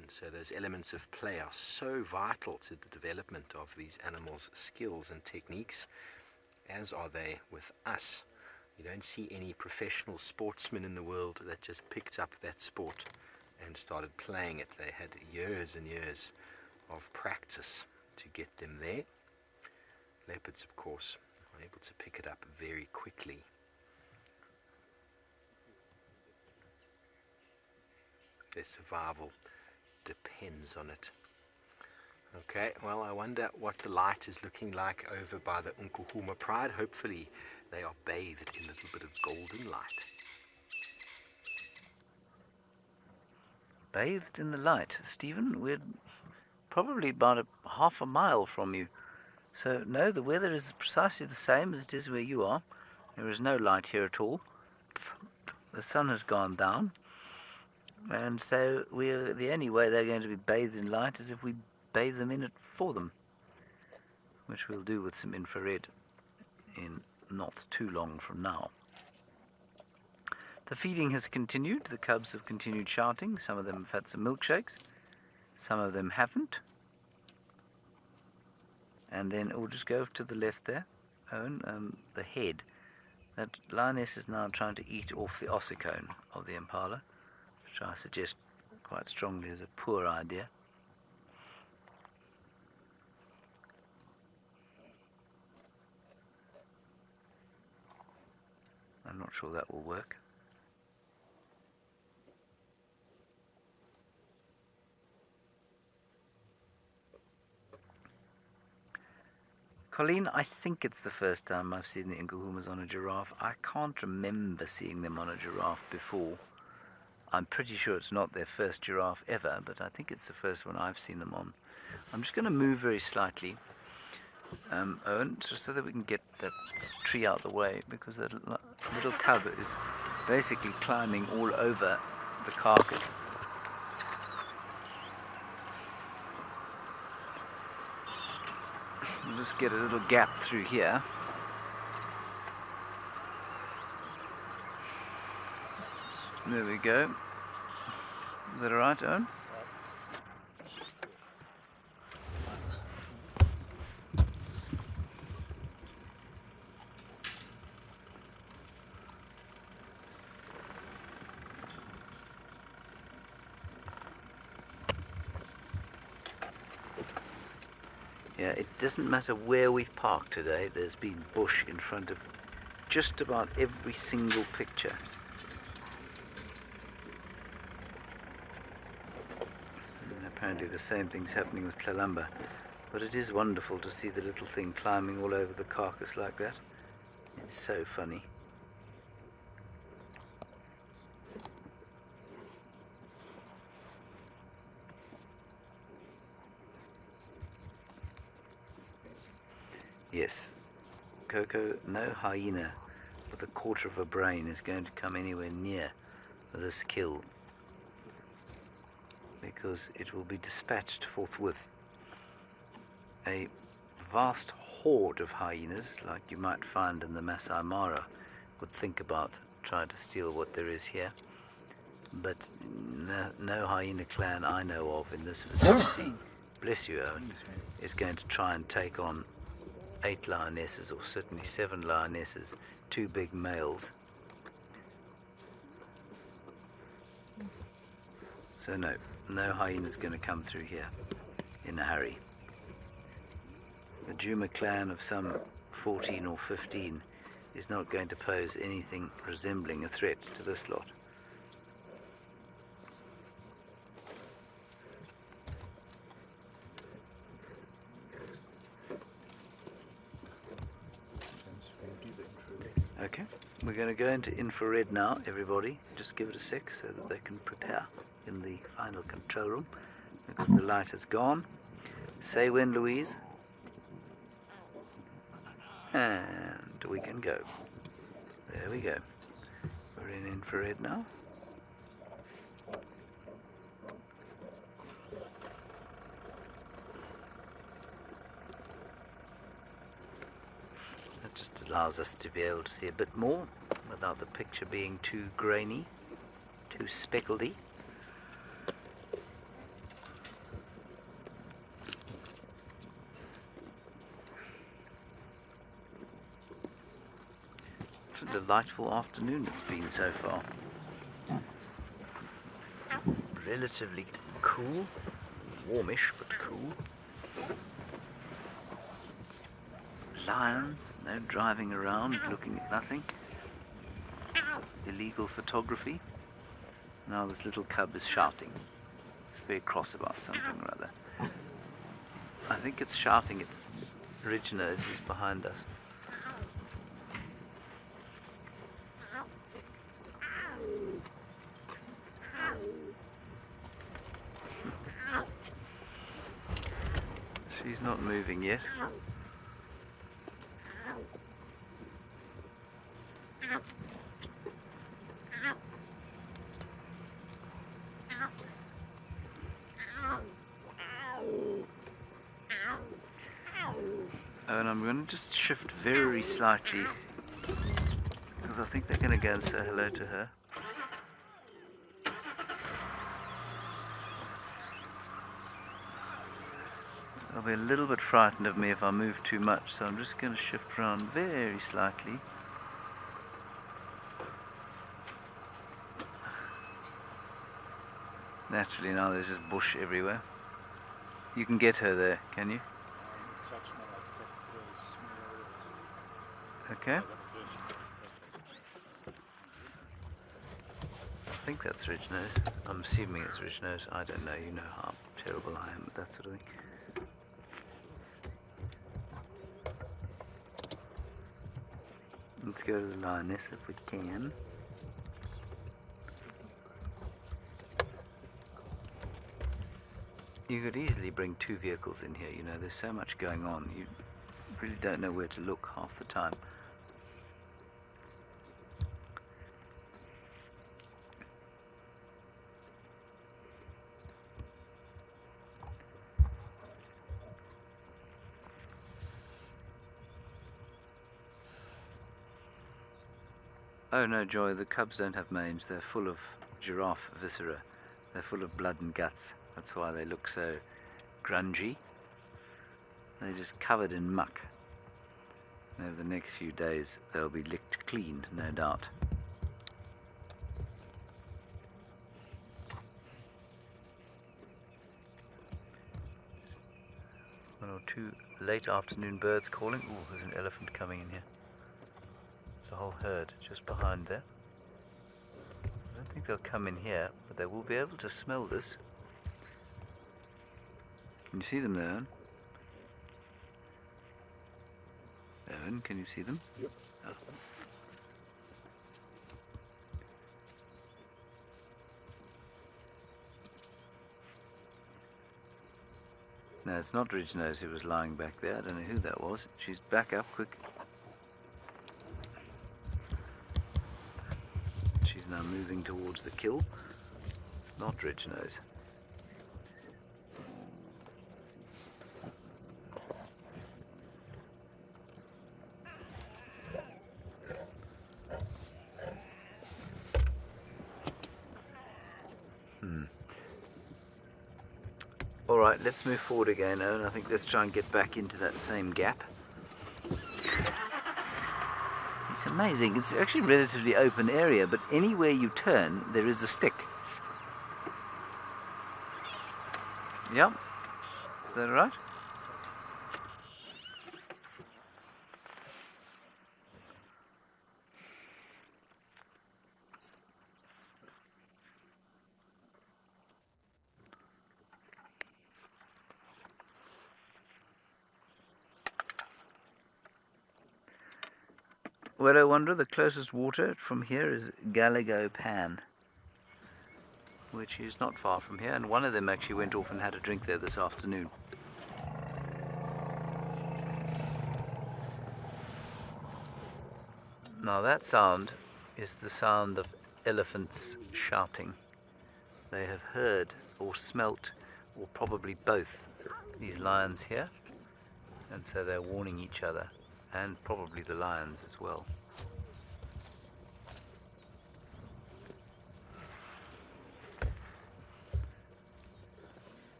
And so those elements of play are so vital to the development of these animals' skills and techniques, as are they with us. You don't see any professional sportsmen in the world that just picked up that sport and started playing it. They had years and years of practice to get them there. Leopards, of course, are able to pick it up very quickly. Their survival depends on it. Okay, well, I wonder what the light is looking like over by the Nkuhuma Pride. Hopefully they are bathed in a little bit of golden light. Bathed in the light. Stephen, we're probably about half a mile from you. So, no, the weather is precisely the same as it is where you are. There is no light here at all. The sun has gone down. And so the only way they're going to be bathed in light is if we bathe them in it for them, which we'll do with some infrared in not too long from now. The feeding has continued. The cubs have continued shouting. Some of them have had some milkshakes. Some of them haven't. And then we'll just go to the left there. Owen, the head. That lioness is now trying to eat off the ossicone of the impala, which I suggest quite strongly is a poor idea. I'm not sure that will work. Colleen, I think it's the first time I've seen the Ingahumas on a giraffe. I can't remember seeing them on a giraffe before. I'm pretty sure it's not their first giraffe ever, but I think it's the first one I've seen them on. I'm just going to move very slightly, Owen, just so that we can get that tree out of the way, because that little cub is basically climbing all over the carcass. We'll just get a little gap through here. There we go. Is that alright, Owen? Yeah, it doesn't matter where we've parked today, there's been bush in front of just about every single picture. And apparently the same thing's happening with Tlalamba. But it is wonderful to see the little thing climbing all over the carcass like that. It's so funny. Yes, Coco, no hyena with a quarter of a brain is going to come anywhere near this kill, because it will be dispatched forthwith. A vast horde of hyenas, like you might find in the Masai Mara, would think about trying to steal what there is here. But no hyena clan I know of in this vicinity, bless you Owen, is going to try and take on 8 lionesses, or certainly 7 lionesses, 2 big males. So no hyena's going to come through here in a hurry. The Juma clan of some 14 or 15 is not going to pose anything resembling a threat to this lot. Okay, we're going to go into infrared now, everybody. Just give it a sec so that they can prepare in the final control room, because the light has gone. Say when, Louise. And we can go. There we go. We're in infrared now. That just allows us to be able to see a bit more without the picture being too grainy, too speckledy. What a delightful afternoon it's been so far. Relatively cool, warmish but cool. Lions, no driving around looking at nothing. It's illegal photography. Now this little cub is shouting. Very cross about something or other. I think it's shouting at Regina as he's behind us. She's not moving yet. Oh, and I'm going to just shift very slightly, because I think they're going to go and say hello to her. They'll be a little bit frightened of me if I move too much, so I'm just going to shift around very slightly. Naturally now there's just bush everywhere. You can get her there, can you? Okay. I think that's ridge nose. I'm assuming it's ridge nose. I don't know. You know how terrible I am at that sort of thing. Let's go to the lioness if we can. You could easily bring 2 vehicles in here, you know, there's so much going on, you really don't know where to look half the time. Oh no, Joy, the cubs don't have mange, they're full of giraffe viscera. They're full of blood and guts. That's why they look so grungy. They're just covered in muck. And over the next few days they'll be licked clean, no doubt. One or two late afternoon birds calling. Ooh, there's an elephant coming in here. There's a whole herd just behind there. I don't think they'll come in here, but they will be able to smell this. Can you see them there, Owen? Owen, can you see them? Yep. Oh. No, it's not Ridge Nose who was lying back there. I don't know who that was. She's back up, quick. She's now moving towards the kill. It's not Ridge Nose. Alright, let's move forward again, Owen. I think let's try and get back into that same gap. It's amazing. It's actually a relatively open area, but anywhere you turn, there is a stick. Yep. Is that right? Well, I wonder, the closest water from here is Gallego Pan, which is not far from here, and one of them actually went off and had a drink there this afternoon. Now that sound is the sound of elephants shouting. They have heard or smelt, or probably both, these lions here, and so they're warning each other. And probably the lions as well.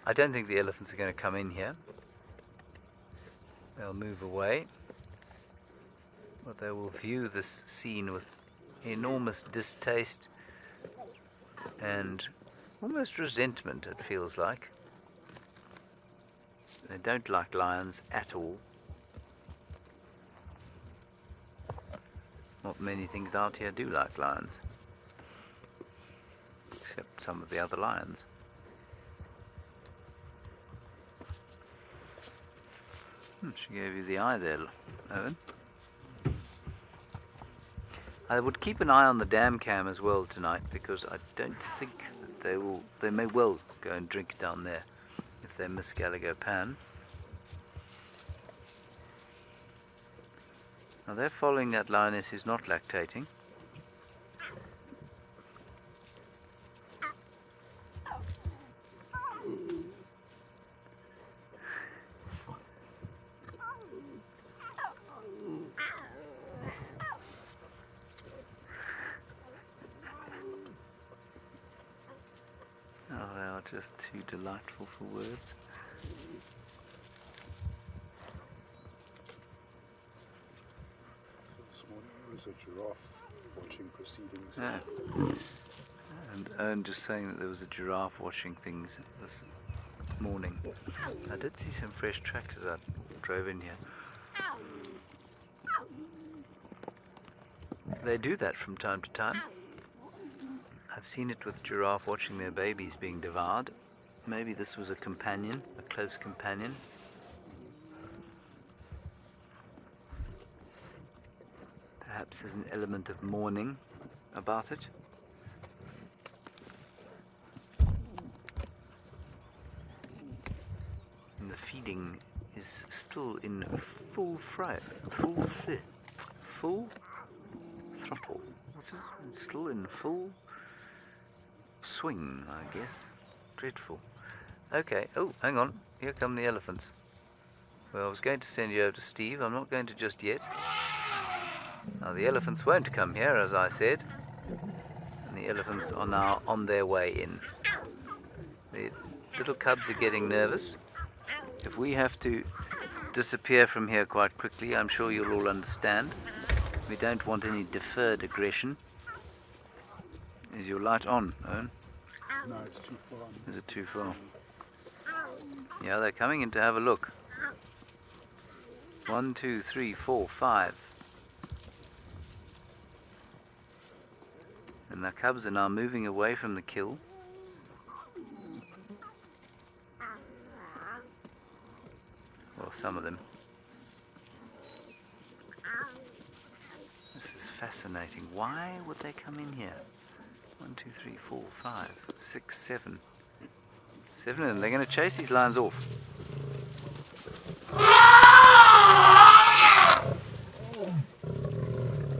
I don't think the elephants are going to come in here. They'll move away. But they will view this scene with enormous distaste and almost resentment, it feels like. They don't like lions at all. Not many things out here do like lions, except some of the other lions. She gave you the eye there, Owen. I would keep an eye on the dam cam as well tonight, because I don't think that they may well go and drink down there if they miss Gallego Pan. Now they're following that lioness who's not lactating. Just too delightful for words. This morning there was a giraffe watching proceedings. Yeah. And Owen just saying that there was a giraffe watching things this morning. I did see some fresh tracks as I drove in here. They do that from time to time. I've seen it with giraffe watching their babies being devoured. Maybe this was a companion, a close companion. Perhaps there's an element of mourning about it. And the feeding is still in full throttle. What's it? It's still in full swing, I guess. Dreadful. Okay, oh, hang on. Here come the elephants. Well, I was going to send you over to Steve. I'm not going to just yet. Now, the elephants won't come here, as I said. And the elephants are now on their way in. The little cubs are getting nervous. If we have to disappear from here quite quickly, I'm sure you'll all understand. We don't want any deferred aggression. Is your light on, Owen? No, it's too far. Is it too far? Yeah, they're coming in to have a look. 1, 2, 3, 4, 5. And the cubs are now moving away from the kill. Well, some of them. This is fascinating. Why would they come in here? 1, 2, 3, 4, 5, 6, 7. 7 of them. They're going to chase these lions off.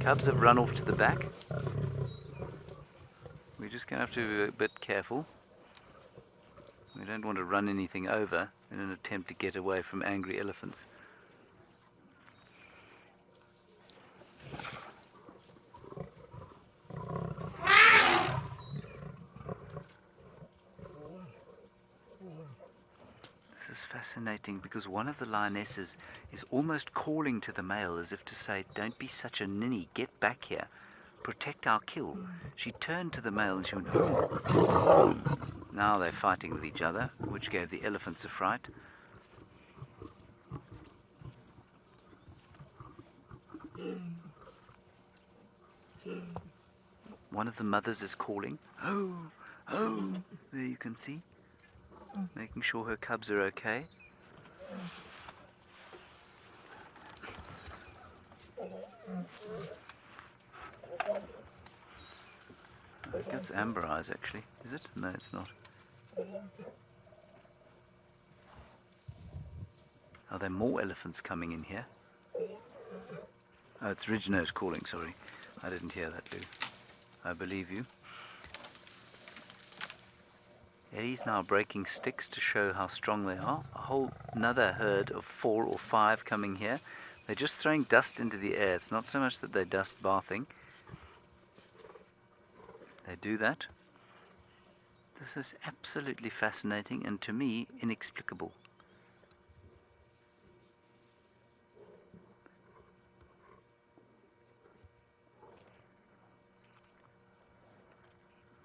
Cubs have run off to the back. We're just going to have to be a bit careful. We don't want to run anything over in an attempt to get away from angry elephants. This is fascinating because one of the lionesses is almost calling to the male as if to say, "Don't be such a ninny, get back here, protect our kill." She turned to the male and she went, "Oh." Now they're fighting with each other, which gave the elephants a fright. One of the mothers is calling, "Oh, oh," there you can see, making sure her cubs are okay. I think that's amber eyes actually, is it? No, it's not. Are there more elephants coming in here? Oh, it's Ridge-nose calling, sorry. I didn't hear that, Lou. I believe you. Eddie's now breaking sticks to show how strong they are. A whole another herd of 4 or 5 coming here. They're just throwing dust into the air. It's not so much that they're dust bathing. They do that. This is absolutely fascinating and to me inexplicable.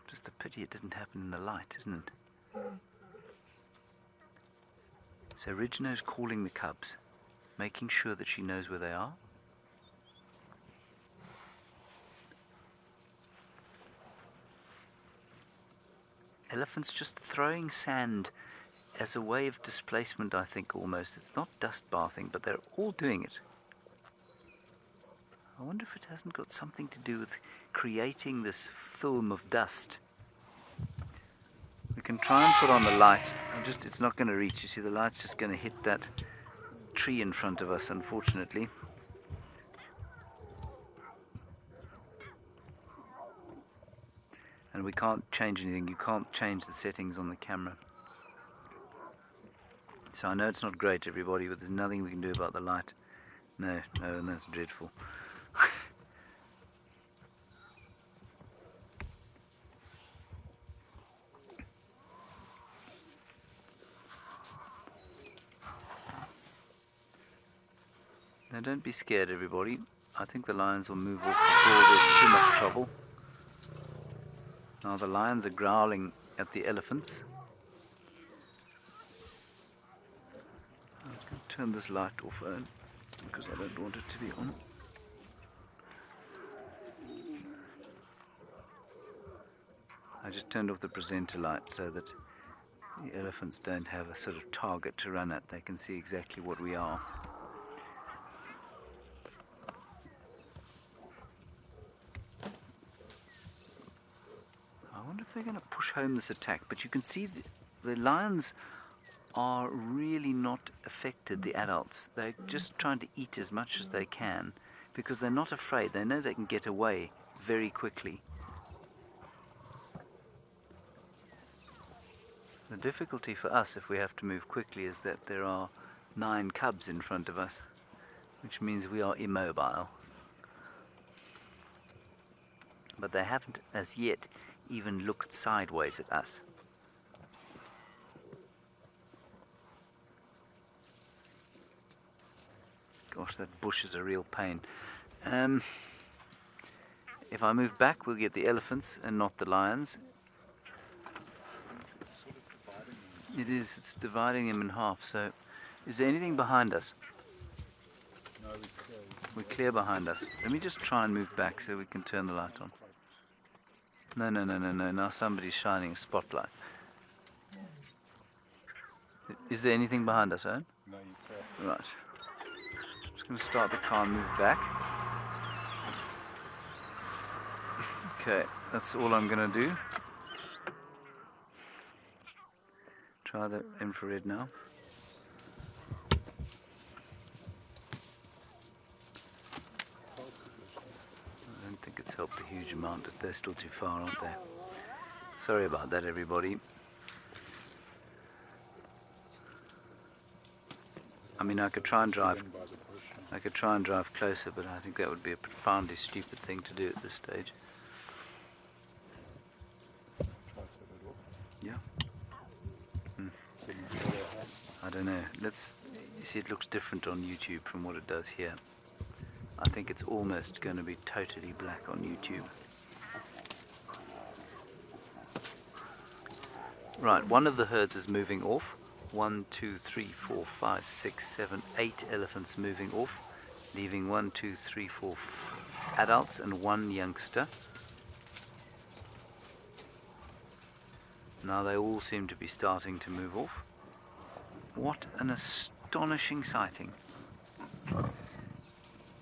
Just a pity it didn't happen in the light, isn't it? So Ridge-nose calling the cubs, making sure that she knows where they are. Elephants just throwing sand as a way of displacement, I think, almost. It's not dust bathing, but they're all doing it. I wonder if it hasn't got something to do with creating this film of dust. We can try and put on the light. It's not going to reach. You see, the light's just going to hit that tree in front of us, unfortunately. And we can't change anything. You can't change the settings on the camera. So I know it's not great, everybody, but there's nothing we can do about the light. No, and that's dreadful. Now don't be scared, everybody. I think the lions will move off before there's too much trouble. Now the lions are growling at the elephants. I'm just going to turn this light off, Owen, because I don't want it to be on. I just turned off the presenter light so that the elephants don't have a sort of target to run at. They can see exactly what we are. I wonder if they're going to push home this attack, but you can see the lions are really not affected, the adults. They're just trying to eat as much as they can because they're not afraid. They know they can get away very quickly. The difficulty for us if we have to move quickly is that there are 9 cubs in front of us, which means we are immobile. But they haven't as yet even looked sideways at us. Gosh, that bush is a real pain. If I move back, we'll get the elephants and not the lions. It is, it's dividing them in half. So, is there anything behind us? No, We're clear behind us. Let me just try and move back so we can turn the light on. No. Now somebody's shining a spotlight. Is there anything behind us, Owen? no, you can't. Right. Just going to start the car and move back. Okay, that's all I'm going to do. Try the infrared now. I don't think it's helped a huge amount, but they're still too far, aren't they? Sorry about that, everybody. I mean, I could try and drive closer, but I think that would be a profoundly stupid thing to do at this stage. Yeah. I don't know. You see, it looks different on YouTube from what it does here. I think it's almost going to be totally black on YouTube. Right, one of the herds is moving off. 1, 2, 3, 4, 5, 6, 7, 8 elephants moving off, leaving 1, 2, 3, 4 adults and 1 youngster. Now they all seem to be starting to move off. What an astonishing sighting.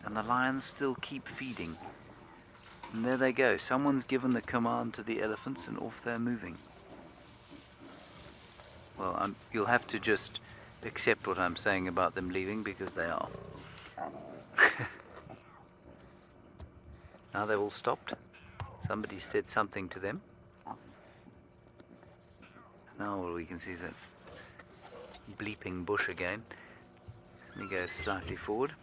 And the lions still keep feeding. And there they go. Someone's given the command to the elephants and off they're moving. Well, you'll have to just accept what I'm saying about them leaving, because they are. Now they've all stopped. Somebody said something to them. Now all we can see is a bleeping bush again. Let me go slightly forward.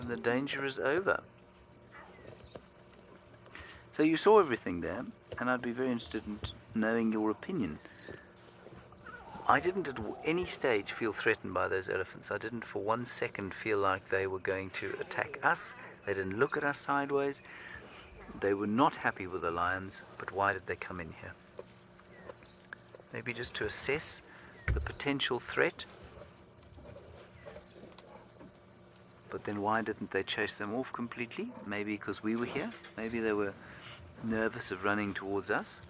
The danger is over. So you saw everything there, and I'd be very interested in knowing your opinion. I didn't at any stage feel threatened by those elephants. I didn't for 1 second feel like they were going to attack us. They didn't look at us sideways. They were not happy with the lions, but why did they come in here? Maybe just to assess the potential threat. But then why didn't they chase them off completely? Maybe because we were here? Maybe they were nervous of running towards us?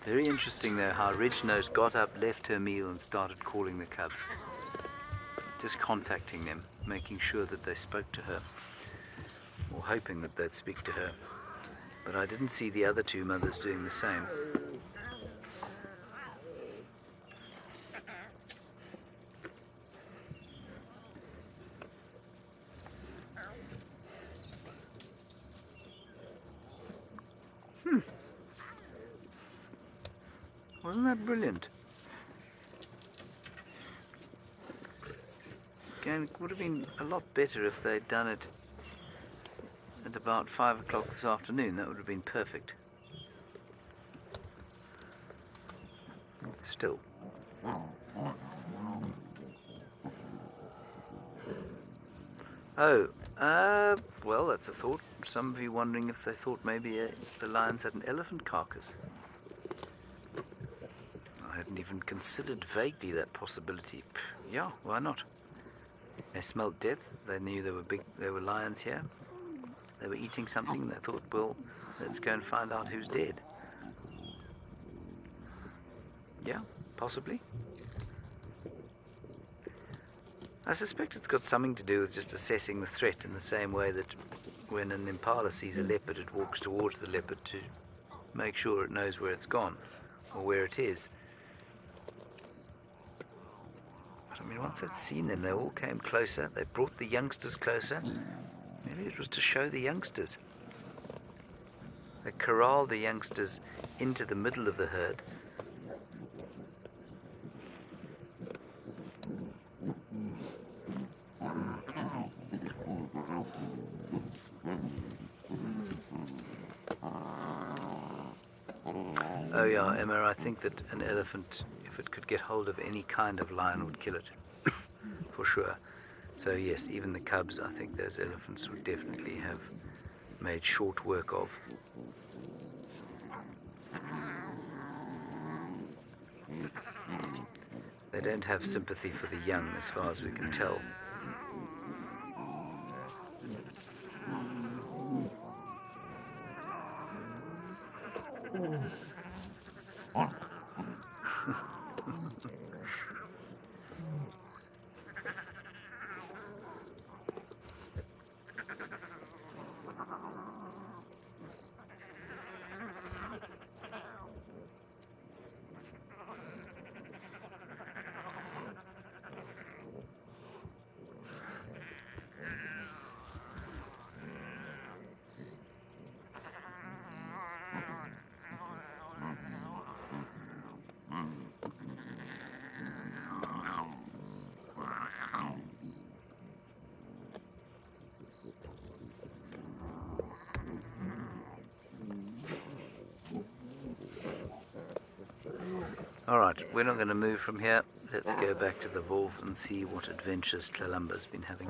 Very interesting though how Ridgenose got up, left her meal and started calling the cubs. Just contacting them, making sure that they spoke to her. Or hoping that they'd speak to her. But I didn't see the other 2 mothers doing the same. Wasn't that brilliant? Again, it would have been a lot better if they'd done it at about 5 o'clock this afternoon. That would have been perfect. Still. Oh, well, that's a thought. Some of you wondering if they thought maybe the lions had an elephant carcass. I hadn't even considered vaguely that possibility. Yeah, why not? They smelled death. They knew there were lions here. They were eating something and they thought, well, let's go and find out who's dead. Yeah, possibly. I suspect it's got something to do with just assessing the threat in the same way that when an impala sees a leopard, it walks towards the leopard to make sure it knows where it's gone or where it is. But I mean, once they'd seen them, they all came closer. They brought the youngsters closer. Maybe it was to show the youngsters. They corralled the youngsters into the middle of the herd. Oh yeah, Emma, I think that an elephant, if it could get hold of any kind of lion, would kill it. For sure. So yes, even the cubs, I think those elephants would definitely have made short work of. They don't have sympathy for the young, as far as we can tell. Alright, we're not going to move from here. Let's go back to the Wolf and see what adventures Tlalumba's been having.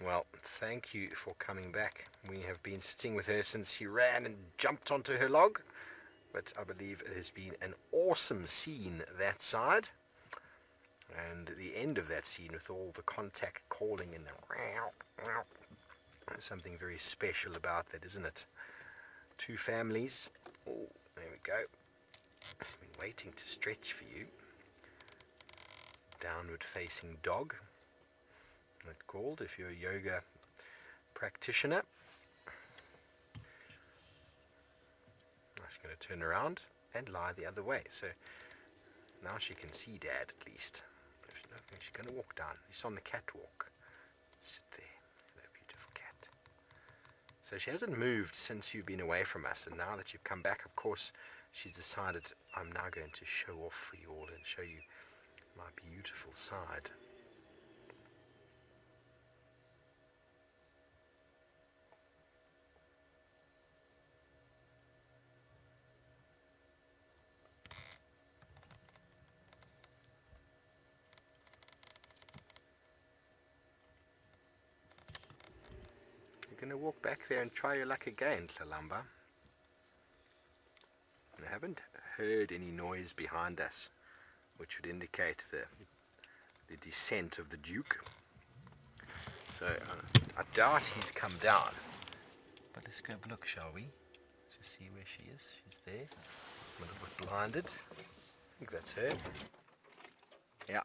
Well, thank you for coming back. We have been sitting with her since she ran and jumped onto her log. But I believe it has been an awesome scene that side. And the end of that scene with all the contact calling and the there's something very special about that, isn't it? Two families. Oh, there we go. I've been waiting to stretch for you. Downward facing dog. That's called if you're a yoga practitioner. Now she's going to turn around and lie the other way. So now she can see Dad at least. She's going to walk down. He's on the catwalk. Sit there. Hello, beautiful cat. So she hasn't moved since you've been away from us. And now that you've come back, of course, she's decided I'm now going to show off for you all and show you my beautiful side. You're going to walk back there and try your luck again, Tlalamba. I haven't heard any noise behind us, which would indicate the descent of the Duke. So I doubt he's come down. But let's go have a look, shall we? Just see where she is. She's there. I'm a little bit blinded. I think that's her. Yeah.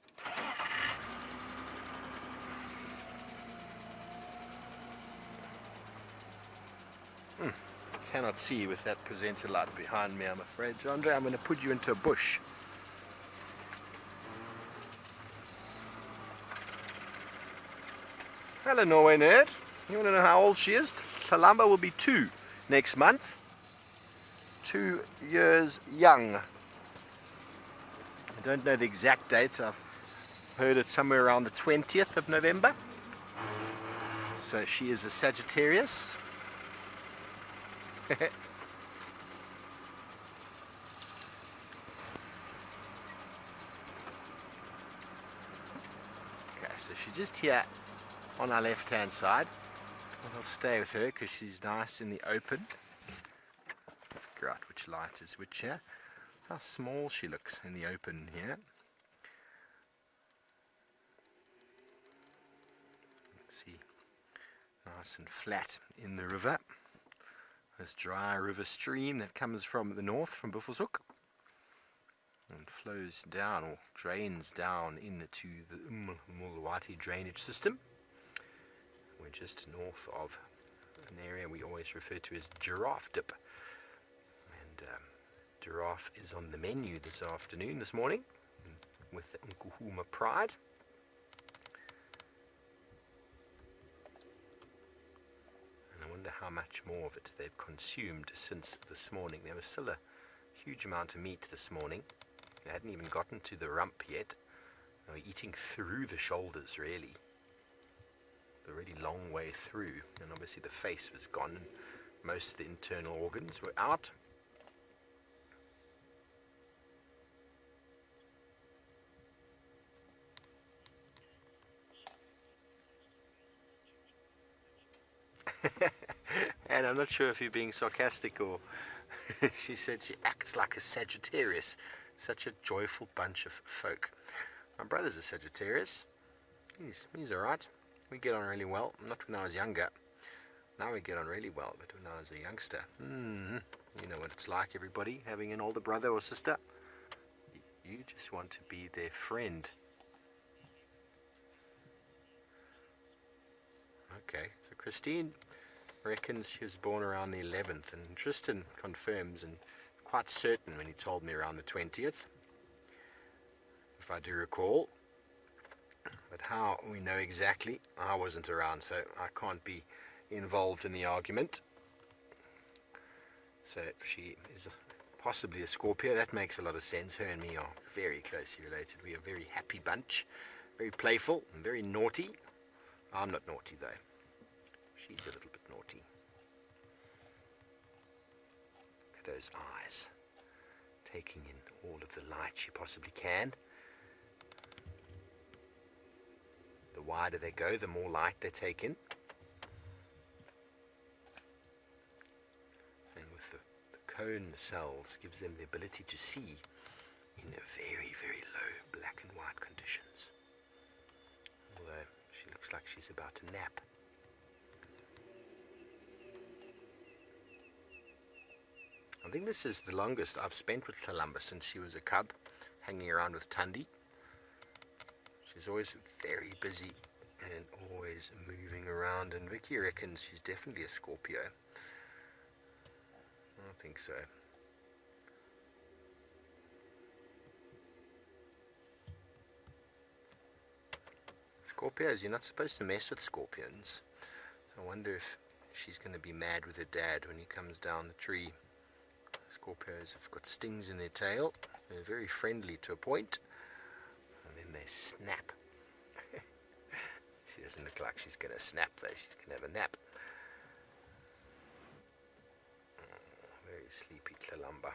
Cannot see with that presenter light behind me, I'm afraid. Andre, I'm going to put you into a bush. Hello, Norway nerd. You want to know how old she is? Tlalamba will be 2 next month. 2 years young. I don't know the exact date. I've heard it somewhere around the 20th of November. So she is a Sagittarius. Okay, so she's just here on our left hand side. I'll stay with her because she's nice in the open. Figure out which light is which here. How small she looks in the open here. Let's see. Nice and flat in the river. This dry river stream that comes from the north, from Buffelshoek, and flows down or drains down into the Mulwati drainage system. We're just north of an area we always refer to as Giraffe Dip. And giraffe is on the menu this morning, with the Nkuhuma Pride. And I wonder how much more of it they've consumed since this morning. There was still a huge amount of meat this morning. They hadn't even gotten to the rump yet. They were eating through the shoulders, really. A really long way through, and obviously the face was gone and most of the internal organs were out. And I'm not sure if you're being sarcastic or she said she acts like a Sagittarius. Such a joyful bunch of folk. My brother's a Sagittarius. He's alright. We get on really well. Not when I was younger. Now we get on really well, but when I was a youngster, you know what it's like, everybody, having an older brother or sister. You just want to be their friend. Okay, so Christine reckons she was born around the 11th, and Tristan confirms, and quite certain when he told me around the 20th, if I do recall. But how we know exactly, I wasn't around, so I can't be involved in the argument. So she is possibly a Scorpio. That makes a lot of sense. Her and me are very closely related. We are a very happy bunch, very playful and very naughty. I'm not naughty though. She's a little bit naughty. Look at those eyes, taking in all of the light she possibly can. The wider they go, the more light they take in. And with the cone cells gives them the ability to see in a very, very low black and white conditions. Although she looks like she's about to nap. I think this is the longest I've spent with Tlalamba since she was a cub, hanging around with Tundi. She's always very busy and always moving around, and Vicky reckons she's definitely a Scorpio. I think so. Scorpios, you're not supposed to mess with scorpions. I wonder if she's going to be mad with her dad when he comes down the tree. Scorpios have got stings in their tail. They're very friendly to a point, and then they snap. She doesn't look like she's going to snap though. She's going to have a nap. Very sleepy Tlalamba.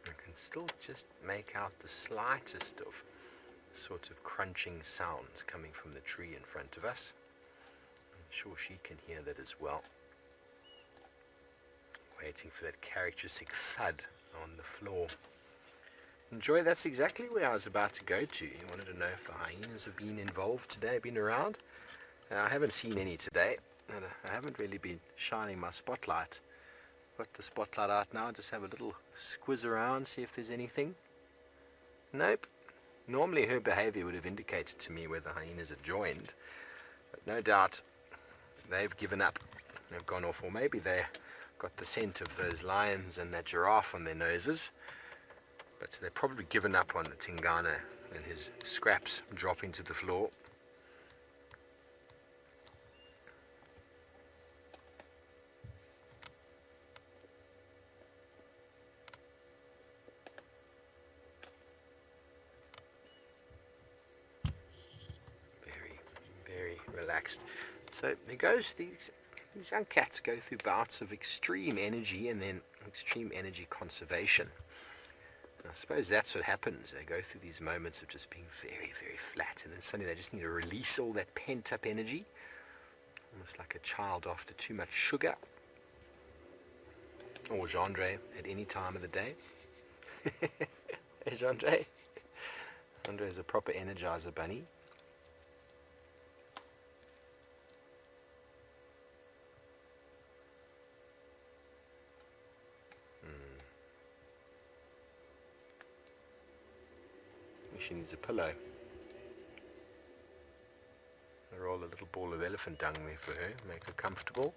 I can still just make out the slightest of sort of crunching sounds coming from the tree in front of us. I'm sure she can hear that as well. Waiting for that characteristic thud on the floor. Enjoy, that's exactly where I was about to go to. You wanted to know if the hyenas have been involved today, been around. I haven't seen any today, and I haven't really been shining my spotlight. Got the spotlight out now, just have a little squiz around, see if there's anything. Nope. Normally her behavior would have indicated to me where the hyenas had joined, but no doubt they've given up. They've gone off, or maybe they got the scent of those lions and that giraffe on their noses. But they've probably given up on Tingana and his scraps dropping to the floor. relaxed. So it goes, these young cats go through bouts of extreme energy and then extreme energy conservation. And I suppose that's what happens. They go through these moments of just being very, very flat, and then suddenly they just need to release all that pent-up energy, almost like a child after too much sugar, or Gendre at any time of the day. Hey, Gendre. Gendre is a proper energizer bunny. She needs a pillow. I roll a little ball of elephant dung there for her, make her comfortable.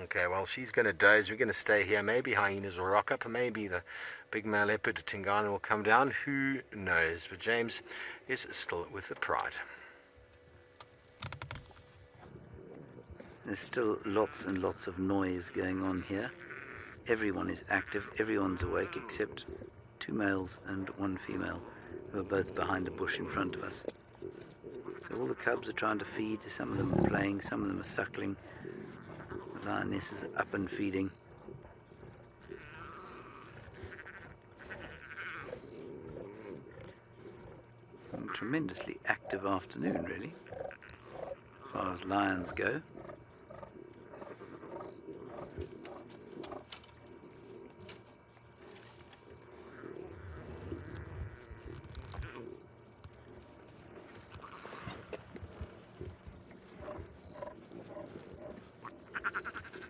Okay, well, she's going to doze. We're going to stay here. Maybe hyenas will rock up, and maybe the big male leopard Tingana will come down. Who knows? But James is still with the pride. There's still lots and lots of noise going on here. Everyone is active, everyone's awake except 2 males and 1 female, who are both behind a bush in front of us. So all the cubs are trying to feed, some of them are playing, some of them are suckling. The lioness is up and feeding. A tremendously active afternoon, really, as far as lions go.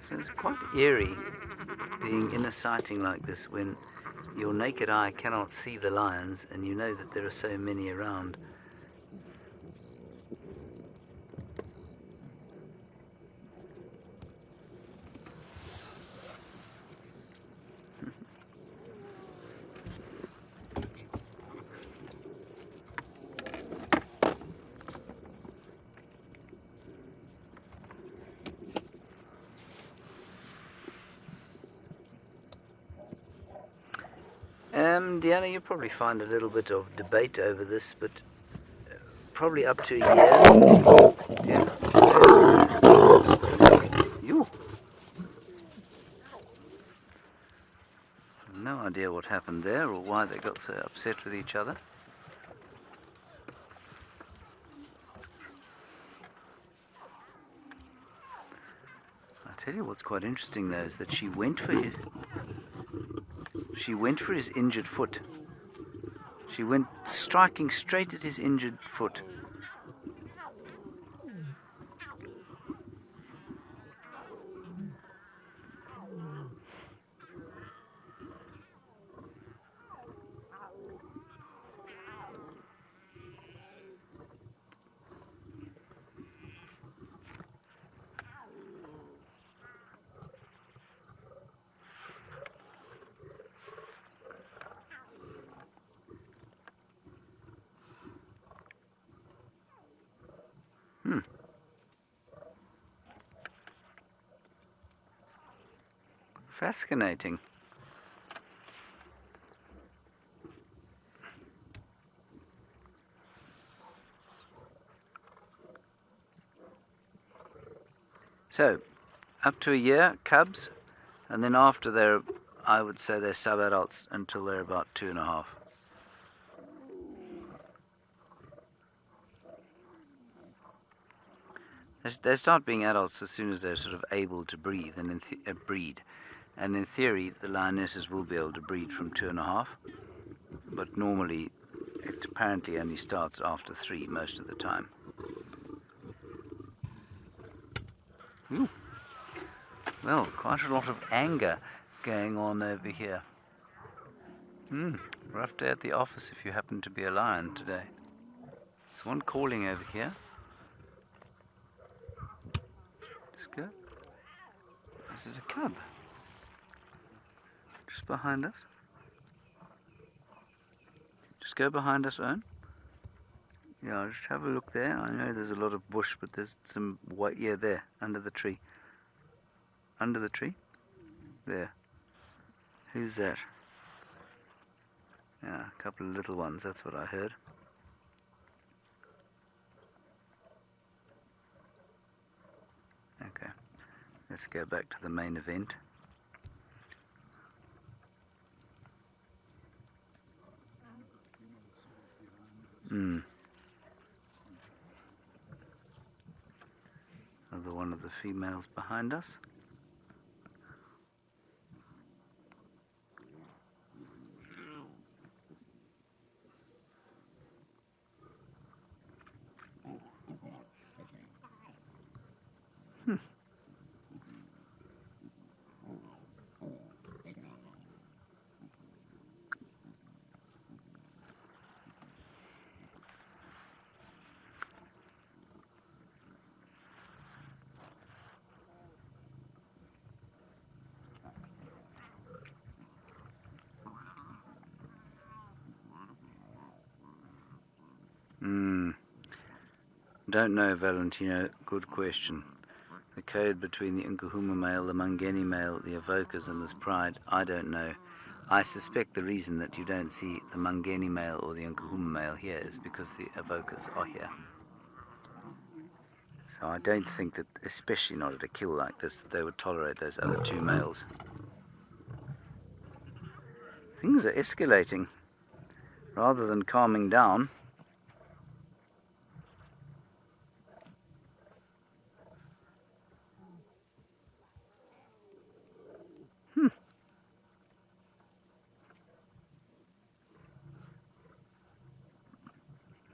So it's quite eerie being in a sighting like this when your naked eye cannot see the lions and you know that there are so many around. Deanna, you'll probably find a little bit of debate over this, but probably up to a year. Yeah. You. No idea what happened there or why they got so upset with each other. I tell you what's quite interesting though is that she went for his injured foot. She went striking straight at his injured foot. Fascinating. So, up to a year, cubs, and then after I would say they're sub-adults until they're about 2.5. They start being adults as soon as they're sort of able to breathe and breed. And in theory, the lionesses will be able to breed from 2.5, but normally it apparently only starts after 3 most of the time. Ooh. Well, quite a lot of anger going on over here. Rough day at the office if you happen to be a lion today. There's one calling over here. Just go. This is a cub. Just behind us. Just go behind us, Owen. Yeah, just have a look there. I know there's a lot of bush, but there's some white, yeah, there, under the tree. Under the tree? There. Who's that? Yeah, a couple of little ones, that's what I heard. Let's go back to the main event. Another one of the females behind us. Don't know, Valentino. Good question. The code between the Nkuhuma male, the Mangeni male, the evokers, and this pride, I don't know. I suspect the reason that you don't see the Mangeni male or the Nkuhuma male here is because the evokers are here. So I don't think that, especially not at a kill like this, that they would tolerate those other two males. Things are escalating rather than calming down.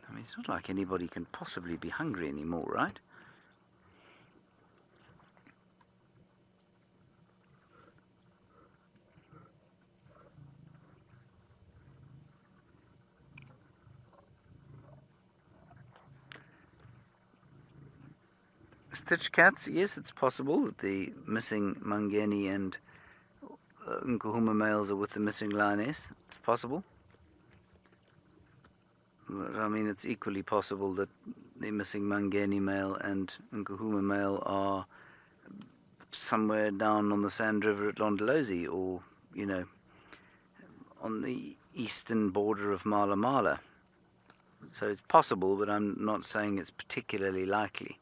I mean, it's not like anybody can possibly be hungry anymore, right? Stitch cats, yes, it's possible that the missing Mangeni and Nkuhuma males are with the missing lioness. It's possible. But I mean, it's equally possible that the missing Mangeni male and Nkuhuma male are somewhere down on the Sand River at Londolozi, or, you know, on the eastern border of Mala Mala. So it's possible, but I'm not saying it's particularly likely.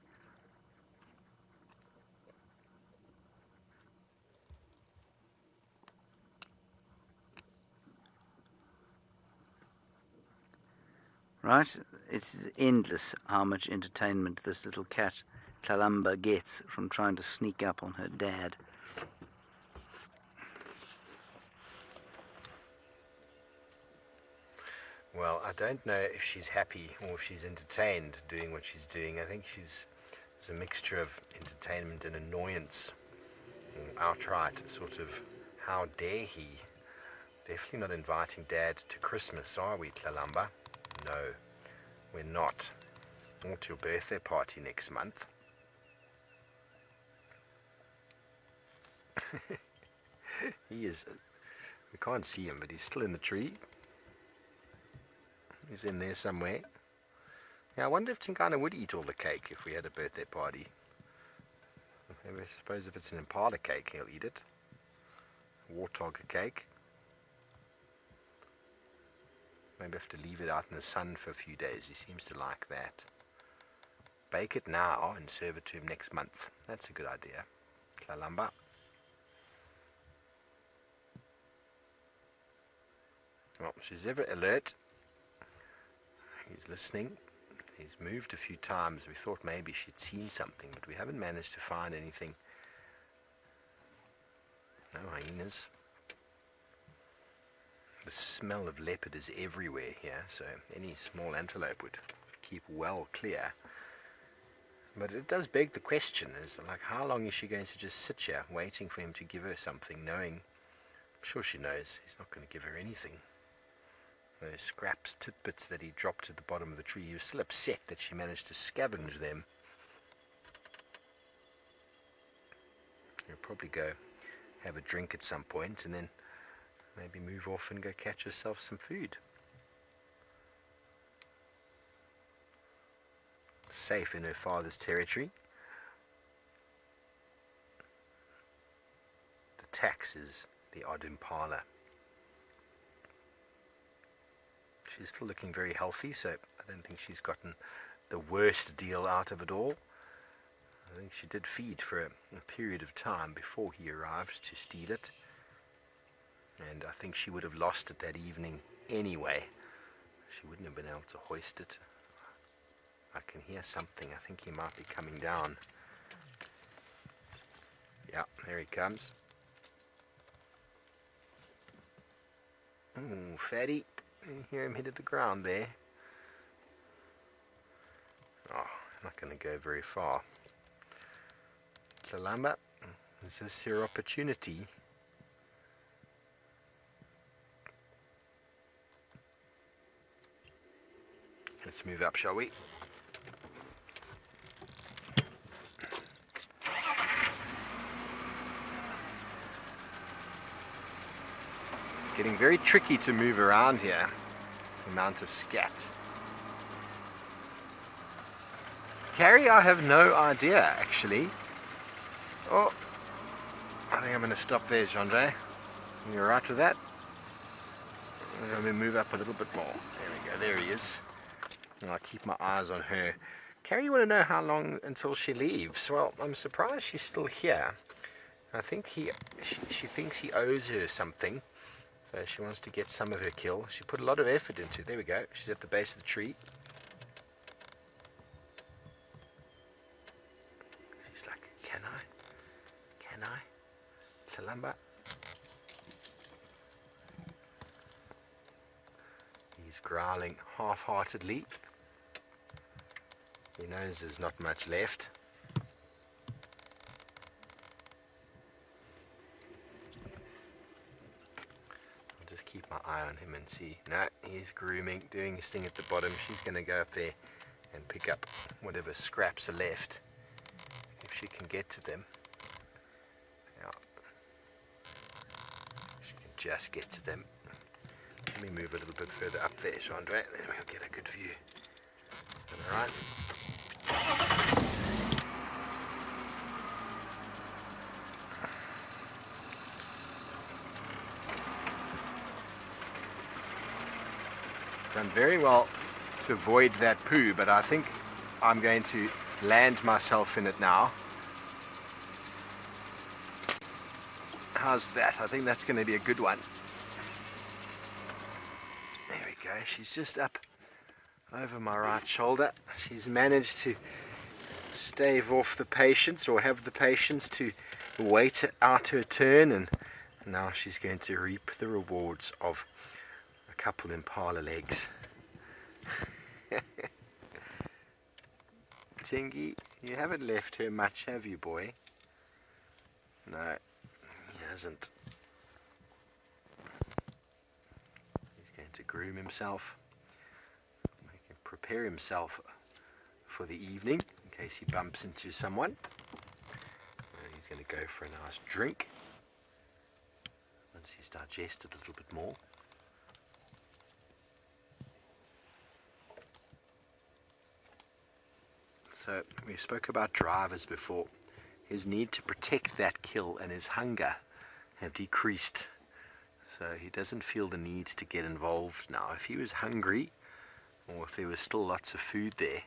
Right? It's endless how much entertainment this little cat, Kalamba, gets from trying to sneak up on her dad. Well, I don't know if she's happy or if she's entertained doing what she's doing. I think there's a mixture of entertainment and annoyance. Outright sort of, how dare he? Definitely not inviting Dad to Christmas, are we, Tlalamba? No, we're not. Or to your birthday party next month. He is, we can't see him, but he's still in the tree. He's in there somewhere. Yeah, I wonder if Tinkana would eat all the cake if we had a birthday party. Maybe I suppose if it's an impala cake, he'll eat it. Warthog cake. Maybe have to leave it out in the sun for a few days. He seems to like that. Bake it now and serve it to him next month. That's a good idea. Tlalamba. Well, she's ever alert. He's listening. He's moved a few times. We thought maybe she'd seen something, but we haven't managed to find anything. No hyenas. The smell of leopard is everywhere here, so any small antelope would keep well clear. But it does beg the question, is like, how long is she going to just sit here waiting for him to give her something, knowing, I'm sure she knows he's not going to give her anything. Those scraps, tidbits that he dropped at the bottom of the tree, he was still upset that she managed to scavenge them. He'll probably go have a drink at some point and then maybe move off and go catch herself some food. Safe in her father's territory. The tax is the odd impala. She's still looking very healthy, so I don't think she's gotten the worst deal out of it all. I think she did feed for a period of time before he arrived to steal it. And I think she would have lost it that evening anyway. She wouldn't have been able to hoist it. I can hear something. I think he might be coming down. Yeah, there he comes. Ooh, fatty. You hear him hit at the ground there. Oh, not going to go very far. Salamba, is this your opportunity? Let's move up, shall we? It's getting very tricky to move around here. The amount of scat. Carrie, I have no idea, actually. Oh, I think I'm going to stop there, Jandre. You alright with that? Let me move up a little bit more. There we go, there he is. And I'll keep my eyes on her. Carrie, you want to know how long until she leaves? Well, I'm surprised she's still here. I think she thinks he owes her something. So she wants to get some of her kill. She put a lot of effort into it. There we go. She's at the base of the tree. She's like, can I? Can I? Salamba. He's growling half-heartedly. He knows there's not much left. I'll just keep my eye on him and see. No, he's grooming, doing his thing at the bottom. She's going to go up there and pick up whatever scraps are left, if she can get to them. Yeah. She can just get to them. Let me move a little bit further up there, Chandra, then we'll get a good view. Alright. Done very well to avoid that poo, but I think I'm going to land myself in it now. How's that? I think that's going to be a good one. There we go. She's just up over my right shoulder. She's managed to stave off the patience, or have the patience to wait out her turn, and now she's going to reap the rewards of a couple impala legs. Tingy, you haven't left her much, have you, boy? No, he hasn't. He's going to groom himself. He can prepare himself for the evening in case he bumps into someone. And he's going to go for a nice drink once he's digested a little bit more. So we spoke about drivers before. His need to protect that kill and his hunger have decreased. So he doesn't feel the need to get involved now. If he was hungry, or if there was still lots of food there,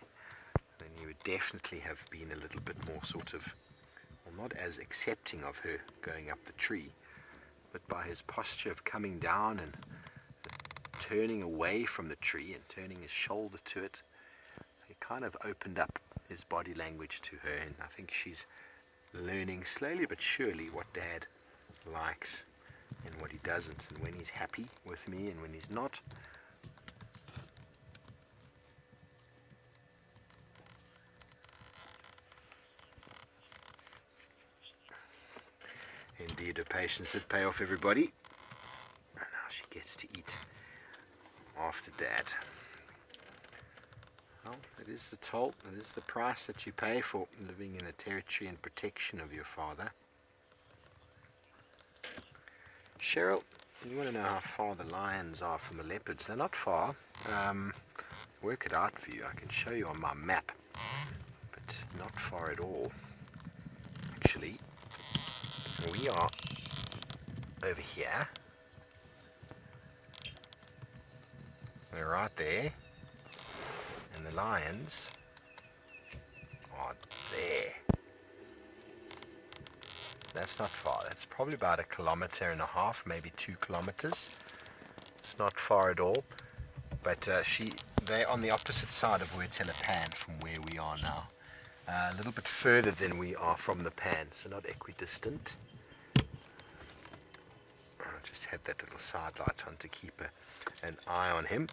then he would definitely have been a little bit more sort of, well, not as accepting of her going up the tree, but by his posture of coming down and turning away from the tree and turning his shoulder to it, he kind of opened up his body language to her, and I think she's learning slowly but surely what Dad likes and what he doesn't, and when he's happy with me and when he's not. Indeed, her patience did pay off, everybody. And now she gets to eat after Dad. Well, it is the toll, it is the price that you pay for living in the territory and protection of your father. Cheryl, you want to know how far the lions are from the leopards? They're not far. Work it out for you. I can show you on my map, but not far at all. Actually, we are over here. We're right there. And the lions are there. That's not far. That's probably about 1.5 kilometers, maybe 2 kilometers. It's not far at all. But they're on the opposite side of Wetela Pan from where we are now. A little bit further than we are from the pan, so not equidistant. I just had that little side light on to keep an eye on him.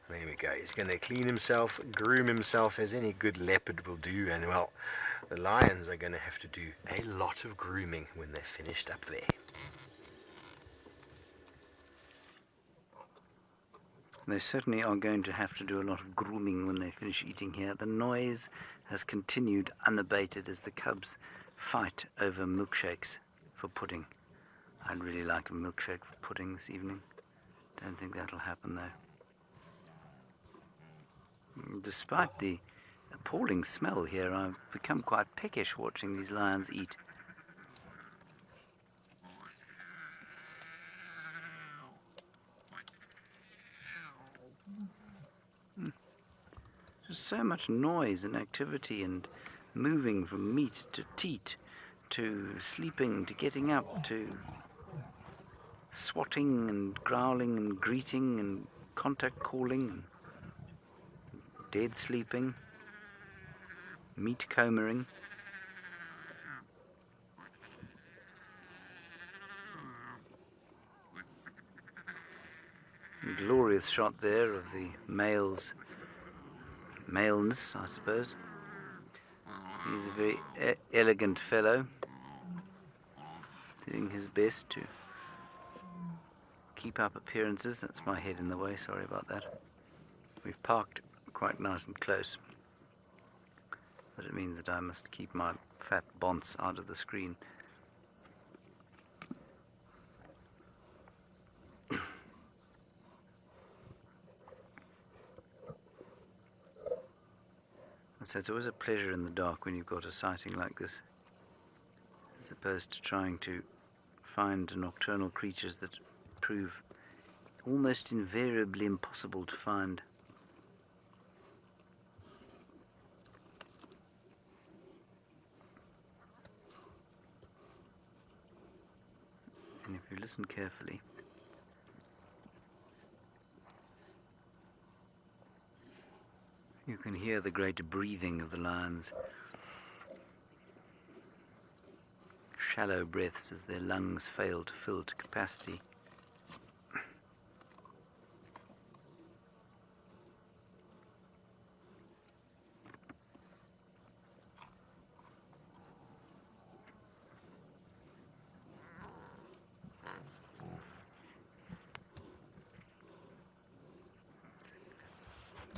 There we go. He's going to clean himself, groom himself as any good leopard will do. And well, the lions are going to have to do a lot of grooming when they're finished up there. They certainly are going to have to do a lot of grooming when they finish eating here. The noise has continued unabated as the cubs fight over milkshakes for pudding. I'd really like a milkshake for pudding this evening. Don't think that'll happen though. Despite the appalling smell here, I've become quite peckish watching these lions eat. There's so much noise and activity and moving from meat to teat to sleeping to getting up to swatting and growling and greeting and contact calling and dead sleeping, meat combering. A glorious shot there of the maleness, I suppose. He's a very elegant fellow, doing his best to keep up appearances. That's my head in the way, sorry about that. We've parked quite nice and close, but it means that I must keep my fat bonce out of the screen. So it's always a pleasure in the dark when you've got a sighting like this, as opposed to trying to find nocturnal creatures that prove almost invariably impossible to find. And if you listen carefully, you can hear the great breathing of the lions. Shallow breaths as their lungs fail to fill to capacity.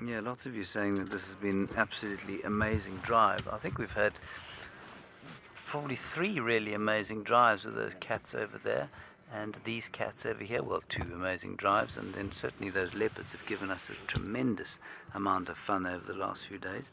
Yeah, lots of you saying that this has been absolutely amazing drive. I think we've had probably 3 really amazing drives with those cats over there and these cats over here. Well, 2 amazing drives, and then certainly those leopards have given us a tremendous amount of fun over the last few days.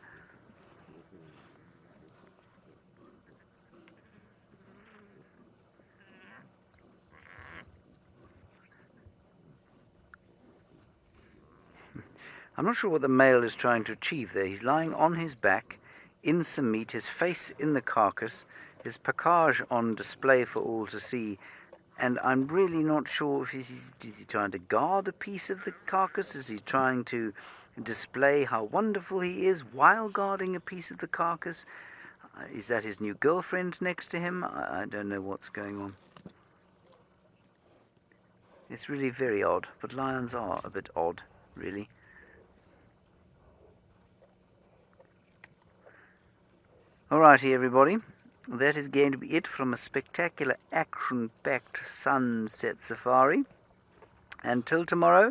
I'm not sure what the male is trying to achieve there. He's lying on his back in some meat, his face in the carcass, his package on display for all to see, and I'm really not sure if is he trying to guard a piece of the carcass? Is he trying to display how wonderful he is while guarding a piece of the carcass? Is that his new girlfriend next to him? I don't know what's going on. It's really very odd, but lions are a bit odd, really. Alrighty, everybody, that is going to be it from a spectacular action-packed sunset safari. Until tomorrow.